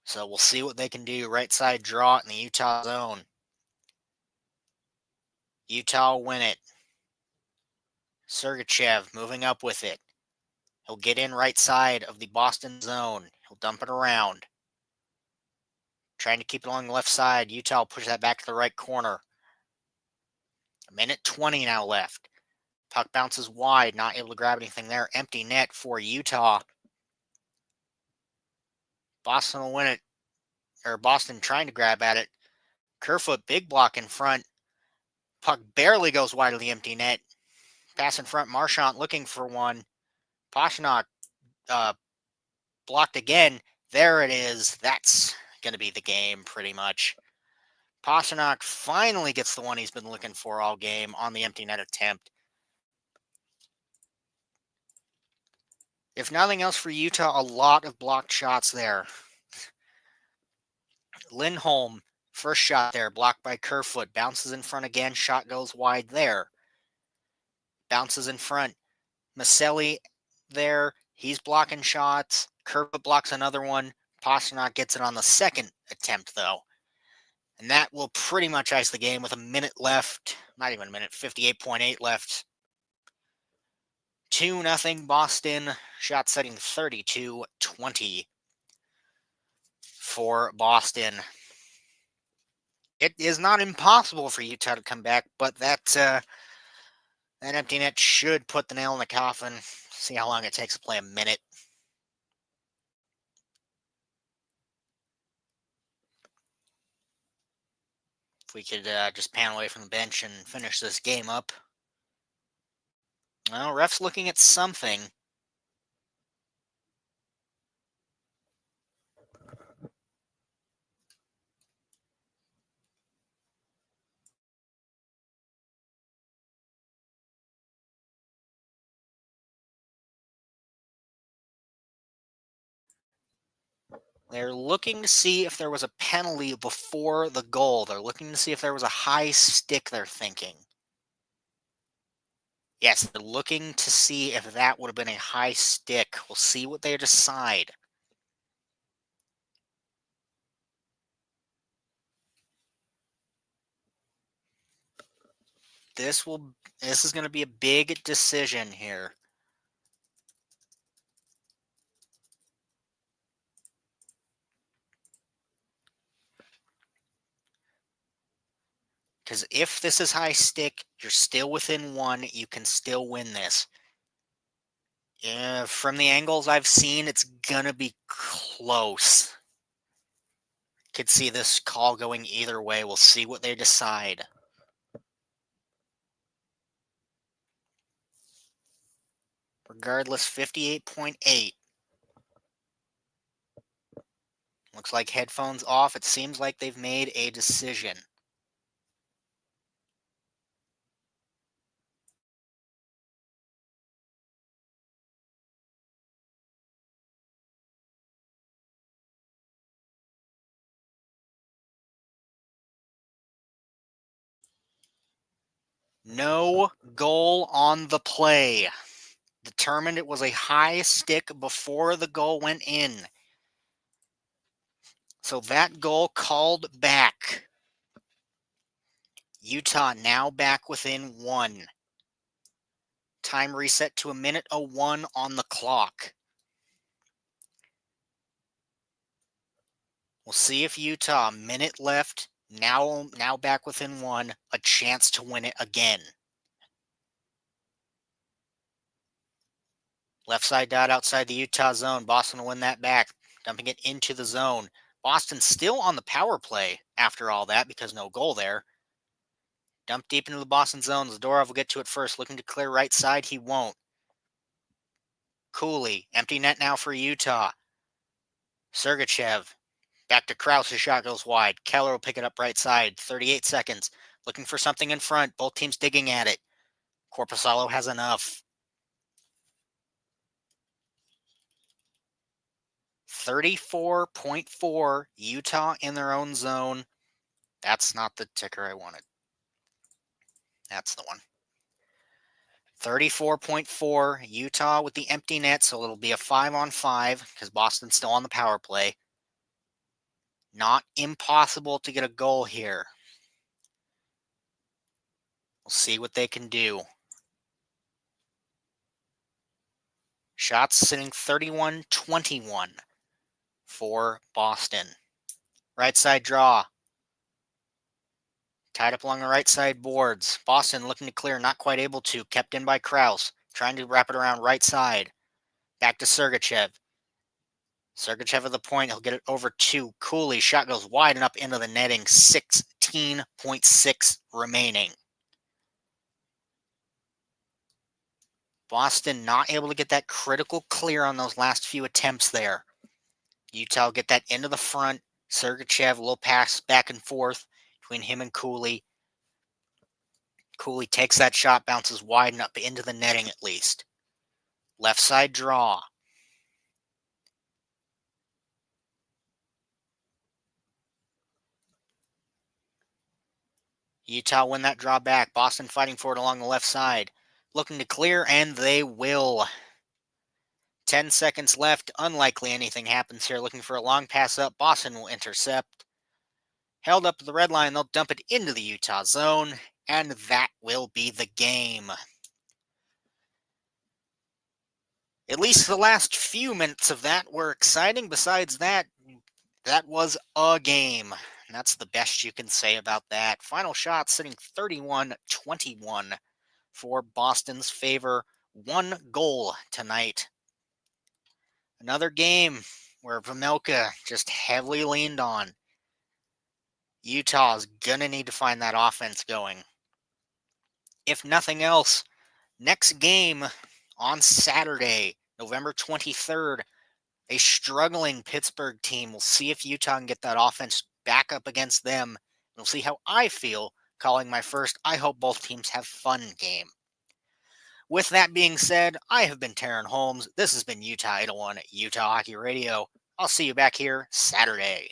So we'll see what they can do. Right side draw in the Utah zone. Utah win it. Sergachev moving up with it. He'll get in right side of the Boston zone. He'll dump it around. Trying to keep it along the left side. Utah will push that back to the right corner. A minute 20 now left. Puck bounces wide, not able to grab anything there. Empty net for Utah. Boston will win it. Or Boston trying to grab at it. Kerfoot, big block in front. Puck barely goes wide of the empty net. Pass in front, Marchand looking for one. Pastrnak blocked again. There it is. That's going to be the game, pretty much. Pastrnak finally gets the one he's been looking for all game on the empty net attempt. If nothing else for Utah, a lot of blocked shots there. Lindholm, first shot there, blocked by Kerfoot. Bounces in front again. Shot goes wide there. Bounces in front. Maselli there. He's blocking shots. Kerfoot blocks another one. Pastrnak gets it on the second attempt, though. And that will pretty much ice the game with a minute left. Not even a minute, 58.8 left. 2-0 Boston. Shot setting 32-20 for Boston. It is not impossible for Utah to come back, but that empty net should put the nail in the coffin. See how long it takes to play a minute. If we could just pan away from the bench and finish this game up. Well, ref's looking at something. They're looking to see if there was a penalty before the goal. They're looking to see if there was a high stick, they're thinking. Yes, they're looking to see if that would have been a high stick. We'll see what they decide. This is going to be a big decision here. Because if this is high stick, you're still within one. You can still win this. Yeah, from the angles I've seen, it's going to be close. Could see this call going either way. We'll see what they decide. Regardless, 58.8. Looks like headphones off. It seems like they've made a decision. No goal on the play. Determined it was a high stick before the goal went in. So that goal called back. Utah now back within one. Time reset to 1:01 on the clock. We'll see if Utah, a minute left, now back within one, a chance to win it again. Left side dot outside the Utah zone. Boston will win that back, dumping it into the zone. Boston still on the power play after all that because no goal there. Dump deep into the Boston zone. Zadorov will get to it first, looking to clear right side. He won't. Cooley, empty net now for Utah. Sergachev, back to Krause. His shot goes wide. Keller will pick it up right side. 38 seconds. Looking for something in front. Both teams digging at it. Korpisalo has enough. 34.4. Utah in their own zone. That's not the ticker I wanted. That's the one. 34.4, Utah with the empty net, so it'll be a 5-on-5 because Boston's still on the power play. Not impossible to get a goal here. We'll see what they can do. Shots sitting 31-21 for Boston. Right side draw. Tied up along the right side boards. Boston looking to clear, not quite able to. Kept in by Krause. Trying to wrap it around right side. Back to Sergachev. Sergachev at the point. He'll get it over to Cooley. Shot goes wide and up into the netting. 16.6 remaining. Boston not able to get that critical clear on those last few attempts there. Utah will get that into the front. Sergachev, a little pass back and forth between him and Cooley. Cooley takes that shot, bounces wide and up into the netting at least. Left side draw. Utah win that draw back. Boston fighting for it along the left side. Looking to clear, and they will. 10 seconds left. Unlikely anything happens here. Looking for a long pass up. Boston will intercept. Held up to the red line. They'll dump it into the Utah zone, and that will be the game. At least the last few minutes of that were exciting. Besides that, that was a game. And that's the best you can say about that. Final shot sitting 31-21 for Boston's favor. 1 goal tonight. Another game where Vejmelka just heavily leaned on. Utah's going to need to find that offense going. If nothing else, next game on Saturday, November 23rd, a struggling Pittsburgh team. We'll see if Utah can get that offense back up against them. We'll see how I feel calling my first I hope both teams have fun game. With that being said, I have been Taryn Holmes. This has been Utah 801 Utah Hockey Radio. I'll see you back here Saturday.